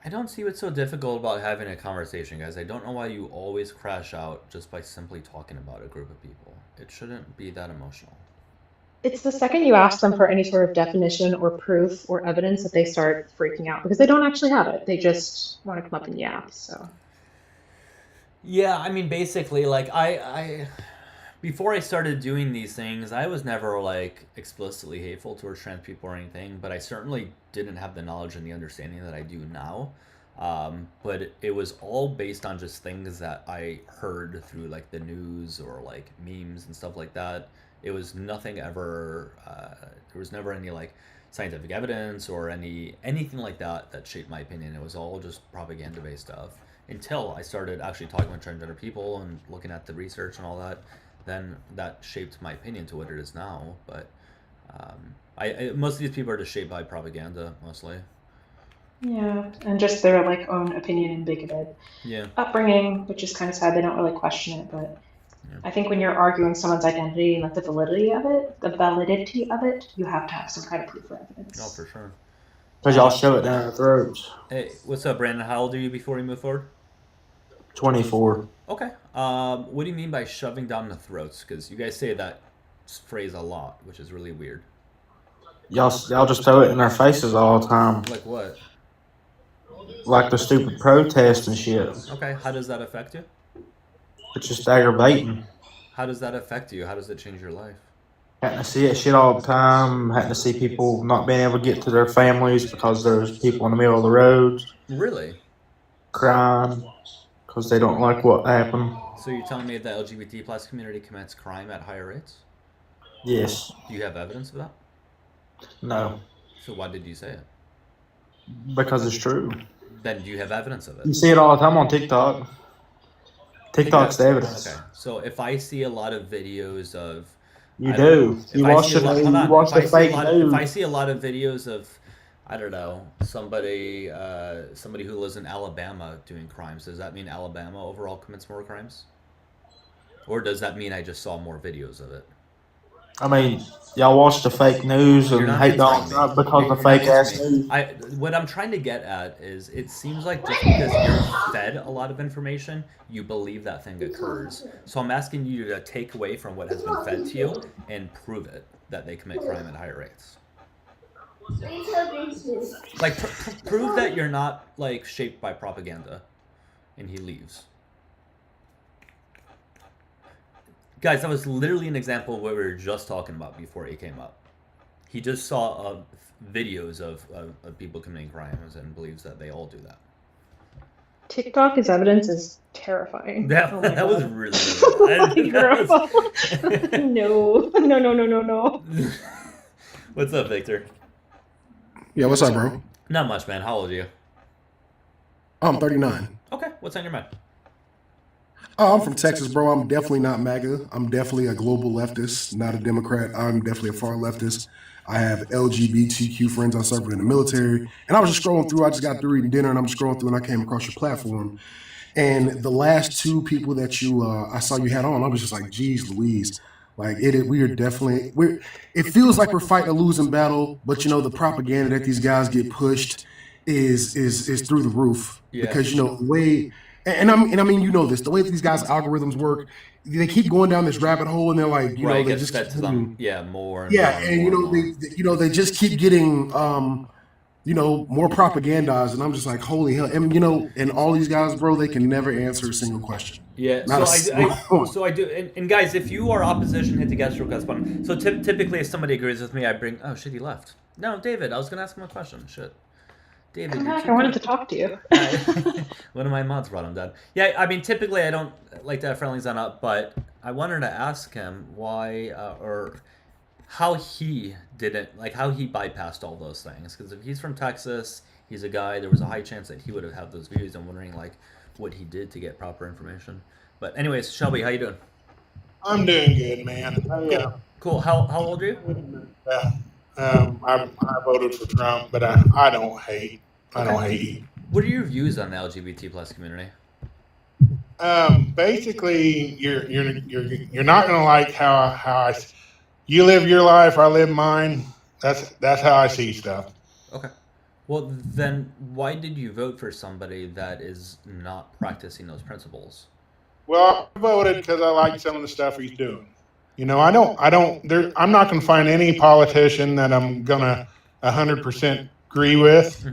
I don't see what's so difficult about having a conversation, guys. I don't know why you always crash out just by simply talking about a group of people. It shouldn't be that emotional. It's the second you ask them for any sort of definition or proof or evidence that they start freaking out because they don't actually have it. They just want to come up and yap. So. Yeah, I mean, basically, like I before I started doing these things, I was never like explicitly hateful towards trans people or anything, but I certainly didn't have the knowledge and the understanding that I do now. But it was all based on just things that I heard through like the news or like memes and stuff like that. It was nothing ever, there was never any like scientific evidence or anything like that that shaped my opinion. It was all just propaganda based stuff until I started actually talking with transgender people and looking at the research and all that. Then that shaped my opinion to what it is now. But most of these people are just shaped by propaganda mostly. Yeah, and just their like own opinion and bigoted upbringing, which is kind of sad. They don't really question it, but I think when you're arguing someone's identity and like the validity of it, you have to have some kind of proof or evidence. Oh, for sure. Because y'all shove it down our throats. Hey, what's up, Brandon? How old are you before we move forward? 24. Okay. What do you mean by shoving down the throats? Because you guys say that phrase a lot, which is really weird. Y'all just throw it in our faces all the time. Like what? Like the stupid protest and shit. Okay. How does that affect you? It's just aggravating. How does that affect you? How does it change your life? Having to see that shit all the time. Having to see people not being able to get to their families because there's people in the middle of the roads. Really? Crying because they don't like what happened. So you're telling me the LGBT plus community commits crime at higher rates? Yes. Do you have evidence of that? No. So why did you say it? Because it's true. Then do you have evidence of it? You see it all the time on TikTok. TikTok's the evidence. Okay, so if I see a lot of videos of, you do. You watch the fake news. If I see a lot of videos of, I don't know, somebody who lives in Alabama doing crimes, does that mean Alabama overall commits more crimes? Or does that mean I just saw more videos of it? I mean, y'all watch the fake news and hate Donald Trump because of fake ass news. What I'm trying to get at is, it seems like just because you're fed a lot of information, you believe that thing occurs. So I'm asking you to take away from what has been fed to you and prove it, that they commit crime at higher rates. Like, prove that you're not, like, shaped by propaganda. And he leaves. Guys, that was literally an example of what we were just talking about before he came up. He just saw videos of people committing crimes and believes that they all do that. TikTok as evidence is terrifying. That was really No. What's up, Victor? Yeah, what's up, bro? Not much, man. How old are you? I'm 39. Okay, what's on your mind? Oh, I'm from Texas, bro. I'm definitely not MAGA. I'm definitely a global leftist, not a Democrat. I'm definitely a far leftist. I have LGBTQ friends. I served in the military. And I was just scrolling through. I just got through eating dinner, and I'm just scrolling through, and I came across your platform. And the last two people that I saw you had on, I was just like, geez, Louise. Like, we are definitely, it feels like we're fighting a losing battle, but, the propaganda that these guys get pushed is through the roof. Yeah. Because, the way... And I mean, this, the way that these guys' algorithms work, they keep going down this rabbit hole, and they're like, they just keep getting, more. And they just keep getting, more propagandized, and I'm just like, holy hell, and and all these guys, bro, they can never answer a single question. Yeah, so I do, and guys, if you are opposition, hit the guest request button. So typically, if somebody agrees with me, I bring. Oh shit, he left. No, David, I was gonna ask him a question. Shit. David, come back. I wanted to talk to you. One of my mods brought him down. Yeah, I mean, typically I don't like to have friendlies on up, but I wanted to ask him why or how he didn't, like, how he bypassed all those things. Because if he's from Texas, he's a guy, there was a high chance that he would have had those views. I'm wondering, like, what he did to get proper information. But anyways, Shelby, how you doing? I'm doing good, man. Cool. How old are you? I voted for Trump, but I don't hate. I don't hate. What are your views on the LGBT plus community? Basically, you're not gonna like how you live your life. I live mine. That's how I see stuff. Okay. Well, then why did you vote for somebody that is not practicing those principles? Well, I voted because I like some of the stuff he's doing. I'm not going to find any politician that I'm going to 100% agree with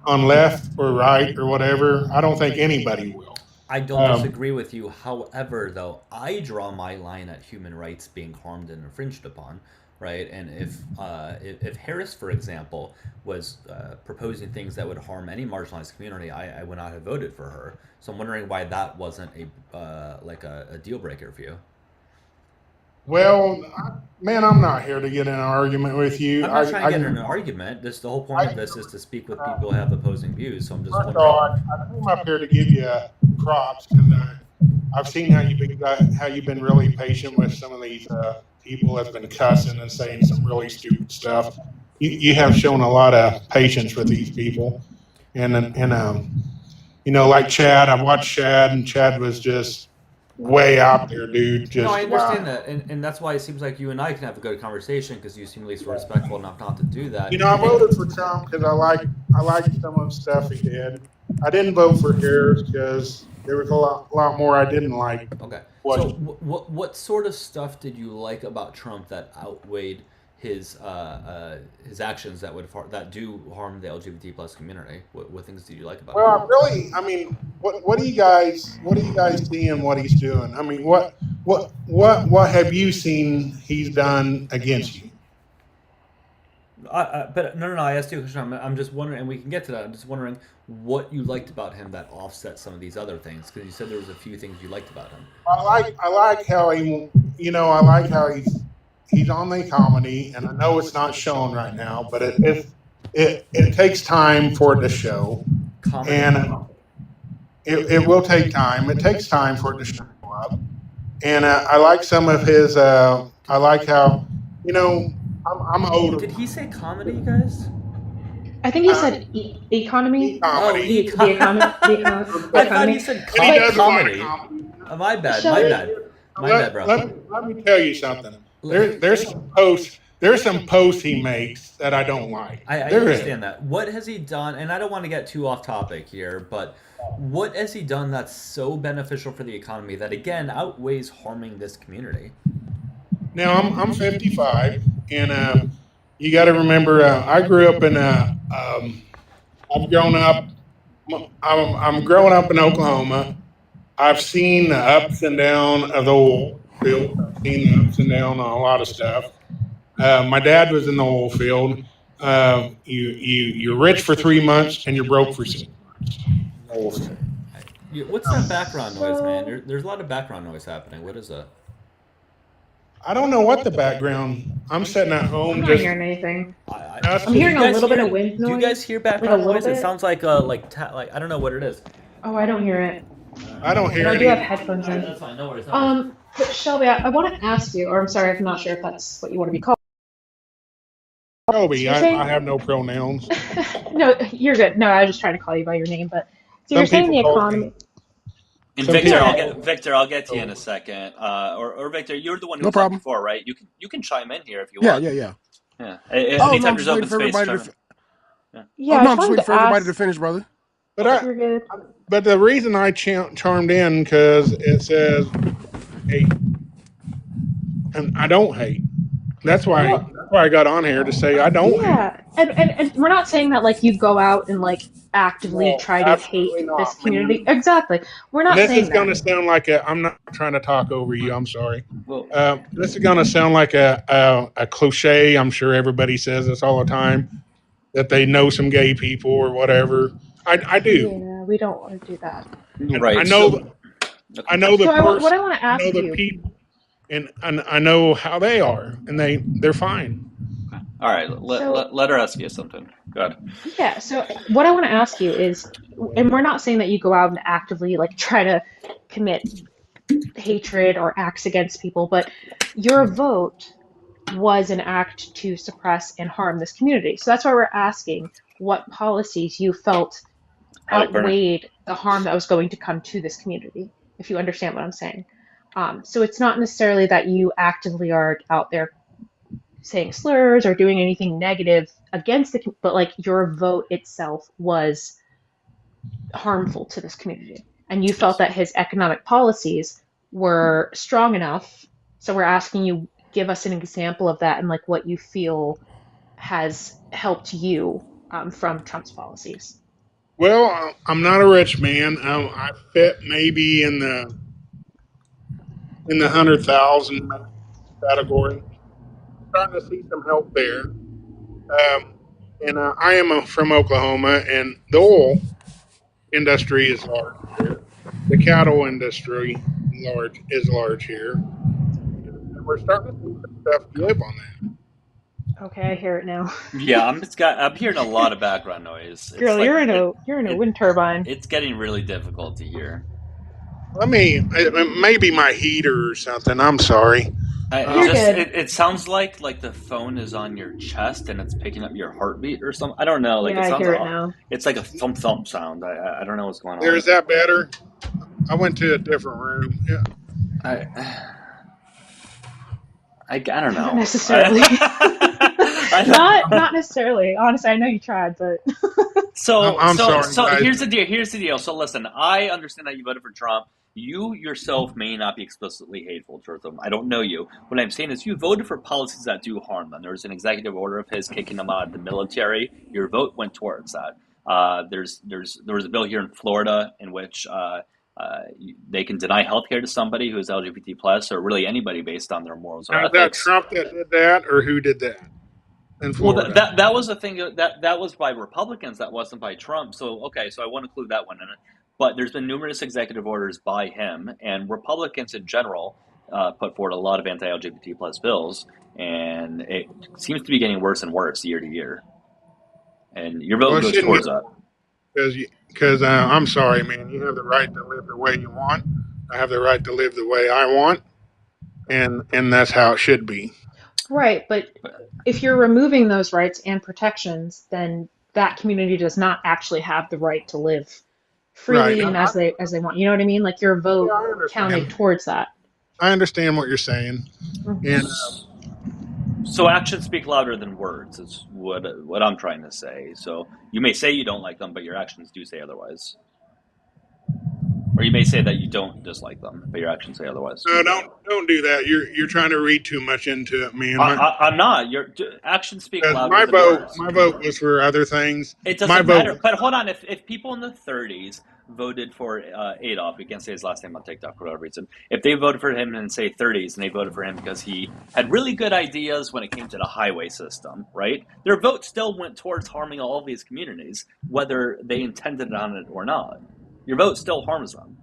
on left or right or whatever. I don't think anybody will. I don't disagree with you. However, though, I draw my line at human rights being harmed and infringed upon, right? And if Harris, for example, was proposing things that would harm any marginalized community, I would not have voted for her. So I'm wondering why that wasn't a deal breaker for you. Well, man, I'm not here to get in an argument with you. I'm not trying to get in an argument. The whole point of this is to speak with people who have opposing views. So I'm just wondering. I came up here to give you props because I've seen how you've been really patient with some of these people that's been cussing and saying some really stupid stuff. You have shown a lot of patience with these people, and like Chad. I watched Chad, and Chad was just way out there, dude. Just, no, I understand that, and that's why it seems like you and I can have a good conversation because you seem at least respectful enough not to do that. I voted for Trump because I liked some of the stuff he did. I didn't vote for Harris because there was a lot more I didn't like. Okay. So what sort of stuff did you like about Trump that outweighed his actions that do harm the LGBT plus community? What things did you like about him? Well, what do you guys see in what he's doing? I mean, what What have you seen he's done against you? But no. I asked you a question. I'm just wondering, and we can get to that. I'm just wondering what you liked about him that offset some of these other things, because you said there was a few things you liked about him. I like how he, I like how he's on the comedy, and I know it's not shown right now, but it takes time for it to show, Comedy. and it will take time. It takes time for it to show up, and I like some of his. I like how, I'm older. Did he say comedy, guys? I think he said economy. Comedy. The economy. I thought he said comedy. My bad. My bad, bro. Let me tell you something. There's some posts he makes that I don't like. I understand that. What has he done? And I don't want to get too off topic here, but what has he done that's so beneficial for the economy that again outweighs harming this community? Now I'm 55, and you got to remember I grew up in I've grown up. I'm growing up in Oklahoma. I've seen the ups and downs of the oil field. I've seen the ups and downs on a lot of stuff. My dad was in the oil field. You're rich for 3 months and you're broke for 6 months. What's that background noise, man? There's a lot of background noise happening. What is that? I don't know what the background. I'm sitting at home. I'm not hearing anything. I'm hearing a little bit of wind noise. Do you guys hear background like noise? It sounds like I don't know what it is. Oh, I don't hear it. I don't hear it. I do any. have headphones in. That's fine. No worries. But Shelby, I want to ask you, or I'm sorry, I'm not sure if that's what you want to be called. Shelby, I have no pronouns. No, you're good. No, I was just trying to call you by your name, but so you're saying the economy. And Victor, I'll get to you in a second. Or Victor, you're the one who was on before, right? You can chime in here if you want. Yeah. Anytime there's open space. I'm just waiting for everybody to finish, brother. But the reason I chimed in because it says hate, and I don't hate. That's why I got on here to say I don't hate. Yeah, and we're not saying that like you go out and like actively try to hate this community. Exactly, we're not saying that. This is going to sound like I'm not trying to talk over you. I'm sorry. This is going to sound like a cliche. I'm sure everybody says this all the time, that they know some gay people or whatever. I do. Yeah, we don't want to do that. Right. I know the person. What I want to ask I know the people, and I know how they are, and they're fine. All right, let her ask you something. Go ahead. Yeah. So what I want to ask you is, and we're not saying that you go out and actively like try to commit hatred or acts against people, but your vote was an act to suppress and harm this community. So that's why we're asking what policies you felt outweighed the harm that was going to come to this community, if you understand what I'm saying. So it's not necessarily that you actively are out there saying slurs or doing anything negative against but like your vote itself was harmful to this community. And you felt that his economic policies were strong enough. So we're asking you, give us an example of that and like what you feel has helped you from Trump's policies. Well, I'm not a rich man. I fit maybe in the 100,000 category. Starting to see some help there. And I am from Oklahoma, and the oil industry is large here. The cattle industry is large here. And we're starting to see some stuff give on that. Okay, I hear it now. Yeah, I'm hearing a lot of background noise. Girl, you're in a wind turbine. It's getting really difficult to hear. Maybe my heater or something. I'm sorry. It sounds like the phone is on your chest and it's picking up your heartbeat or something. I don't know. Like yeah, it sounds I hear it now. It's like a thump thump sound. I don't know what's going on. Is that better? I went to a different room. Yeah. I don't know. Not necessarily. not necessarily. Honestly, I know you tried, but I'm sorry. So here's the deal. So listen, I understand that you voted for Trump. You yourself may not be explicitly hateful towards them. I don't know you. What I'm saying is you voted for policies that do harm them. There was an executive order of his kicking them out of the military. Your vote went towards that. There was a bill here in Florida in which they can deny healthcare to somebody who is LGBT plus, or really anybody based on their morals or Now, is that ethics. Trump that did that, or who did that in Well, Florida? that was the thing that was by Republicans. That wasn't by Trump. So okay, so I want to include that one in it. But there's been numerous executive orders by him, and Republicans in general put forward a lot of anti-LGBT plus bills, and it seems to be getting worse and worse year to year. And your vote goes towards that. Because I'm sorry, man. You have the right to live the way you want. I have the right to live the way I want, and that's how it should be. Right, but if you're removing those rights and protections, then that community does not actually have the right to live freely Right. and as they want. You know what I mean? Like your vote counted towards that. I understand what you're saying, and so actions speak louder than words is what I'm trying to say. So you may say you don't like them, but your actions do say otherwise. Or you may say that you don't dislike them, but your actions say otherwise. No, don't do that. You're trying to read too much into it, man. I'm not. Your actions speak louder my than vote, words. My vote was for other things. It doesn't matter. But hold on, if people in the 30s voted for Adolf, we can't say his last name on TikTok for whatever reason. If they voted for him in say 30s, and they voted for him because he had really good ideas when it came to the highway system, right? Their vote still went towards harming all of these communities, whether they intended on it or not. Your vote still harms them.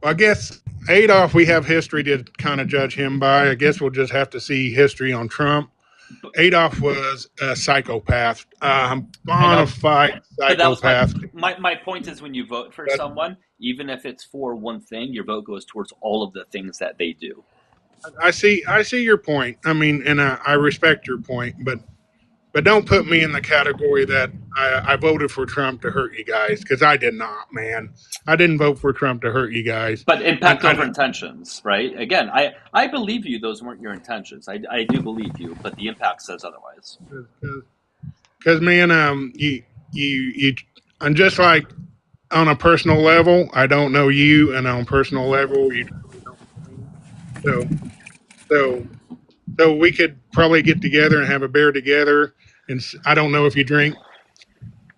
I guess Adolf, we have history to kind of judge him by. I guess we'll just have to see history on Trump. Adolf was a psychopath, bona fide psychopath. My point is, when you vote for someone, even if it's for one thing, your vote goes towards all of the things that they do. I see your point. I mean, and I respect your point, but don't put me in the category that I voted for Trump to hurt you guys, because I did not, man. I didn't vote for Trump to hurt you guys. But impact over intentions, right? Again, I believe you. Those weren't your intentions. I do believe you, but the impact says otherwise. Because man, you, I'm just like on a personal level. I don't know you, and on a personal level, you don't know me. So we could probably get together and have a beer together. And I don't know if you drink.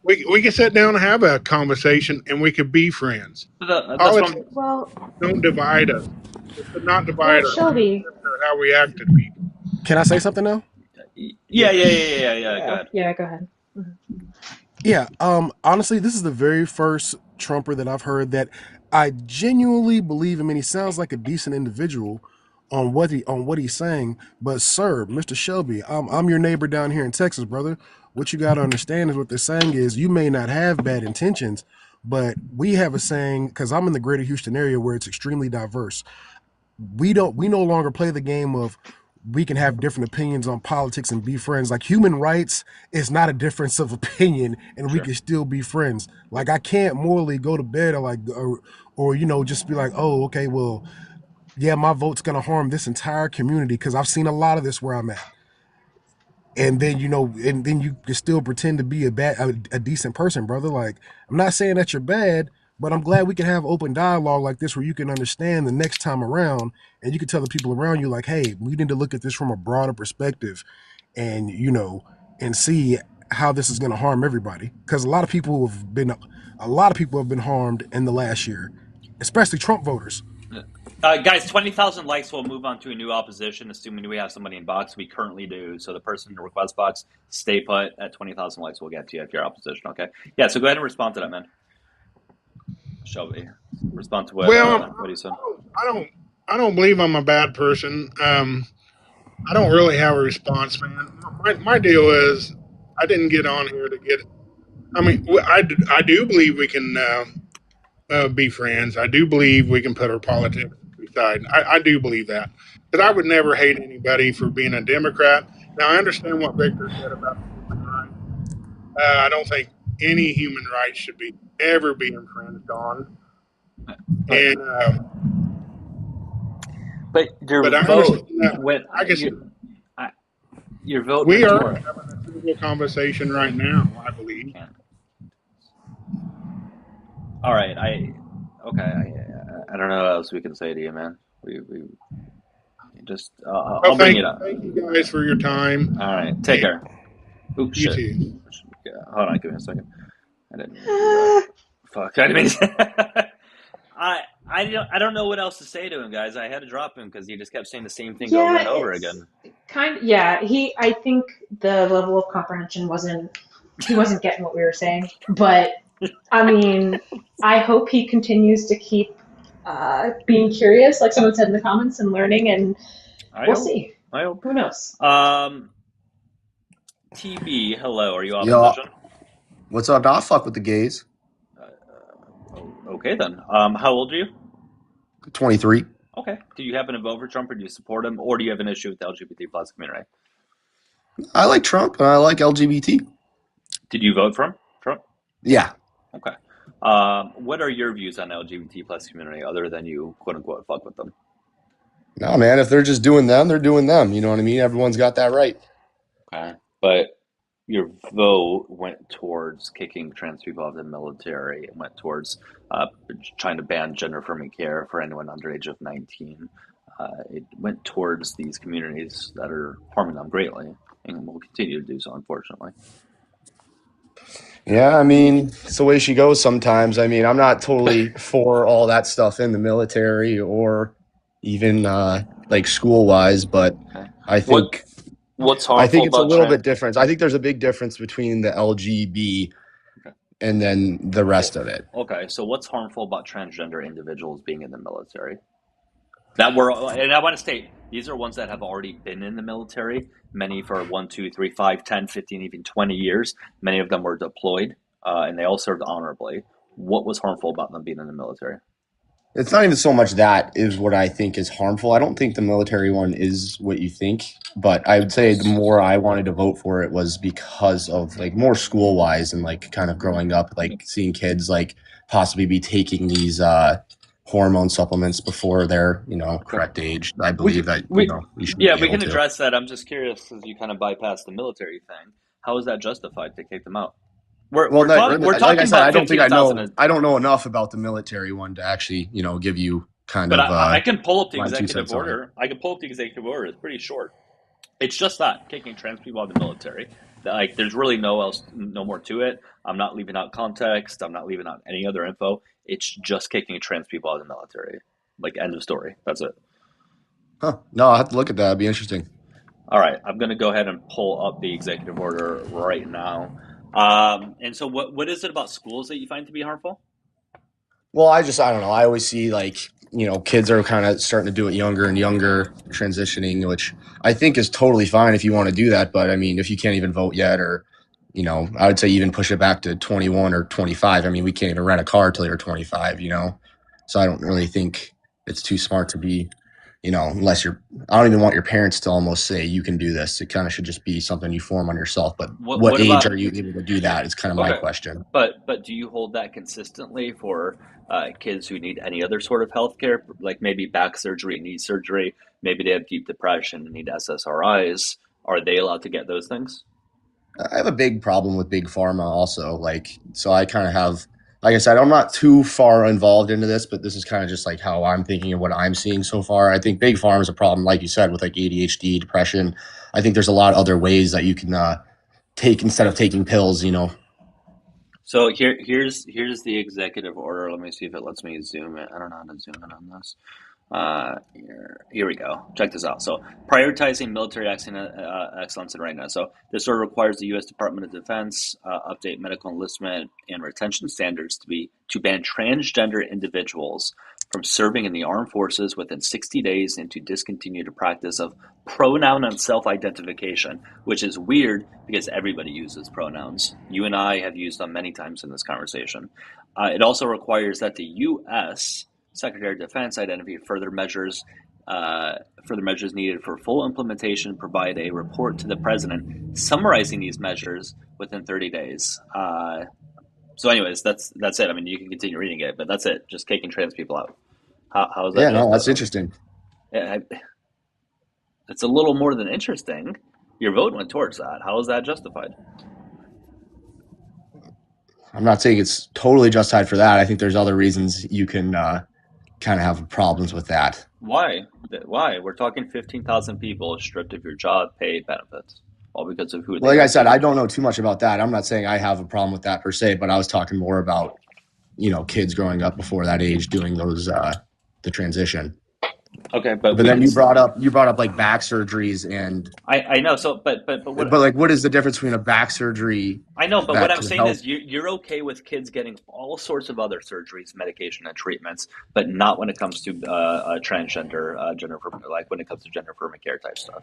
We can sit down and have a conversation, and we could be friends. Politics don't divide us. It should not divide us. Shelby, how we act to people. Can I say something now? Yeah. Go ahead. Yeah, go ahead. Yeah. Honestly, this is the very first Trumper that I've heard that I genuinely believe him, and he sounds like a decent individual on what he's saying. But sir, Mr. Shelby, I'm your neighbor down here in Texas, brother. What you got to understand is what they're saying is you may not have bad intentions, but we have a saying, because I'm in the greater Houston area where it's extremely diverse. We no longer play the game of we can have different opinions on politics and be friends. Like human rights is not a difference of opinion, and we can still be friends. Like I can't morally go to bed or just be like, oh, okay, well, yeah, my vote's gonna harm this entire community, because I've seen a lot of this where I'm at. And then and then you can still pretend to be a decent person, brother. Like I'm not saying that you're bad, but I'm glad we can have open dialogue like this where you can understand the next time around, and you can tell the people around you like, hey, we need to look at this from a broader perspective, and and see how this is going to harm everybody. Because a lot of people have been harmed in the last year, especially Trump voters. Guys, 20,000 likes will move on to a new opposition, assuming we have somebody in box. We currently do. So the person in the request box, stay put at 20,000 likes. We'll get to you if you're opposition. Okay. Yeah. So go ahead and respond to that, man. Shelby, respond to what he said. I don't believe I'm a bad person. I don't really have a response, man. My deal is I didn't get on here to get. I mean, I do believe we can be friends. I do believe we can put our politics aside. I do believe that, because I would never hate anybody for being a Democrat. Now I understand what Victor said about human rights. I don't think any human rights should ever be infringed on. And but your vote went. Your vote. We are having a civil conversation right now, I believe. All right, I don't know what else we can say to you, man. We just I'll bring it up. Thank you guys for your time. All right, take care. Oops, you shit. Too. Hold on, give me a second. I didn't mean to do that. Fuck, I didn't mean to. I don't know what else to say to him, guys. I had to drop him because he just kept saying the same thing over and over again. I think the level of comprehension he wasn't getting what we were saying. But I mean, I hope he continues to keep being curious, like someone said in the comments, and learning, and we'll see. I hope. Who knows? TB, hello. Are you opposition? What's up? I'll fuck with the gays. Okay then. How old are you? 23. Okay. Do you happen to vote for Trump, or do you support him, or do you have an issue with the LGBT plus community? I like Trump and I like LGBT. Did you vote for him, Trump? Yeah. Okay. What are your views on the LGBT plus community, other than you quote unquote fuck with them? No, man. If they're just doing them, they're doing them. You know what I mean? Everyone's got that right. Okay. But your vote went towards kicking trans people out of the military. It went towards trying to ban gender-affirming care for anyone under age of 19. It went towards these communities that are harming them greatly, and will continue to do so, unfortunately. Yeah, I mean, it's the way she goes sometimes. I mean, I'm not totally for all that stuff in the military or even like school-wise, but I think what's harmful I think it's a about little bit different. I think there's a big difference between the LGB and then the rest of it. Okay, so what's harmful about transgender individuals being in the military? And I want to state, these are ones that have already been in the military, many for 1, 2, 3, 5, 10, 15, even 20 years. Many of them were deployed, and they all served honorably. What was harmful about them being in the military? It's not even so much that is what I think is harmful. I don't think the military one is what you think, but I would say the more I wanted to vote for it was because of like more school wise and like kind of growing up, like seeing kids like possibly be taking these hormone supplements before their correct age. I believe we should. Yeah, we can address that. I'm just curious because you kind of bypassed the military thing. How is that justified to kick them out? We're talking like I said, about I don't think I know. 15,000. I don't know enough about the military one to actually, give you kind But of. I can pull up the my 2 executive cents on it. order. I can pull up the executive order. It's pretty short. It's just that kicking trans people out of the military. Like, there's really no more to it. I'm not leaving out context. I'm not leaving out any other info. It's just kicking trans people out of the military. Like, end of story. That's it. Huh? No, I'll have to look at that. It'd be interesting. All right, I'm going to go ahead and pull up the executive order right now. And so what is it about schools that you find to be harmful? Well, I don't know. I always see like, kids are kind of starting to do it younger and younger, transitioning, which I think is totally fine if you want to do that. But I mean, if you can't even vote yet, or, I would say even push it back to 21 or 25. I mean, we can't even rent a car till you're 25, So I don't really think it's too smart to be, unless I don't even want your parents to almost say you can do this. It kind of should just be something you form on yourself. But what age are you able to do that is kind of my question. But do you hold that consistently for kids who need any other sort of health care, like maybe back surgery, knee surgery, maybe they have deep depression and need SSRIs? Are they allowed to get those things? I have a big problem with big pharma also. So I kind of have, like I said, I'm not too far involved into this, but this is kind of just like how I'm thinking of what I'm seeing so far. I think big pharma is a problem, like you said, with like ADHD, depression. I think there's a lot of other ways that you can take instead of taking pills, So here's the executive order. Let me see if it lets me zoom in. I don't know how to zoom in on this. Here we go. Check this out. So prioritizing military excellence and readiness. So this order requires the U.S. Department of Defense update medical enlistment and retention standards to ban transgender individuals from serving in the armed forces within 60 days and to discontinue the practice of pronoun and self-identification, which is weird because everybody uses pronouns. You and I have used them many times in this conversation. It also requires that the U.S. Secretary of Defense identify further measures needed for full implementation, provide a report to the president summarizing these measures within 30 days. So anyways, that's it. I mean, you can continue reading it, but that's it. Just kicking trans people out. How is that? Yeah, no, that's interesting. Yeah, it's a little more than interesting. Your vote went towards that. How is that justified? I'm not saying it's totally justified for that. I think there's other reasons you can kind of have problems with that. Why? We're talking 15,000 people stripped of your job, pay, benefits, all because of who. Like I said, I don't know too much about that. I'm not saying I have a problem with that per se, but I was talking more about, kids growing up before that age doing those the transition. Okay, but then you brought up like back surgeries and I know. So, but what? but like, what is the difference between a back surgery I know, but what that I'm can saying help? is you're okay with kids getting all sorts of other surgeries, medication, and treatments, but not when it comes to transgender, like when it comes to gender affirming care type stuff.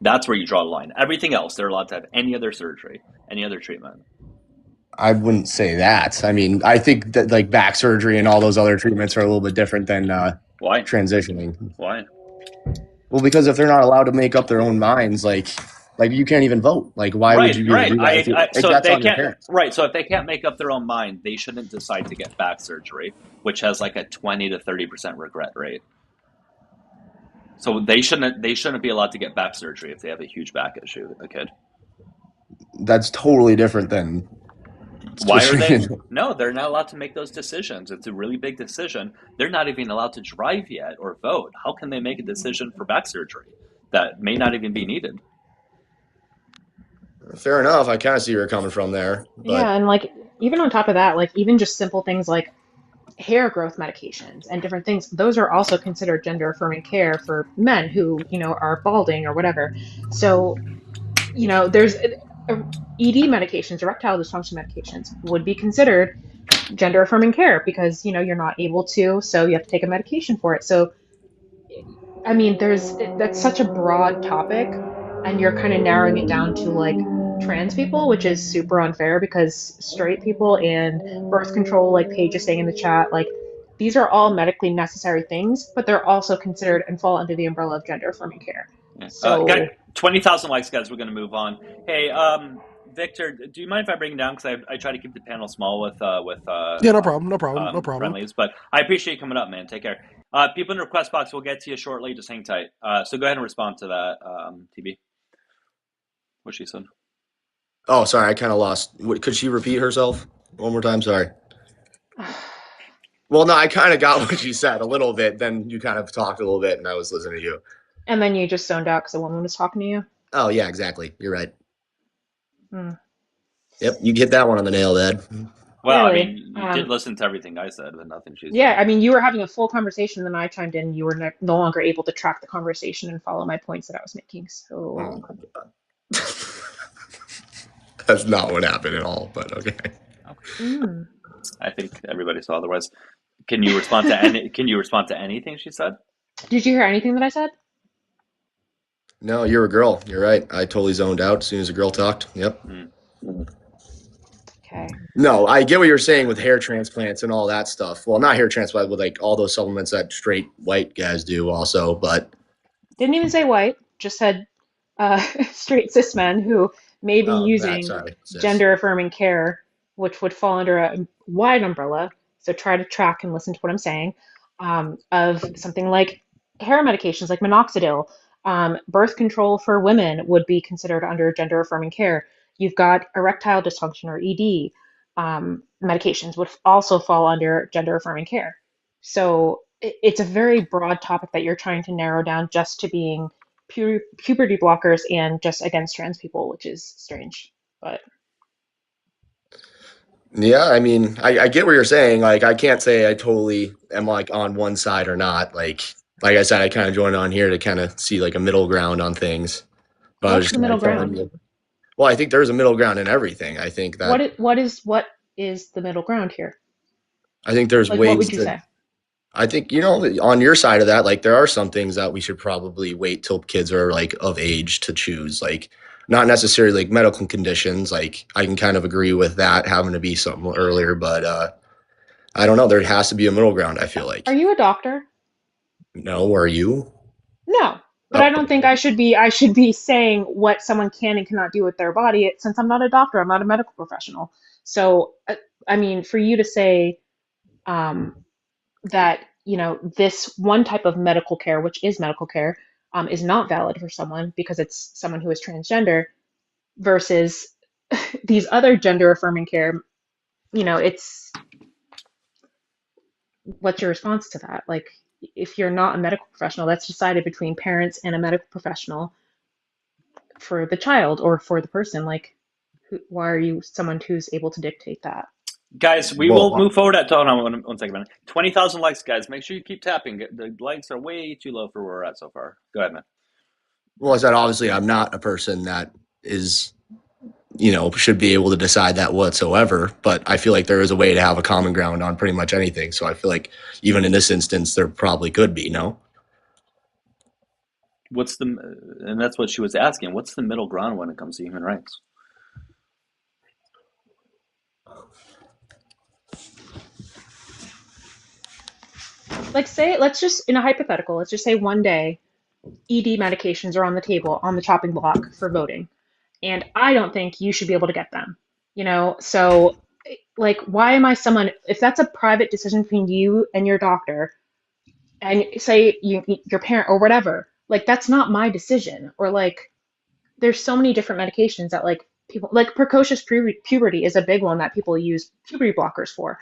That's where you draw the line. Everything else, they're allowed to have any other surgery, any other treatment. I wouldn't say that. I mean, I think that like back surgery and all those other treatments are a little bit different than Why transitioning. Why? Well, because if they're not allowed to make up their own minds, like you can't even vote. Like, why would you be able to do that? So if That's they on your can't, parents. right? So if they can't make up their own mind, they shouldn't decide to get back surgery, which has like a 20 to 30% regret rate. So they shouldn't be allowed to get back surgery if they have a huge back issue. A kid. That's totally different than. Why are they? No, they're not allowed to make those decisions. It's a really big decision. They're not even allowed to drive yet or vote. How can they make a decision for back surgery that may not even be needed? Fair enough. I kind of see where you're coming from there. But Yeah, and like even on top of that, like even just simple things like hair growth medications and different things, those are also considered gender affirming care for men who, are balding or whatever. So, there's ED medications, erectile dysfunction medications would be considered gender affirming care because, you're not able to, so you have to take a medication for it. So, I mean, that's such a broad topic, and you're kind of narrowing it down to like trans people, which is super unfair because straight people and birth control, like Paige is saying in the chat, like these are all medically necessary things, but they're also considered and fall under the umbrella of gender affirming care. Yeah. So, Got 20,000 likes, guys. We're going to move on. Hey, Victor, do you mind if I bring it down? Because I try to keep the panel small with Yeah, no problem, no problem, no problem. friendlies, but I appreciate you coming up, man. Take care. People in the request box, we'll get to you shortly. Just hang tight. So go ahead and respond to that, TB. What she said. oh, sorry, I kind of lost. Could she repeat herself one more time? Sorry. Well, no, I kind of got what she said a little bit. Then you kind of talked a little bit, and I was listening to you. and then you just zoned out because a woman was talking to you. Oh yeah, exactly. You're right. Hmm. Yep, you get that one on the nail, Ed. Well, Really? I mean, you did listen to everything I said, but nothing she said. Yeah, I mean, you were having a full conversation, then I chimed in. You were no longer able to track the conversation and follow my points that I was making. So, Oh my god. That's not what happened at all, but okay. I think everybody saw otherwise. Can you respond to any? Can you respond to anything she said? Did you hear anything that I said? No, you're a girl. You're right. I totally zoned out as soon as a girl talked. Yep. Okay. No, I get what you're saying with hair transplants and all that stuff. Well, not hair transplant, with like all those supplements that straight white guys do also, but Didn't even say white, just said straight cis men who may be using cis. gender affirming care, which would fall under a wide umbrella. So try to track and listen to what I'm saying, of something like hair medications like minoxidil. Birth control for women would be considered under gender affirming care. You've got erectile dysfunction or ED. Medications would also fall under gender affirming care. So it's a very broad topic that you're trying to narrow down just to being puberty blockers and just against trans people, which is strange. But yeah, I mean, I get what you're saying. Like, I can't say I totally am like on one side or not. Like I said, I kind of joined on here to kind of see like a middle ground on things. But I was what's just the middle telling ground? you. Well, I think there's a middle ground in everything. I think that What is the middle ground here? I think there's Like, ways what would you to. say? I think, on your side of that, like there are some things that we should probably wait till kids are like of age to choose, like not necessarily like medical conditions. Like I can kind of agree with that having to be something earlier, but I don't know. There has to be a middle ground, I feel like. Are you a doctor? No, are you? No. But I don't think I should be saying what someone can and cannot do with their body since I'm not a doctor, I'm not a medical professional. So I mean, for you to say that this one type of medical care, which is medical care, is not valid for someone because it's someone who is transgender versus these other gender affirming care, it's what's your response to that? Like, if you're not a medical professional, that's decided between parents and a medical professional for the child or for the person. Like, why are you someone who's able to dictate that? Guys, we will move forward at. Hold on one second, man. 20,000 likes, guys. Make sure you keep tapping. The likes are way too low for where we're at so far. Go ahead, man. Well, I said obviously I'm not a person that is, should be able to decide that whatsoever. But I feel like there is a way to have a common ground on pretty much anything. So I feel like even in this instance, there probably could be. No. And that's what she was asking. What's the middle ground when it comes to human rights? Like, let's just, in a hypothetical, let's just say one day ED medications are on the table, on the chopping block for voting. And I don't think you should be able to get them. So like, why am I someone, if that's a private decision between you and your doctor, and say your parent or whatever, like, that's not my decision. Or like, there's so many different medications that like people, like precocious puberty is a big one that people use puberty blockers for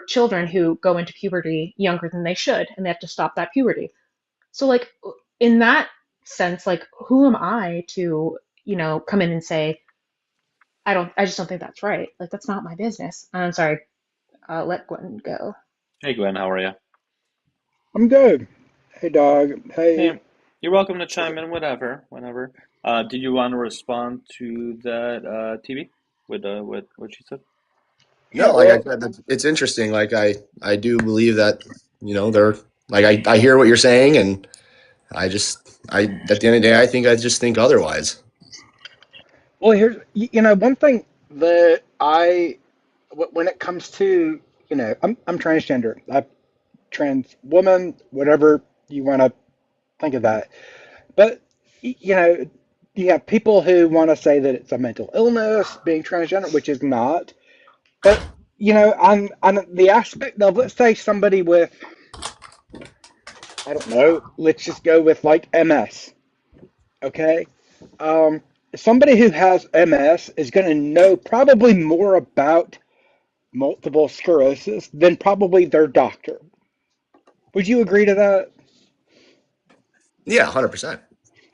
children who go into puberty younger than they should, and they have to stop that puberty. So like, in that sense, like, who am I to, come in and say, I just don't think that's right. Like, that's not my business. I'm sorry. Let Gwen go. Hey, Gwen, how are you? I'm good. Hey, dog. Hey. You're welcome to chime in, whenever. Did you want to respond to that TV with what she said? No, like I said, it's interesting. Like I do believe that, they're like, I hear what you're saying, and at the end of the day, I just think otherwise. Well, here's, one thing that when it comes to, I'm transgender. I'm trans woman, whatever you want to think of that. But, you have people who want to say that it's a mental illness, being transgender, which is not. But, on the aspect of, let's say somebody with, I don't know, let's just go with like MS. Okay? Somebody who has MS is going to know probably more about multiple sclerosis than probably their doctor. Would you agree to that? Yeah, 100%.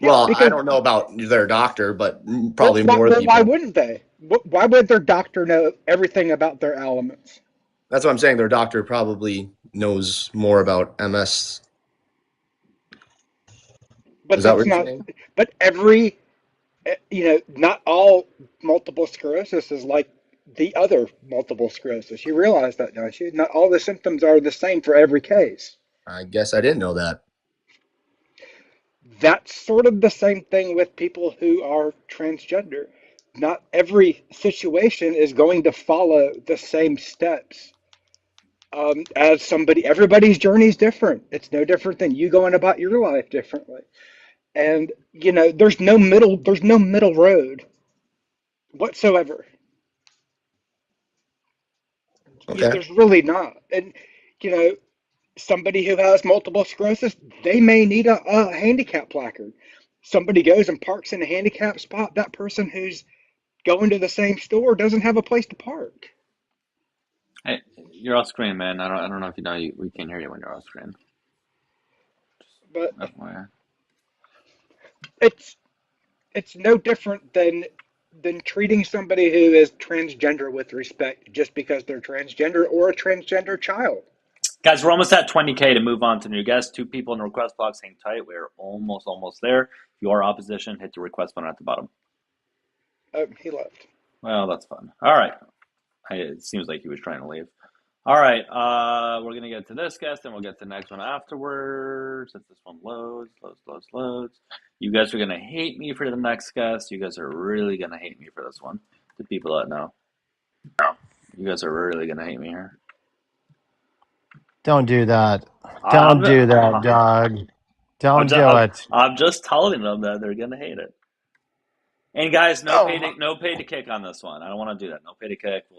Well, I don't know about their doctor, but probably more people. Why wouldn't they? Why would their doctor know everything about their ailments? That's what I'm saying. Their doctor probably knows more about MS. But is that what that's you're not. saying? But every, not all multiple sclerosis is like the other multiple sclerosis. You realize that, don't you? Not all the symptoms are the same for every case. I guess I didn't know that. That's sort of the same thing with people who are transgender. Not every situation is going to follow the same steps as somebody. Everybody's journey is different. It's no different than you going about your life differently. And there's no middle road whatsoever. Okay. There's really not. And somebody who has multiple sclerosis, they may need a handicap placard. Somebody goes and parks in a handicap spot. That person who's going to the same store doesn't have a place to park. Hey, you're off screen, man. I don't know if you know we can't hear you when you're off screen. But FYI. It's no different than treating somebody who is transgender with respect just because they're transgender or a transgender child. Guys, we're almost at 20K to move on to new guests. 2 people in the request box. Hang tight. We're almost there. If you are opposition, hit the request button at the bottom. He left. Well, that's fun. All right. It seems like he was trying to leave. All right. We're going to get to this guest, and we'll get to the next one afterwards. If this one loads. You guys are going to hate me for the next guest. You guys are really going to hate me for this one. The people that know. You guys are really going to hate me here. Don't do that. Don't do that, dog. Don't do it. I'm just telling them that they're gonna hate it. And guys, no pay to kick on this one. I don't want to do that. No pay to kick. I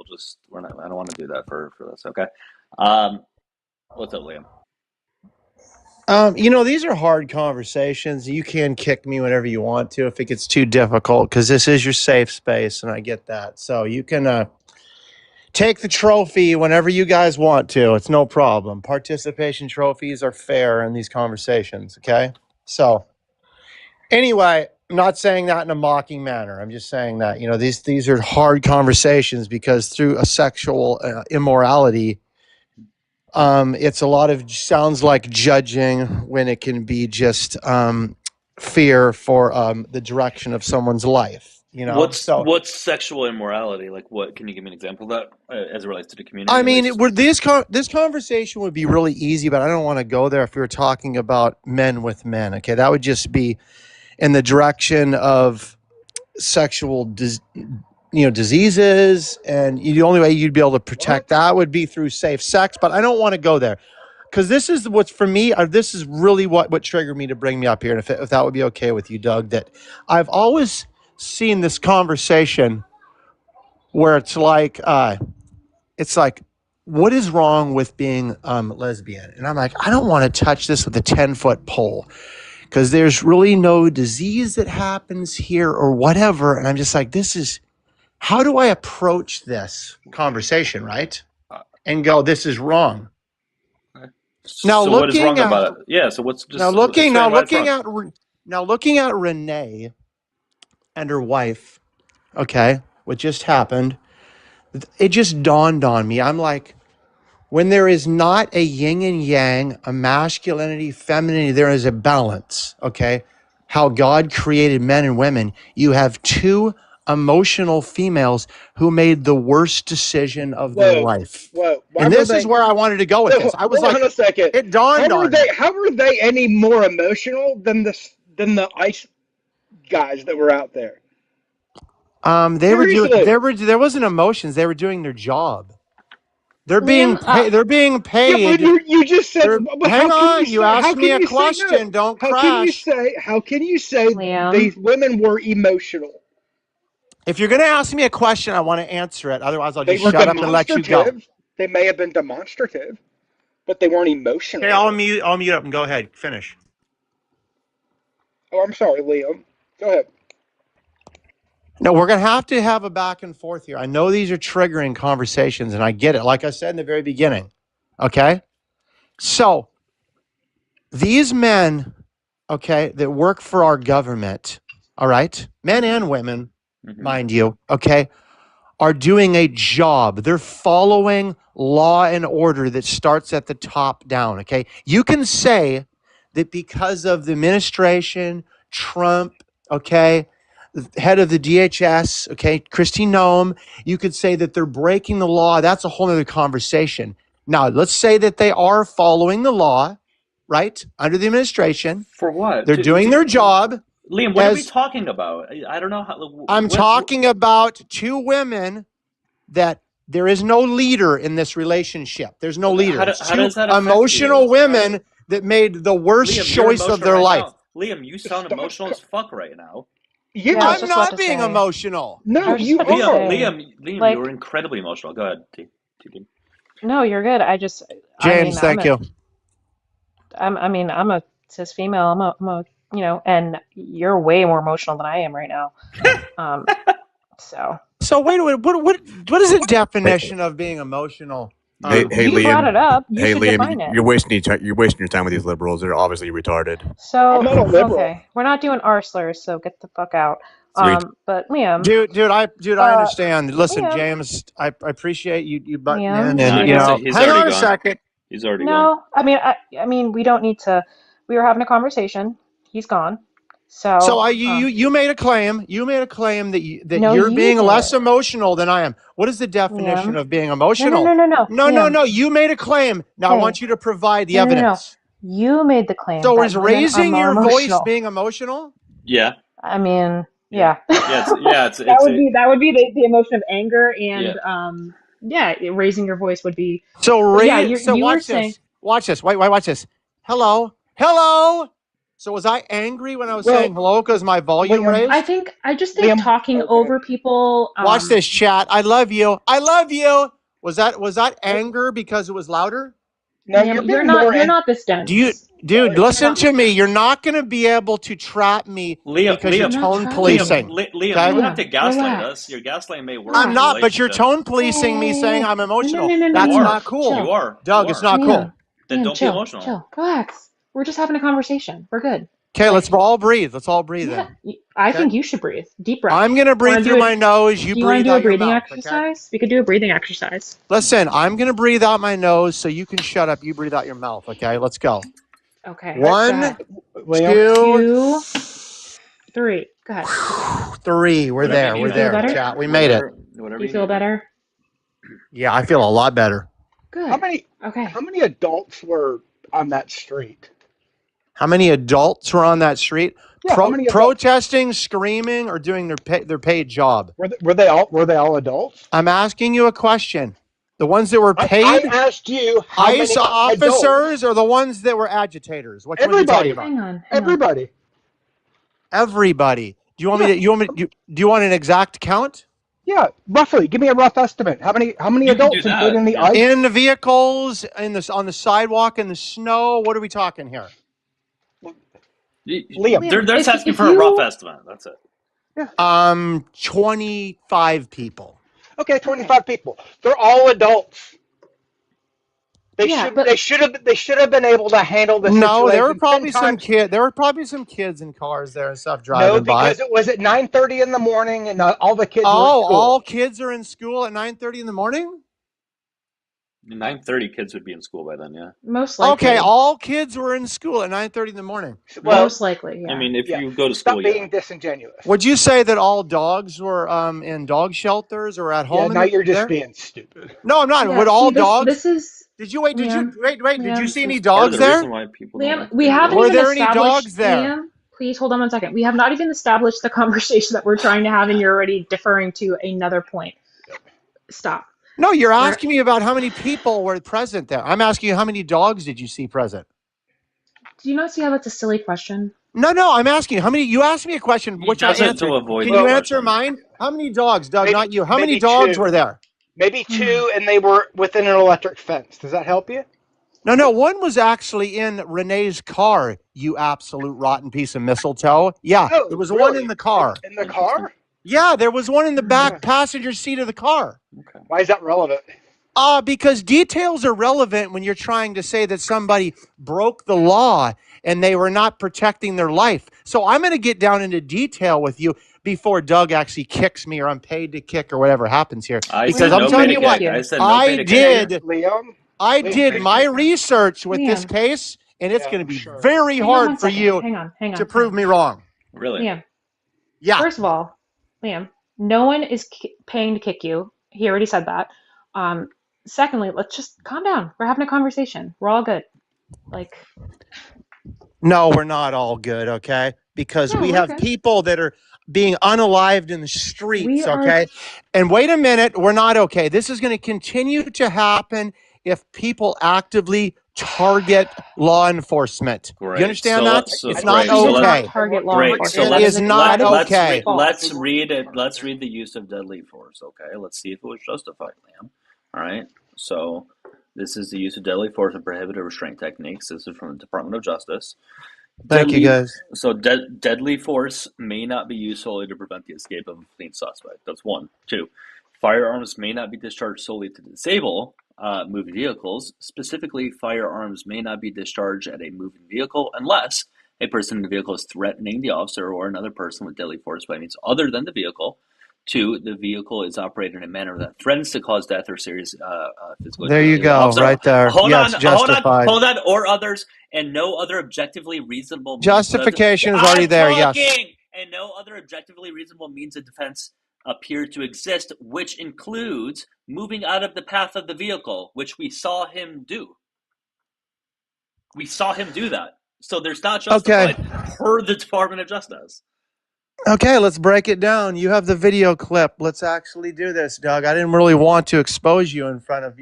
don't want to do that for this. Okay. What's up, Liam? These are hard conversations. You can kick me whenever you want to if it gets too difficult, because this is your safe space, and I get that. So you can take the trophy whenever you guys want to. It's no problem. Participation trophies are fair in these conversations, okay? So, anyway, I'm not saying that in a mocking manner. I'm just saying that, you know, these are hard conversations because through a sexual immorality, it's a lot of sounds like judging when it can be just fear for the direction of someone's life, you know? So, What's sexual immorality? Like, what? Can you give me an example of that as it relates to the community? I At mean, least? this conversation would be really easy, but I don't want to go there if we were talking about men with men. Okay, that would just be in the direction of sexual diseases, and the only way you'd be able to protect that would be through safe sex. But I don't want to go there because this is what's for me. This is really what triggered me to bring me up here, and if that would be okay with you, Doug, that I've always seen this conversation where it's like what is wrong with being lesbian? And I'm like, I don't want to touch this with a 10-foot pole because there's really no disease that happens here or whatever. And I'm just like, how do I approach this conversation, right? And go, this is wrong. Now, so what is wrong about it? Yeah. So what's just looking at Renee and her wife, okay, what just happened, it just dawned on me. I'm like, when there is not a yin and yang, a masculinity, femininity, there is a balance, okay? How God created men and women. You have two emotional females who made the worst decision of their life. Whoa. And this is where I wanted to go with this. I was hold like, on a second. it dawned on me. How were they any more emotional than the ICE guys that were out there? There wasn't emotions. They were doing their job. They're being paid. Yeah, but you just said. Hang on. You asked me a question. Don't crash. How can you say these women were emotional? If you're going to ask me a question, I want to answer it. Otherwise, I'll just shut up and let you go. They may have been demonstrative, but they weren't emotional. Okay, I'll mute up and go ahead. Finish. Oh, I'm sorry, Liam. Go ahead. No, we're going to have a back and forth here. I know these are triggering conversations, and I get it. Like I said in the very beginning, okay? So, these men, okay, that work for our government, all right, men and women, mind you, okay, are doing a job. They're following law and order that starts at the top down, okay? You can say that because of the administration, Trump, okay, head of the DHS, okay, Kristi Noem, you could say that they're breaking the law. That's a whole other conversation. Now, let's say that they are following the law, right, under the administration. For what? They're doing their job. Liam, what are we talking about? I don't know how. I'm talking about two women that there is no leader in this relationship. There's no leader. How does that affect emotional you? women that made the worst Liam, choice of their life. Now. Liam, you sound emotional as fuck right now. I'm not being emotional. No, you are. Liam, like, you were incredibly emotional. Go ahead, T. No, you're good. James, thank you. I'm a cis female. I'm a you know, and you're way more emotional than I am right now. So wait a minute. What is the definition of being emotional? Hey, you Liam. Brought it up. You hey, should Liam. Define it. You're wasting your time with these liberals. They're obviously retarded. So I'm not a liberal. Okay, we're not doing R slurs, so get the fuck out. But Liam, dude, I understand. Listen, Liam, James, I appreciate you butting in, and hang on a second. He's already gone. I mean, we don't need to. We were having a conversation. He's gone. So you made a claim. You made a claim that you're being less emotional than I am. What is the definition of being emotional? No. You made a claim. Now I want you to provide the evidence. No. You made the claim. So is raising your voice being emotional? Yeah. I mean, yeah. That would be the emotion of anger and raising your voice would be. So watch this. Watch this. Wait, watch this. Hello. So was I angry when I was saying hello because my volume raised? I just think talking over people. Watch this, chat. I love you. Was that anger because it was louder? No, you're not this dense. Dude, listen to me. You're not going to be able to trap me because you're tone policing. Liam, you don't have to gaslight us. Your gaslighting may work. I'm not, but you're tone policing me saying I'm emotional. That's not cool. You are. Doug, it's not cool. Then don't be emotional. Chill. Relax. We're just having a conversation. We're good. Okay, let's all breathe. Let's all breathe in. I Okay? think you should breathe. Deep breath. I'm going to breathe through my nose. You Do you want to breathe do a out your breathing mouth. Okay? exercise? We could do a breathing exercise. Listen, I'm going to breathe out my nose so you can shut up. You breathe out your mouth. Okay, let's go. Okay. One, two, three. Go ahead. 3. We're there. We're there. better? Chat. We made it. Do you feel better? Yeah, I feel a lot better. Good. How many adults were on that street? How many adults were on that street? Yeah, how many adults? Protesting, screaming, or doing their paid job? Were they all adults? I'm asking you a question. The ones that were paid? I asked you how ICE many officers adults? or the ones that were agitators? Which one are you talking about? Hang on. Everybody. Everybody. Do you want me to? Do you want an exact count? Yeah, roughly. Give me a rough estimate. How many adults, including the ICE? In the vehicles, on the sidewalk, in the snow. What are we talking here? Liam, they're just asking for a rough estimate. That's it. 25 people. Okay, 25 people. They're all adults. They should have been able to handle the situation. No, there were probably 10 times. There were probably some kids in cars there and stuff driving by. No, because it was at 9:30 in the morning, and all the kids were in school. All kids are in school at 9:30 in the morning? 9:30 kids would be in school by then, yeah. Most likely. Okay, all kids were in school at 9:30 in the morning. Well, most likely, yeah. I mean, if you go to school, Stop being disingenuous. Would you say that all dogs were in dog shelters or at home? Yeah, now you're just being stupid. No, I'm not. Yeah, Would all see, dogs? This is. Did you wait? Liam, Did you see any Part of dogs the there? reason why people don't Liam, like we them. haven't Were even there any established. dogs there? Liam, please hold on 1 second. We have not even established the conversation that we're trying to have, and you're already deferring to another point. Stop. No, you're asking me about how many people were present there. I'm asking you how many dogs did you see present? Do you not see how that's a silly question? No, I'm asking you how many. You asked me a question, which I does it to answered. avoid Can the you answer question. mine? How many dogs, Doug? Maybe- Not you. How many maybe dogs 2. were there? Maybe 2, and they were within an electric fence. Does that help you? No, one was actually in Renee's car, you absolute rotten piece of mistletoe. Yeah, Oh, there was really? one in the car. In the car? Yeah, there was one in the back passenger seat of the car. Why is that relevant? Because details are relevant when you're trying to say that somebody broke the law and they were not protecting their life. So I'm going to get down into detail with you before Doug actually kicks me or I'm paid to kick or whatever happens here. I Because said I'm no telling pay you to what, kick. I said no pay to kick. Liam? I did my research with this Liam. case, and it's Yeah, going to be sure. very Hang on hard 1 for second. you Hang on. to prove me wrong. Really? Liam. Yeah. First of all, Liam, no one is paying to kick you. He already said that. Secondly, let's just calm down. We're having a conversation. We're all good. Like, No, we're not all good, okay? Because No, we we're have good. people that are being unalived in the We streets, are- okay? And wait a minute, we're not okay. This is going to continue to happen if people actively target law enforcement. Great. You understand So that? let's- so It's great. not So let's- okay. target law Great. enforcement. So It That is not okay. Let's read it. Let's read the use of deadly force. Okay. Let's see if it was justified, Liam. All right. So this is the use of deadly force and prohibited restraint techniques. This is from the Department of Justice. Thank you, guys. So deadly force may not be used solely to prevent the escape of a fleeing suspect. That's 1. 2. Firearms may not be discharged solely to disable moving vehicles. Specifically, firearms may not be discharged at a moving vehicle unless a person in the vehicle is threatening the officer or another person with deadly force by means other than the vehicle. 2, the vehicle is operated in a manner that threatens to cause death or serious physical There you injury to the go, officer. right there. Yes, justified. Hold on, or others, and no other objectively reasonable means Justification is already there, yes. And no other objectively reasonable means of defense appear to exist, which includes moving out of the path of the vehicle, which we saw him do. We saw him do that. So there's not justified per the Department of Justice. Okay, let's break it down. You have the video clip. Let's actually do this, Doug. I didn't really want to expose you in front of,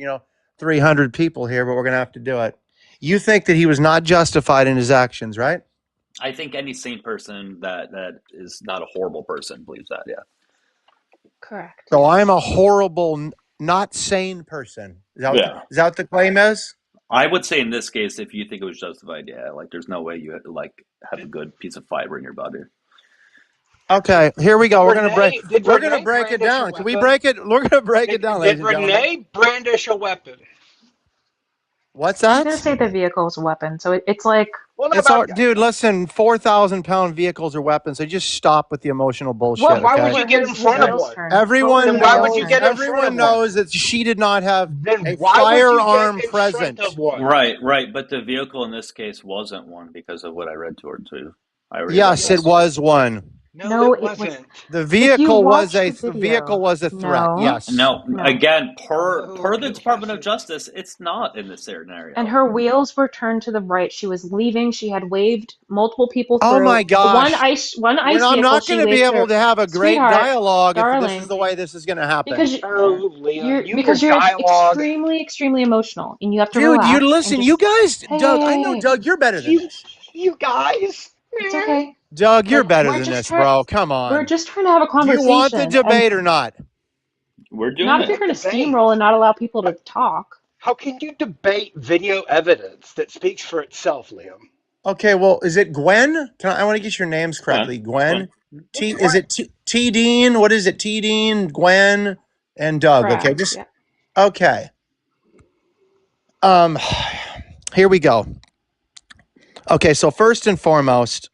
300 people here, but we're going to have to do it. You think that he was not justified in his actions, right? I think any sane person that is not a horrible person believes that, yeah. Correct. So I'm a horrible, not sane person. Is that, is that what the claim is? I would say in this case, if you think it was justified, yeah, there's no way you have a good piece of fiber in your body. Okay, here we go. We're gonna break. Did We're gonna Renee break it brandish a down. Can we weapon? break it? We're gonna break it down, ladies Did and gentlemen. Renee brandish a weapon? What's I was gonna that? say the vehicle was a weapon, so it's like. Well, no, It's but all, dude. Listen, 4,000-pound vehicles are weapons. So just stop with the emotional bullshit. why Okay. would you get in His front of wheels one? turned. Everyone Then why would knows. you get in front Everyone of one? knows that she did not have Then a why would you get firearm in front present. of one? Right. But the vehicle in this case wasn't one because of what I read to her too. I already read Yes, that. it was one. No, it wasn't. The If you vehicle watch was the the vehicle video, was a threat. Yes. No, No. again, per No, the it Department of wasn't. Justice, it's not in this scenario. And her wheels were turned to the right. She was leaving. She had waved multiple people Oh through. my gosh. One ice I'm vehicle not she going to be waved able through. to have a great Sweetheart, dialogue if this darling, is the way this is going to happen. because Oh, Leah, because you're extremely emotional, and you have to Dude, you relax. listen, and you just, guys, hey, Doug, hey, I hey, know, hey. Doug, you're better than this. You guys. It's okay. Doug, you're Like, better we're than just this, trying. bro. Come We're on. just trying to have a Do conversation. you want the and debate or not? We're doing not it. if you're going to steamroll and not allow people to talk. How can you debate video evidence that speaks for itself, Liam? Okay, well, is it Gwen? I want to get your names correctly. Gwen? Is it T Dean? What is it? T Dean, Gwen, and Doug. Correct, Okay, just yeah. okay. Here we go. Okay, so first and foremost,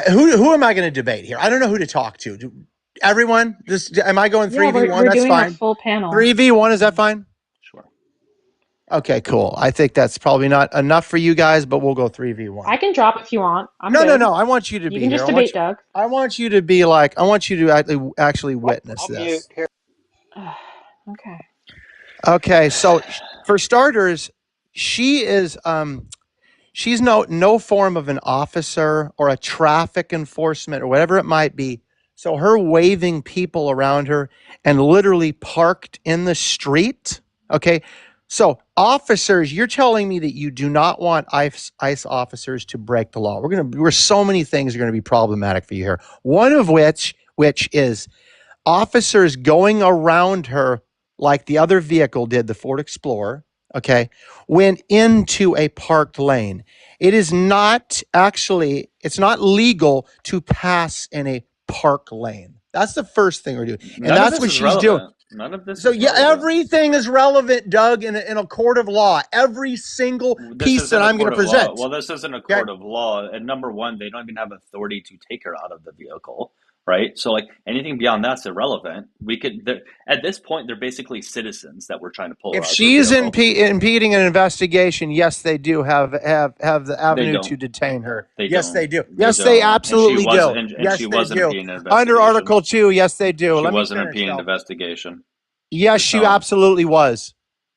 who am I going to debate here? I don't know who to talk to. Everyone? Am I going 3v1? We're That's doing fine. a full panel. 3v1, is that fine? Sure. Okay, cool. I think that's probably not enough for you guys, but we'll go 3v1. I can drop if you want. I'm No, good. no. I want you to be You can here. just debate Doug. I want you to be like, I want you to actually witness I'll this. mute here. Okay. Okay, so for starters, she is she's no form of an officer or a traffic enforcement or whatever it might be. So her waving people around her and literally parked in the street. Okay. So officers, you're telling me that you do not want ICE officers to break the law. So many things are going to be problematic for you here. One of which is officers going around her like the other vehicle did, the Ford Explorer, okay, went into a parked lane. It's not legal to pass in a park lane. That's the first thing we're doing. And that's what she's doing. None of this So is yeah, relevant. everything is relevant, Doug, in a court of law. Every single piece that I'm going to present. Well, this isn't a court of law. And number one, they don't even have authority to take her out of the vehicle, right? So like anything beyond that's irrelevant. At this point, they're basically citizens that we're trying to pull her out. If she's impeding an investigation, yes, they do have the avenue to detain her. Yes, they do. Yes, they absolutely do. Yes, they do. Under Article 2, yes, they do. She wasn't impeding an investigation. Yes, she absolutely was.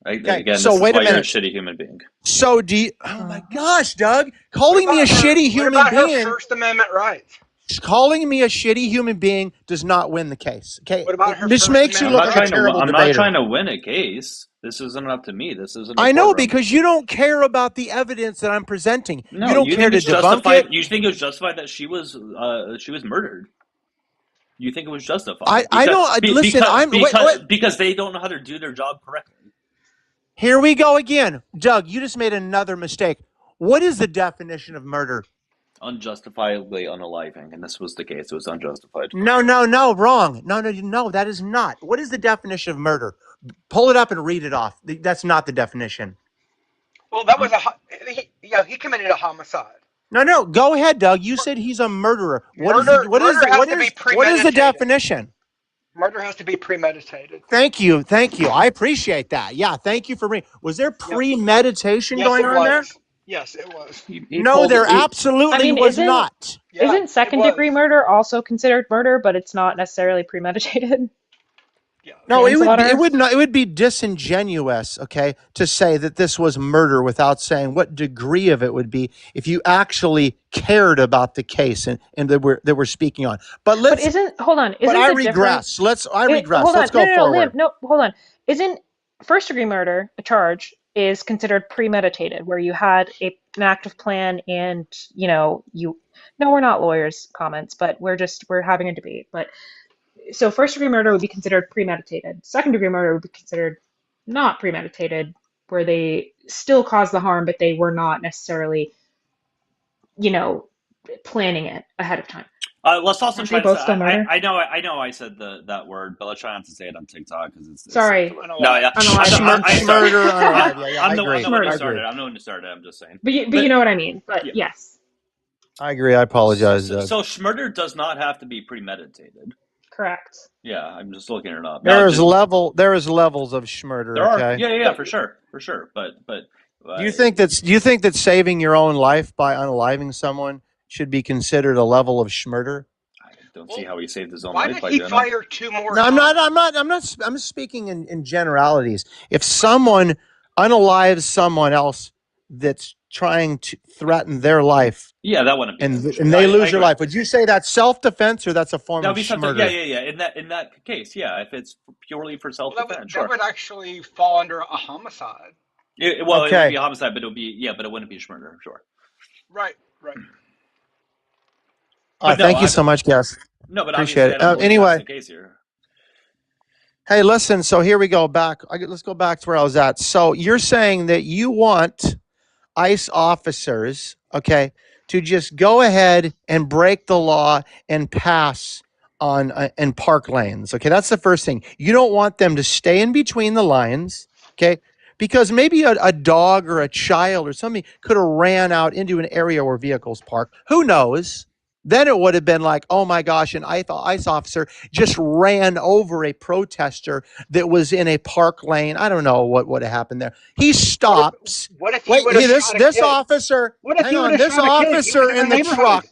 Again, so this is wait why a you're a minute. shitty human being. So oh my gosh, Doug, calling me a shitty human What about being. her First Amendment rights? Calling me a shitty human being does not win the case. Okay, what about her this makes you look like a terrible I'm debater. not trying to win a case. This isn't up to me. This isn't. I know, because you don't care about the evidence that I'm presenting. No, you don't care to debunk it. You think it was justified that she was murdered? You think it was justified? I don't listen. Because they don't know how to do their job correctly. Here we go again, Doug. You just made another mistake. What is the definition of murder? Unjustifiably unaliving, and this was the case. It was unjustified. No, wrong. No, that is not. What is the definition of murder? Pull it up and read it off. That's not the definition. Well, that was he committed a homicide. No, go ahead, Doug. You said he's a murderer. What is the definition? Murder has to be premeditated. Thank you. I appreciate that. Yeah, thank you for me. Was there premeditation going on there? Yes, it was. No, there absolutely was not. Isn't second-degree murder also considered murder, but it's not necessarily premeditated? No, it would be disingenuous, okay, to say that this was murder without saying what degree of it would be if you actually cared about the case and that we're speaking on. But hold on. I regress. Let's go forward. No, hold on. Isn't first-degree murder a charge is considered premeditated, where you had an active plan and No, we're not lawyers. Comments, but we're having a debate, but. So first-degree murder would be considered premeditated. Second-degree murder would be considered not premeditated, where they still caused the harm, but they were not necessarily, planning it ahead of time. Let's also Aren't try they to both say. still murder? I know. I said that word, but let's try not to say it on TikTok because it's Sorry. no, yeah. Unalive. I started. Schmurder, unalive. Yeah, I I'm agree. the one who I started. agree. I'm the one who started. I'm just saying. But you know what I mean. But yeah. yes. I agree. I apologize, Doug. So schmurder does not have to be premeditated. Correct. Yeah, I'm just looking it up. There is levels of schmurder. There are. Okay. Yeah, for sure. But Do you think that saving your own life by unaliving someone should be considered a level of schmurder? I don't see how he saved his own Why life did by he doing fire 2 more No, times? I'm speaking in generalities. If someone unalives someone else that's trying to threaten their life, yeah, that wouldn't be. and they lose their life, would you say that's self-defense or that's a form That of would be something. schmurder? Yeah. In that case, yeah, if it's purely for self-defense, That would actually fall under a homicide. It wouldn't be a homicide, but it would be but it wouldn't be schmurder, sure. Right. Thank you so much, guys. No, but appreciate obviously, it. I don't believe Anyway, that's the case here. hey, listen. So here we go back. Let's go back to where I was at. So you're saying that you want ICE officers, okay, to just go ahead and break the law and pass on in park lanes. Okay, that's the first thing. You don't want them to stay in between the lines, okay? Because maybe a dog or a child or somebody could have ran out into an area where vehicles park. Who knows? Then it would have been like, oh my gosh, an ICE officer just ran over a protester that was in a park lane. I don't know what would have happened there. He stops. What if he would have shot a kid? This officer, What if hang he would on, have this shot a kid? officer in the neighborhood? truck,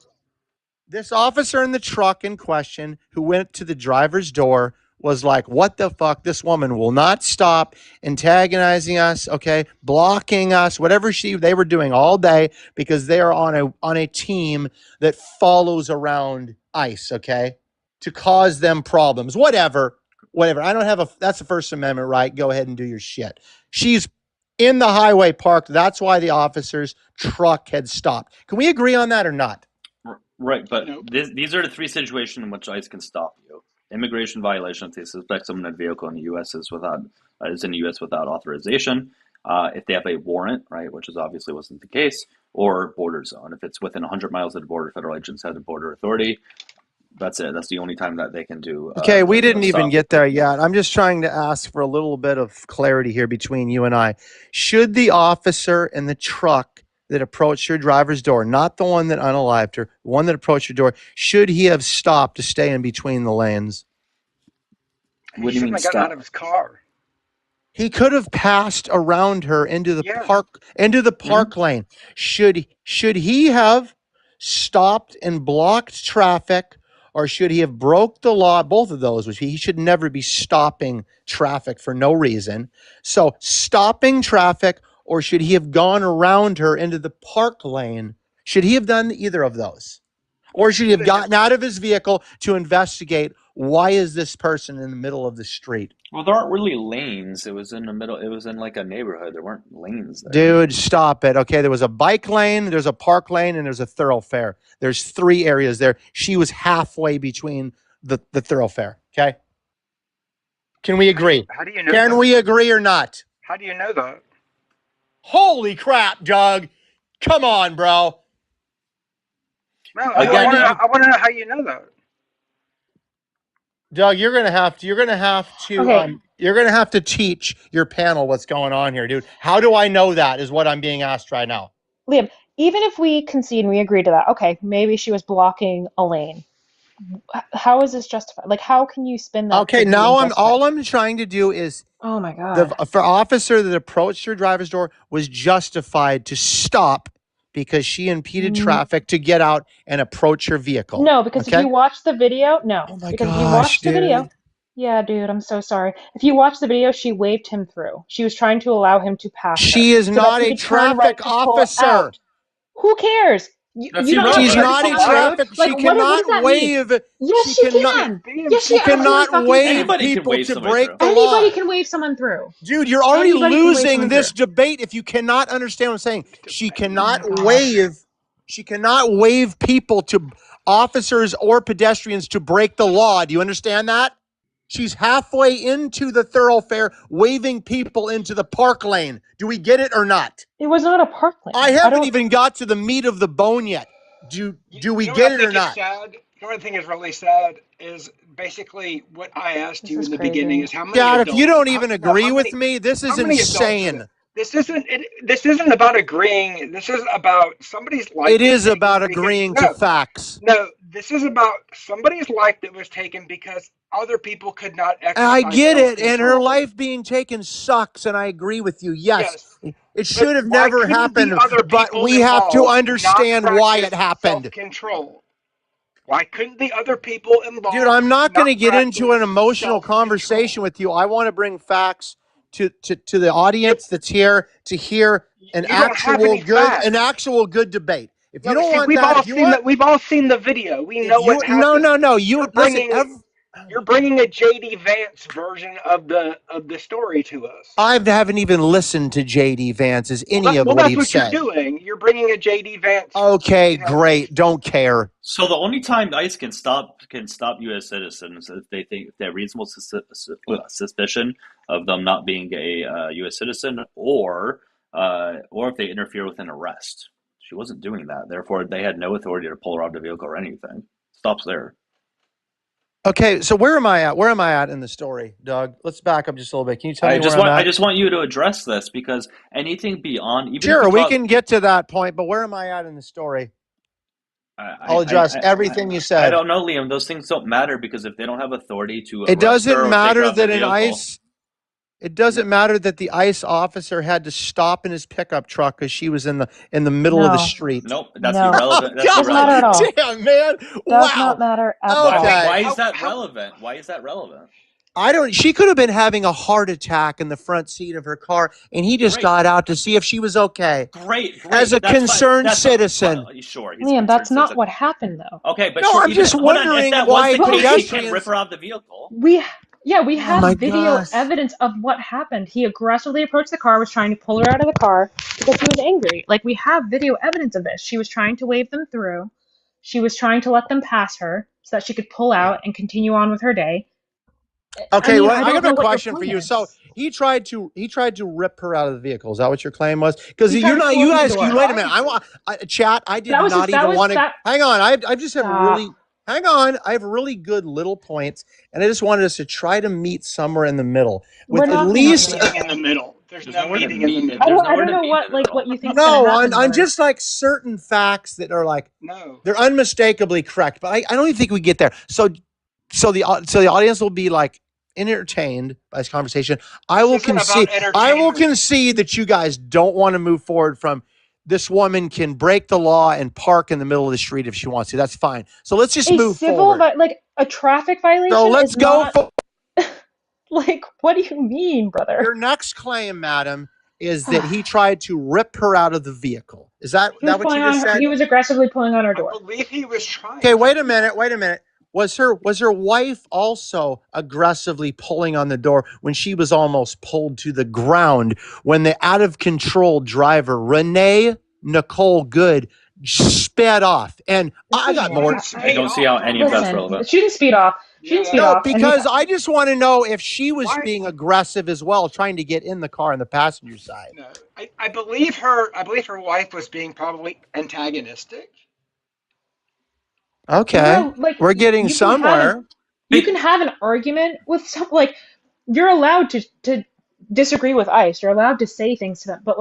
this officer in the truck in question who went to the driver's door was like, what the fuck? This woman will not stop antagonizing us, okay, blocking us, whatever they were doing all day because they are on a team that follows around ICE, okay, to cause them problems. Whatever. I don't have that's the First Amendment right. Go ahead and do your shit. She's in the highway parked. That's why the officer's truck had stopped. Can we agree on that or not? Right, but these are the 3 situations in which ICE can stop you. Immigration violation if they suspect someone in a vehicle in the U.S. is in the U.S. without authorization. If they have a warrant, right, which obviously wasn't the case, or border zone. If it's within 100 miles of the border, federal agents have the border authority. That's it. That's the only time that they can do. Okay, we didn't even stop. get there yet. I'm just trying to ask for a little bit of clarity here between you and I. Should the officer in the truck that approached your driver's door, not the one that unalived her, the one that approached your door, should he have stopped to stay in between the lanes? He shouldn't have gotten out of his car. He could have passed around her into the park lane. Should he have stopped and blocked traffic, or should he have broke the law? Both of those, which he should never be stopping traffic for no reason. So stopping traffic, or should he have gone around her into the park lane? Should he have done either of those? Or should he have gotten out of his vehicle to investigate why is this person in the middle of the street? Well, there aren't really lanes. It was in the middle. It was in like a neighborhood. There weren't lanes there. Dude, stop it. Okay, there was a bike lane, there's a park lane, and there's a thoroughfare. There's 3 areas there. She was halfway between the thoroughfare. Okay? Can we agree? How do you know? Can we agree or not? How do you know that? Holy crap, Doug. Come on, bro. No, I want to know how you know that. Doug, you're gonna have to teach your panel what's going on here, dude. How do I know that is what I'm being asked right now. Liam, even if we concede and we agree to that, okay, maybe she was blocking a lane. How is this justified? Like, how can you spin that? Okay, now all I'm trying to do is, oh my god, the officer that approached your driver's door was justified to stop because she impeded traffic to get out and approach your vehicle. No, because if you watch the video, because if you watch the video, dude. yeah, dude, I'm so sorry. If you watch the video, she waved him through. She was trying to allow him to pass. She is not a traffic officer. Who cares? She's not a traffic. She cannot wave. Yes, she can. Yes, she cannot wave people to break the law. Anybody can wave someone through. Dude, you're already losing this debate if you cannot understand what I'm saying. She cannot wave. She cannot wave people to officers or pedestrians to break the law. Do you understand that? She's halfway into the thoroughfare waving people into the park lane. Do we get it or not? It was not a park lane. I haven't even got to the meat of the bone yet. Do You we know what I get it or think is not? sad? You know what I think is really sad is basically what I asked This you is in the beginning crazy. is how many Dad, if you adults? don't even No, agree with me, this how is many adults is it? insane. This isn't about agreeing. This is about somebody's life It being is taken about because agreeing to facts. no. This is about somebody's life that was taken because other people could not And I exercise get it, and her self-control. life being taken sucks, and I agree with you. Yes, Yes, it but should have why never couldn't the happened, other but people we have to involved not understand why it practice happened. self-control? Why couldn't the other people Dude, involved I'm not going to not get into an practice emotional self-control? conversation with you. I want to bring facts to the audience that's here to hear You don't have any an facts. actual good debate. If you No, don't see, want that, if you want, we've all seen the video. We if know you what happened. no, you You're listen. bringing a JD Vance version of the story to us. I haven't even listened to JD Vance's any of what That's he what you're said. doing. You're bringing a JD Vance. Okay, great. Don't care. So the only time ICE can stop U.S. citizens if they think if they have reasonable suspicion of them not being a U.S. citizen, or if they interfere with an arrest. She wasn't doing that. Therefore, they had no authority to pull her out of the vehicle or anything. Stops there. Okay, so where am I at? Where am I at in the story, Doug? Let's back up just a little bit. Can you tell me where I'm at? I just want you to address this because anything beyond even Sure, if we can get to that point, but where am I at in the story? I'll address everything you said. I don't know, Liam. Those things don't matter because if they don't have authority to arrest It doesn't her or matter take her off the that vehicle, it doesn't matter that the ICE officer had to stop in his pickup truck because she was in the middle of the street. Nope, that's No. irrelevant. That's Doesn't matter at all. Damn, man. Does Wow. not matter at Okay. all. Why is that relevant? Why is that relevant? She could have been having a heart attack in the front seat of her car, and he just got out to see if she was okay. Great. As a concerned citizen. Sure, Liam, that's not what happened though. Okay, but No, sure, I'm just wondering if that why was the case, he pedestrians can't rip her out of the vehicle. We my have video gosh. evidence of what happened. He aggressively approached the car, was trying to pull her out of the car because he was angry. Like, we have video evidence of this. She was trying to wave them through. She was trying to let them pass her so that she could pull out and continue on with her day. Okay, I I don't got know a what your question for point you. is. So he tried to rip her out of the vehicle. Is that what your claim was? Because He you're tried not. to You close the guys. door. Wait a minute. Chat. I did That was not his- that even was- want to. that- Hang on. I just have Stop. really. Hang on. I have really good little points, and I just wanted us to try to meet somewhere in the middle. We're With at not least. Meeting in the middle. There's no nowhere to meeting in the meet. middle. I don't know what you think's No, gonna happen. on just like certain facts that are like No. they're unmistakably correct, but I don't even think we get there. So the audience will be like entertained by this conversation. I will concede that you guys don't want to move forward from this woman can break the law and park in the middle of the street if she wants to. That's fine. So let's just move forward. Like a traffic violation. So let's go. Like, what do you mean, brother? Your next claim, madam, is that he tried to rip her out of the vehicle. Is that what you just said? He was aggressively pulling on her door. I believe he was trying. Okay, wait a minute. Was her wife also aggressively pulling on the door when she was almost pulled to the ground when the out of control driver Renee Nicole Good sped off? And I got more. I don't see how any of that's relevant. She didn't speed off. She didn't speed off. Because I just want to know if she was being aggressive as well, trying to get in the car on the passenger side. No, I believe her wife was being probably antagonistic. Okay, we're getting somewhere. You can have an argument with you're allowed to disagree with ICE. You're allowed to say things to them, but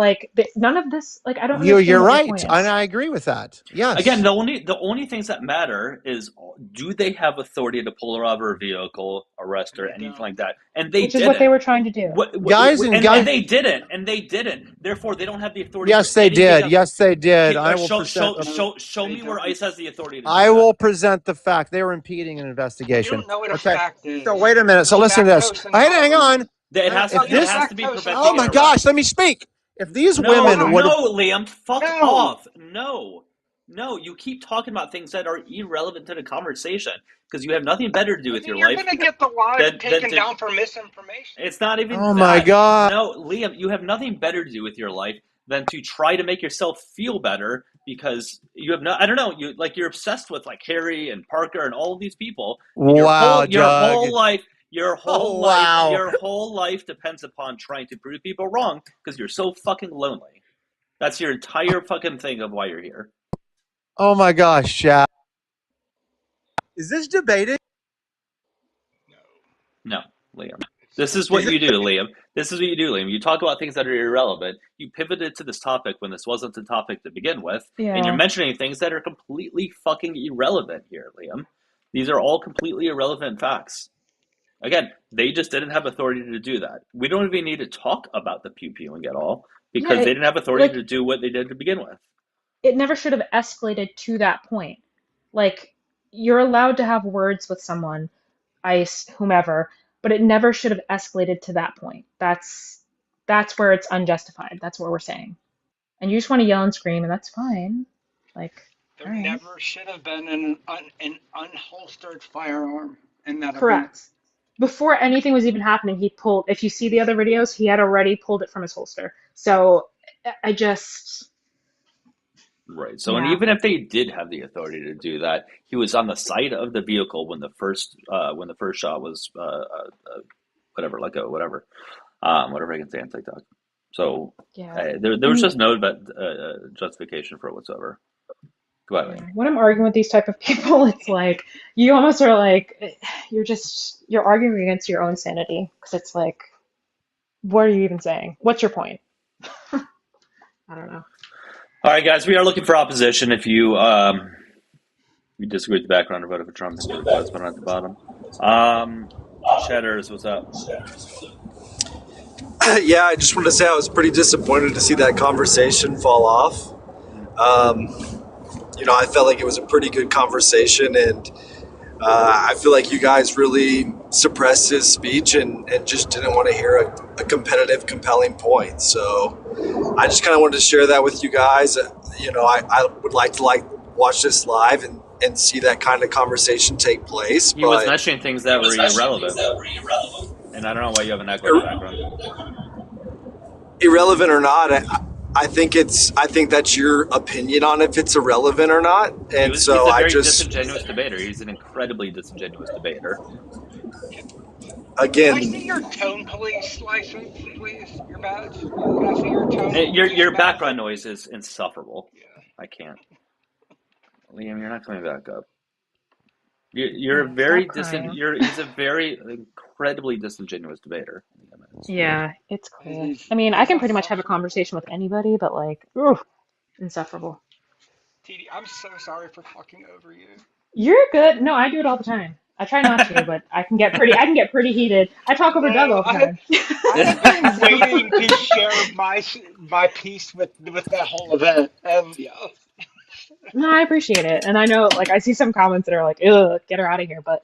none of this. I don't. You're right, and I agree with that. Yes. Again, the only things that matter is do they have authority to pull her out of her vehicle, arrest her, anything like that? And they Which didn't. is what they were trying to do. And they didn't. And they didn't. Therefore, they don't have the authority. Yes, for they anything did. else. Yes, they did. I will show me where ICE has the authority. To I will present the fact. They were impeding an investigation. You don't know what a fact is. So wait a minute. So listen to this. Hang on. It has to be preventing. Oh my gosh! Let me speak. If these women would no, Liam, fuck off. No, you keep talking about things that are irrelevant to the conversation because you have nothing better to do with your life. You're going to get the live taken down for misinformation. It's not even. Oh my God! No, Liam, you have nothing better to do with your life than to try to make yourself feel better because you have no. I don't know. You're obsessed with Harry and Parker and all of these people. Wow, your whole life. Your wow. whole life depends upon trying to prove people wrong because you're so fucking lonely. That's your entire fucking thing of why you're here. Oh my gosh, chat. Is this debating? No, Liam. This is what you do, Liam. This is what you do, Liam. You talk about things that are irrelevant. You pivoted to this topic when this wasn't the topic to begin with, and you're Yeah. mentioning things that are completely fucking irrelevant here, Liam. These are all completely irrelevant facts. Again, they just didn't have authority to do that. We don't even need to talk about the pew-pewing at all because Yeah, they didn't have authority to do what they did to begin with. it never should have escalated to that point. Like, you're allowed to have words with someone, ICE, whomever, but it never should have escalated to that point. That's where it's unjustified. That's what we're saying. And you just want to yell and scream, and that's fine. Like, There all right. never should have been an unholstered firearm in that event. Correct. Before anything was even happening, he pulled, if you see the other videos, he had already pulled it from his holster. So I just. Right. So, and Yeah. even if they did have the authority to do that, he was on the side of the vehicle when the first shot was whatever, let go, whatever I can say on TikTok. So Yeah. there was just no justification for it whatsoever. Go ahead. Yeah. When I'm arguing with these type of people, it's like you almost are like you're arguing against your own sanity because it's like, what are you even saying? What's your point? I don't know. All right, guys, we are looking for opposition. If you disagree with the background or voted for Trump, hit the request button at the bottom. Cheddars, what's up? Yeah, I just want to say I was pretty disappointed to see that conversation fall off. I felt like it was a pretty good conversation, and I feel like you guys really suppressed his speech and just didn't want to hear a competitive, compelling point. So I just kind of wanted to share that with you guys. I would like to watch this live and see that kind of conversation take place. He was mentioning things that were irrelevant. And I don't know why you have an echo in the background. Irrelevant or not, I think that's your opinion on if it's irrelevant or not. And he's so a very disingenuous debater. He's an incredibly disingenuous debater. Again, can I see your tone police license, please? Your badge. Can I see your tone police Your badge? background noise is insufferable. Yeah. I can't. Liam, you're not coming back up. You're a very he's a very incredibly disingenuous debater. Yeah, it's cool. I mean, I can pretty much have a conversation with anybody, but like, ugh, insufferable. TD, I'm so sorry for talking over you. You're good. No, I do it all the time. I try not to, but I can get pretty heated. I talk over Doug all the time. I have been waiting to share my piece with that whole event, and yeah. No, I appreciate it, and I know, like, I see some comments that are like, "Ugh, get her out of here," but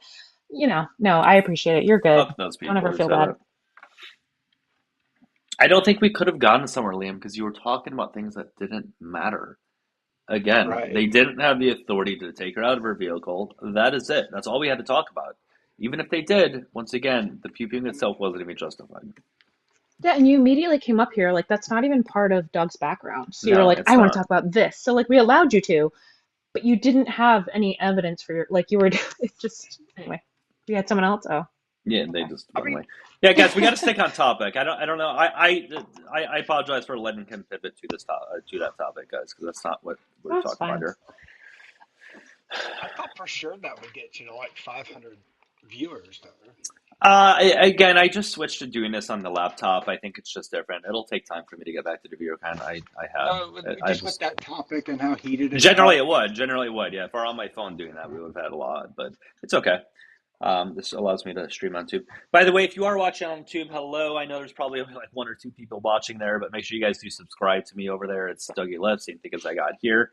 no, I appreciate it. You're good. Fuck those Don't ever people feel bad. it. I don't think we could have gotten somewhere, Liam, because you were talking about things that didn't matter. Again, They didn't have the authority to take her out of her vehicle. That is it. That's all we had to talk about. Even if they did, once again, the pew-pewing itself wasn't even justified. Yeah, and you immediately came up here like that's not even part of Doug's background. So you were like, I want to talk about this. So like we allowed you to, but you didn't have any evidence for your you were. It's just anyway. We had someone else. Oh. Yeah, they just went away. Yeah, guys, we got to stick on topic. I don't know. I apologize for letting him pivot to that topic, guys, because that's not what we're talking about here. I thought for sure that would get you to like 500 viewers, though. Again, I just switched to doing this on the laptop. I think it's just different. It'll take time for me to get back to the video count I have. No, just with that topic and how heated it is. Generally, it would. Yeah, if we're on my phone doing that, we would have had a lot, but it's okay. This allows me to stream on YouTube. By the way, if you are watching on YouTube, hello. I know there's probably only like 1 or 2 people watching there, but make sure you guys do subscribe to me over there. It's Dougielifts, same thing as I got here.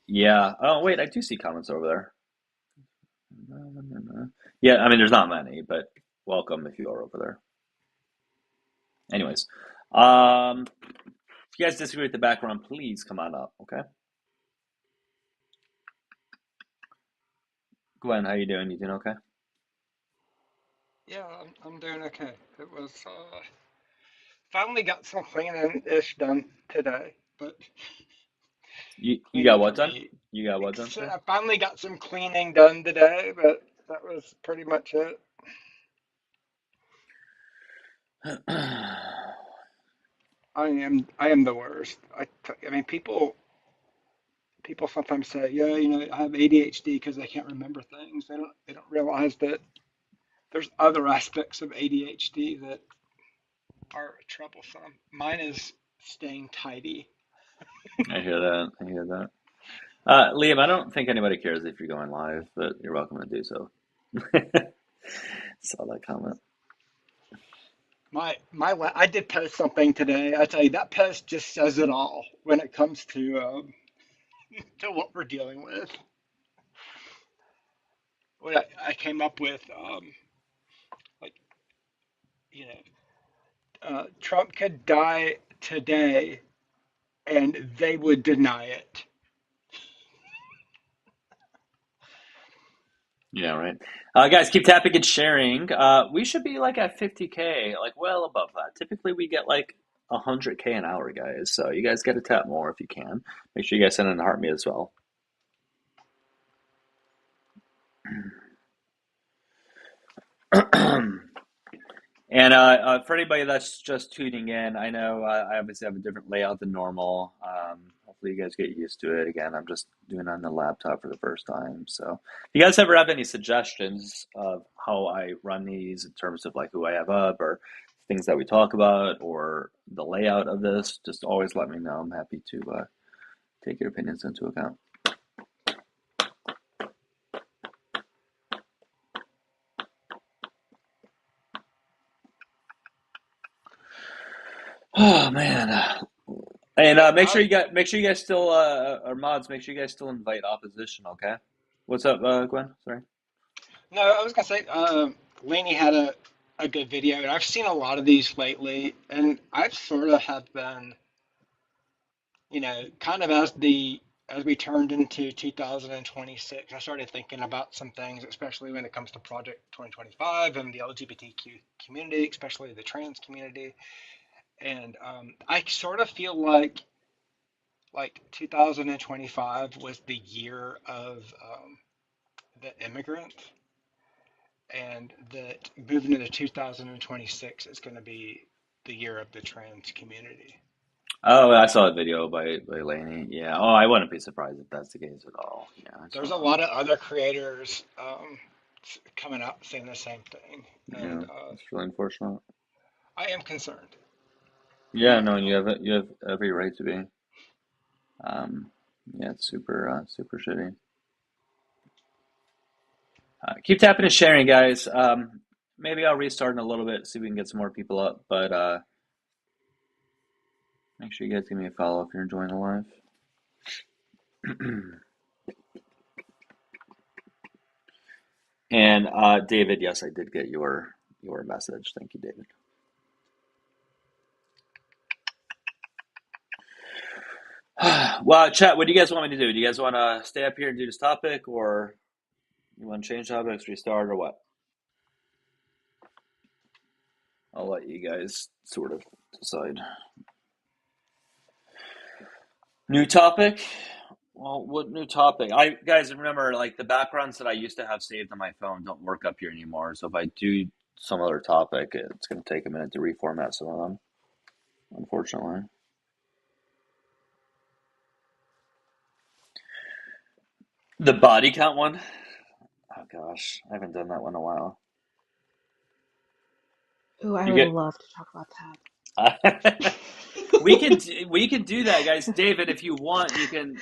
Yeah. Oh, wait, I do see comments over there. Yeah, I mean, there's not many, but welcome if you are over there. Anyways, if you guys disagree with the background, please come on up, okay? Gwen, how you doing? You doing okay? Yeah, I'm doing okay. It was finally got some cleaning-ish done today, but you got what done? You got what done? I finally got some cleaning done today, but that was pretty much it. I am the worst. I mean, people people sometimes say, yeah, you know, I have ADHD because they can't remember things. They don't realize that there's other aspects of ADHD that are troublesome. Mine is staying tidy. I hear that. I hear that. Liam, I don't think anybody cares if you're going live, but you're welcome to do so. Saw that comment. I did post something today. I tell you, that post just says it all when it comes to what we're dealing with. What I came up with, like, you know, Trump could die today, and they would deny it. Yeah, right. Guys, keep tapping and sharing. We should be like at 50K, like well above that. Typically, we get like 100K an hour, guys. So you guys got to tap more if you can. Make sure you guys send in the heart me as well. And for anybody that's just tuning in, I know I obviously have a different layout than normal. Hopefully you guys get used to it. Again, I'm just doing it on the laptop for the first time. So if you guys ever have any suggestions of how I run these in terms of like who I have up or things that we talk about or the layout of this, just always let me know. I'm happy to take your opinions into account. Oh man. And make sure you guys still or mods. Make sure you guys still invite opposition. Okay. What's up, Gwen? Sorry. No, I was gonna say, Laney had a good video, and I've seen a lot of these lately, and I've sort of have been, you know, kind of as we turned into 2026, I started thinking about some things, especially when it comes to Project 2025 and the LGBTQ community, especially the trans community. And I sort of feel like 2025 was the year of the immigrant, and that moving into 2026 is going to be the year of the trans community. Oh, I saw a video by Lainey. Yeah. Oh, I wouldn't be surprised if that's the case at all. Yeah. There's a lot of other creators coming out saying the same thing, Yeah. and It's really unfortunate. I am concerned. Yeah. No, you have every right to be. Yeah, it's super shitty. Keep tapping and sharing, guys. Maybe I'll restart in a little bit, see if we can get some more people up. But make sure you guys give me a follow if you're enjoying the live. And David, yes, I did get your message. Thank you, David. Well, chat, what do you guys want me to do? Do you guys want to stay up here and do this topic, or you want to change topics, restart, or what? I'll let you guys sort of decide. New topic? Well, what new topic? Guys, remember, like the backgrounds that I used to have saved on my phone don't work up here anymore. So if I do some other topic, it's going to take a minute to reformat some of them, unfortunately. The body count one? Oh gosh, I haven't done that one in a while. Ooh, I would love to talk about that. We can do that, guys. David, if you want, you can.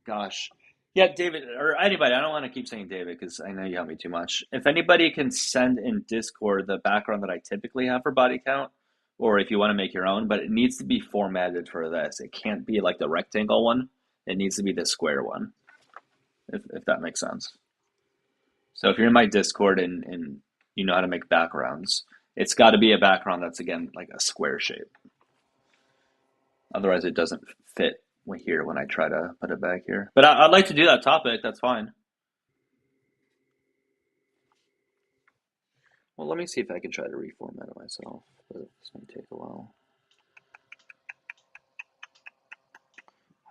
Gosh, yeah, David or anybody. I don't want to keep saying David because I know you help me too much. If anybody can send in Discord the background that I typically have for body count, or if you want to make your own, but it needs to be formatted for this. It can't be like the rectangle one. It needs to be the square one, if that makes sense. So if you're in my Discord and you know how to make backgrounds, it's got to be a background that's, again, like a square shape. Otherwise, it doesn't fit here when I try to put it back here. But I'd like to do that topic. That's fine. Well, let me see if I can try to reformat it myself. But this may take a while.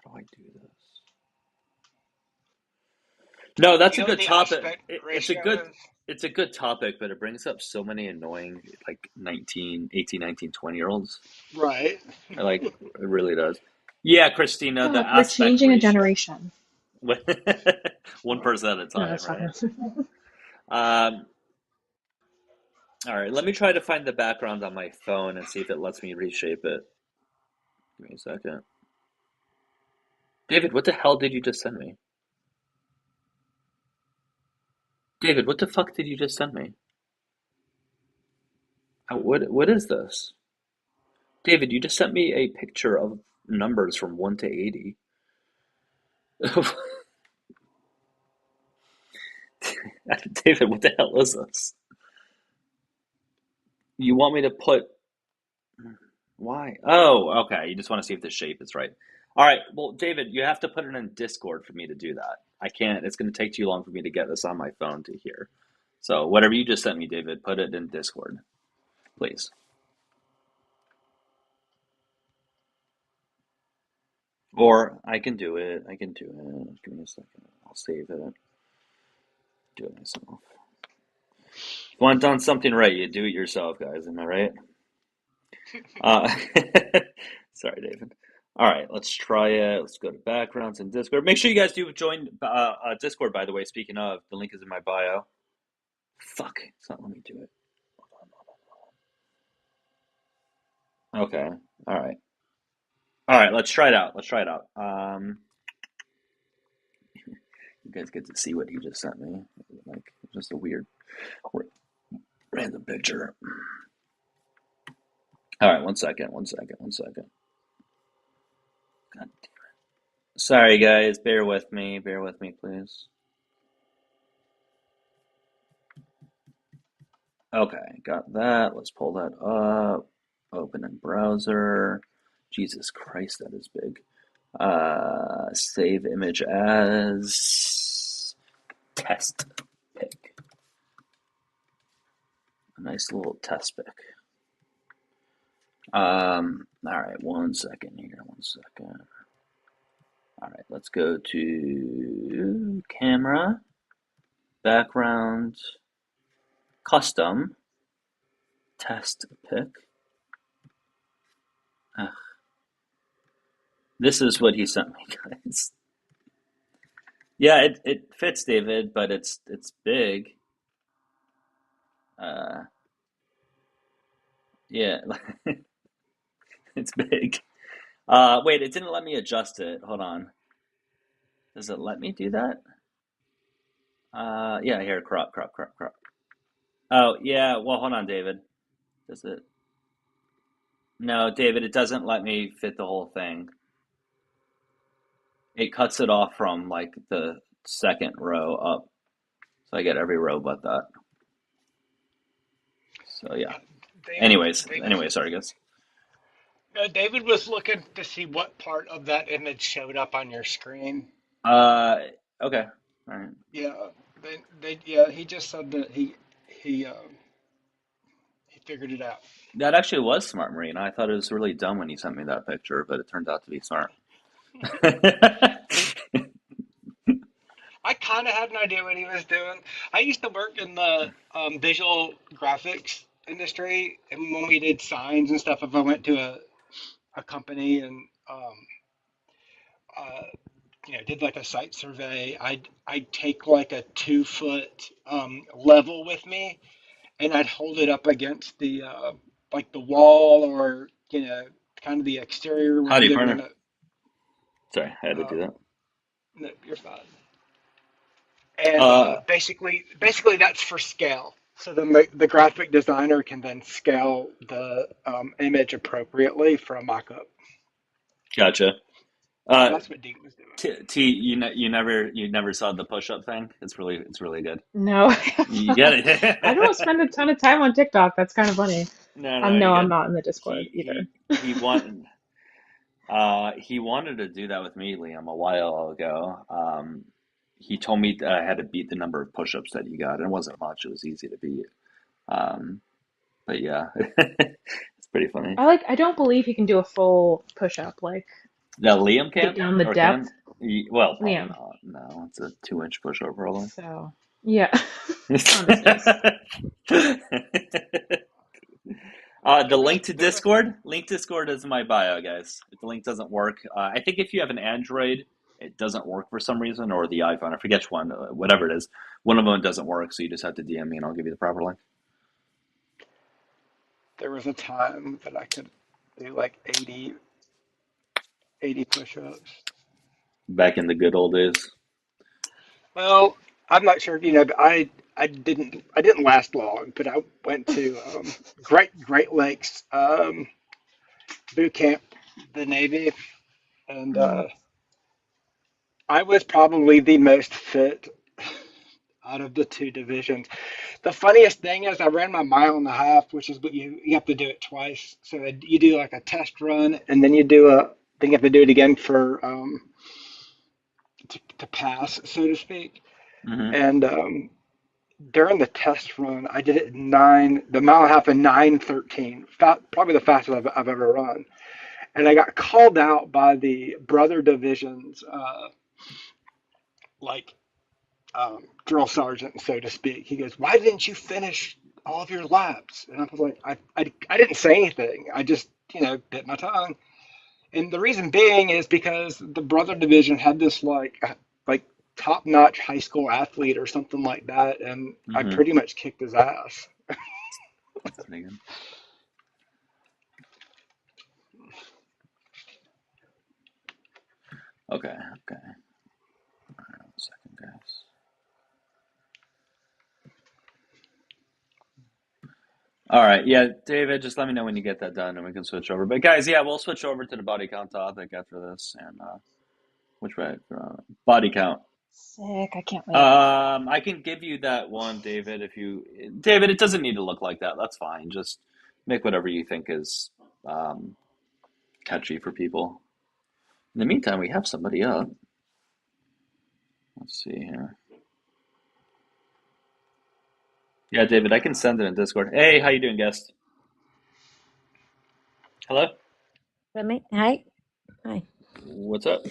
How do I do this? No, that's a good topic. It's a good topic, but it brings up so many annoying, like 18, 19, 20-year-olds. Right. Like, it really does. Yeah, Christina, the God, we're aspect changing a ratio. generation. 1% at a No, time, that's right? fine. All right, let me try to find the background on my phone and see if it lets me reshape it. Give me a second. David, what the hell did you just send me? David, what the fuck did you just send me? What is this? David, you just sent me a picture of numbers from 1 to 80. David, what the hell is this? You want me to put... Why? Oh, okay. You just want to see if the shape is right. All right. Well, David, you have to put it in Discord for me to do that. I can't. It's going to take too long for me to get this on my phone to hear. So whatever you just sent me, David, put it in Discord, please. Or I can do it. I can do it. Give me a second. I'll save it. Do it myself. If you want done something right, you do it yourself, guys. Am I right? Sorry, David. All right, let's try it. Let's go to backgrounds and Discord. Make sure you guys do join Discord, by the way. Speaking of, the link is in my bio. Fuck, it's not letting me do it. Okay, all right. All right, let's try it out. Let's try it out. You guys get to see what he just sent me. Like, just a weird, random picture. All right, one second. God damn it. Sorry, guys. Bear with me, please. Okay, got that. Let's pull that up. Open in browser. Jesus Christ, that is big. Save image as test pic. A nice little test pic. All right, 1 second here. 1 second. All right, let's go to camera, background, custom, test pic. Ugh. This is what he sent me, guys. Yeah, it fits, David, but it's big. Yeah, it's big. Wait, it didn't let me adjust it. Hold on. Does it let me do that? Yeah, here, crop. Oh, yeah, well, hold on, David. Does it? No, David, it doesn't let me fit the whole thing. It cuts it off from, like, the second row up. So I get every row but that. So, yeah. Anyways, sorry, guys. No, David was looking to see what part of that image showed up on your screen. Okay. All right. Yeah, he just said that he figured it out. That actually was smart, Marina. I thought it was really dumb when he sent me that picture, but it turned out to be smart. I kind of had an idea what he was doing. I used to work in the visual graphics industry, and when we did signs and stuff, if I went to a company and did like a site survey, I'd take like a 2 foot level with me, and I'd hold it up against the like the wall or kind of the exterior where Howdy, they were partner. gonna. Sorry, I had to do that. No, you're fine. And basically that's for scale. So the graphic designer can then scale the image appropriately for a mock-up. Gotcha. That's what Dean was doing. You never saw the push-up thing? It's really good. No. You get it. I don't spend a ton of time on TikTok. That's kind of funny. No, No, you're I'm good. not in the Discord either. He wanted to do that with me, Liam, a while ago. He told me that I had to beat the number of push-ups that he got, and it wasn't much. It was easy to beat. But yeah, it's pretty funny. I don't believe he can do a full push-up. Like That Liam can? get down the Or depth. well, probably Liam. not. No, it's a 2-inch push-up probably. So yeah. On his face. The link to Discord. Link to Discord is in my bio, guys. If the link doesn't work, I think if you have an Android, it doesn't work for some reason, or the iPhone. I forget which one. Whatever it is, one of them doesn't work. So you just have to DM me, and I'll give you the proper link. There was a time that I could do like 80 push-ups. Back in the good old days. Well, I'm not sure if you know, but I didn't last long. But I went to Great Lakes boot camp, the Navy, and I was probably the most fit out of the two divisions. The funniest thing is I ran my mile and a half, which is what you have to do it twice. So you do like a test run, and then then you have to do it again for to pass, so to speak. Mm-hmm. And during the test run, I did it the mile and a half in 9:13, probably the fastest I've ever run. And I got called out by the brother divisions, like drill sergeant, so to speak. He goes, "Why didn't you finish all of your laps?" And I was like, I didn't say anything. I just, bit my tongue. And the reason being is because the brother division had this like top-notch high school athlete or something like that, and I pretty much kicked his ass. That's pretty good. Okay. All right, 1 second, guys. All right, yeah, David, just let me know when you get that done, and we can switch over. But guys, yeah, we'll switch over to the body count topic after this, and which way? Body count. Sick. I can't wait. I can give you that one, David. David, it doesn't need to look like that. That's fine. Just make whatever you think is catchy for people. In the meantime, we have somebody up. Let's see here. Yeah, David, I can send it in Discord. Hey, how you doing, guest? Hello? Me? Hi. What's up?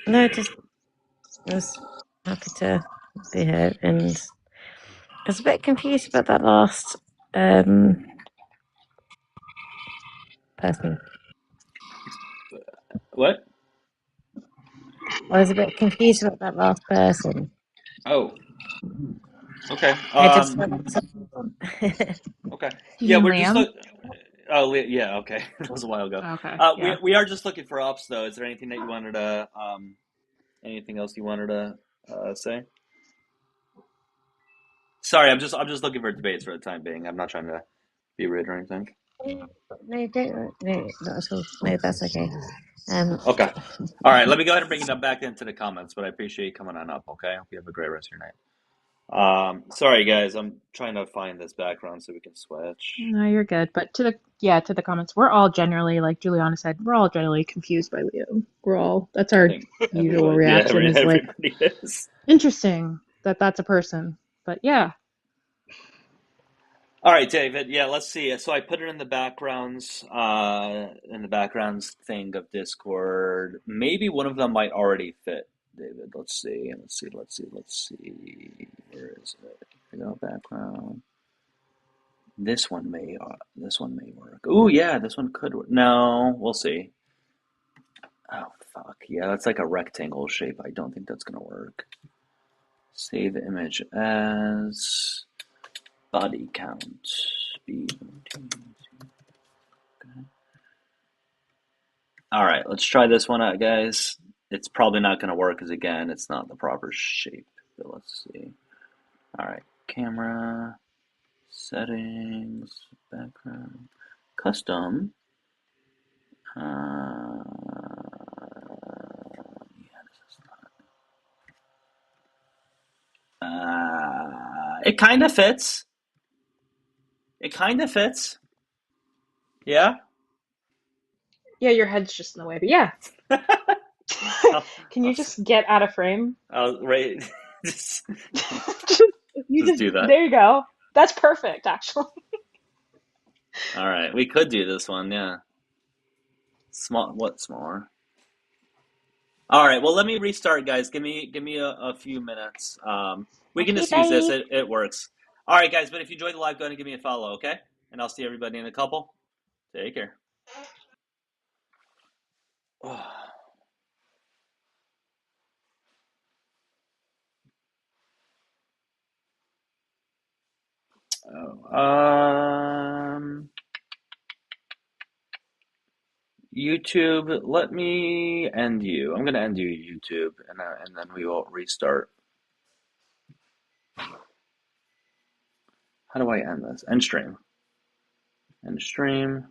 No, just was happy to be here, and I was a bit confused about that last person. What? I was a bit confused about that last person. Oh. Okay. I just Okay. You Yeah, mean we're just Liam? yeah, okay. That was a while ago. Okay. Yeah. We are just looking for ups though. Is there anything that you wanted to anything else you wanted to say? Sorry, I'm just looking for debates for the time being. I'm not trying to be rude or anything. No, don't. No, not at all. No, that's okay. Okay. All right, let me go ahead and bring it back into the comments, but I appreciate you coming on up, okay? Hope you have a great rest of your night. Sorry guys, I'm trying to find this background so we can switch. No, you're good. But to the comments, we're all generally, like Juliana said, we're all generally confused by Leo. That's our usual reaction. Yeah, is like, everybody is. interesting that that's a person. But yeah. All right, David. Yeah, let's see. So I put it in the backgrounds thing of Discord. Maybe one of them might already fit, David. Let's see. Where is it? Here we go, background. This one may work. Oh yeah, this one could work. No, we'll see. Oh fuck. Yeah, that's like a rectangle shape. I don't think that's gonna work. Save the image as body count. All right, let's try this one out, guys. It's probably not going to work because, again, it's not the proper shape. But let's see. All right, camera, settings, background, custom. Yeah, this is not. It kind of fits. Yeah? Yeah, your head's just in the way, but yeah. Can you just get out of frame? Right. Just do that. There you go. That's perfect, actually. All right, we could do this one, yeah. Smaller? All right, well, let me restart, guys. Give me a few minutes. We can just use this. It works. All right, guys, but if you enjoyed the live, go ahead and give me a follow, okay? and I'll see everybody in a couple. Take care. YouTube, let me end you. I'm going to end you, YouTube, and then we will restart. How do I end this? End stream. End stream.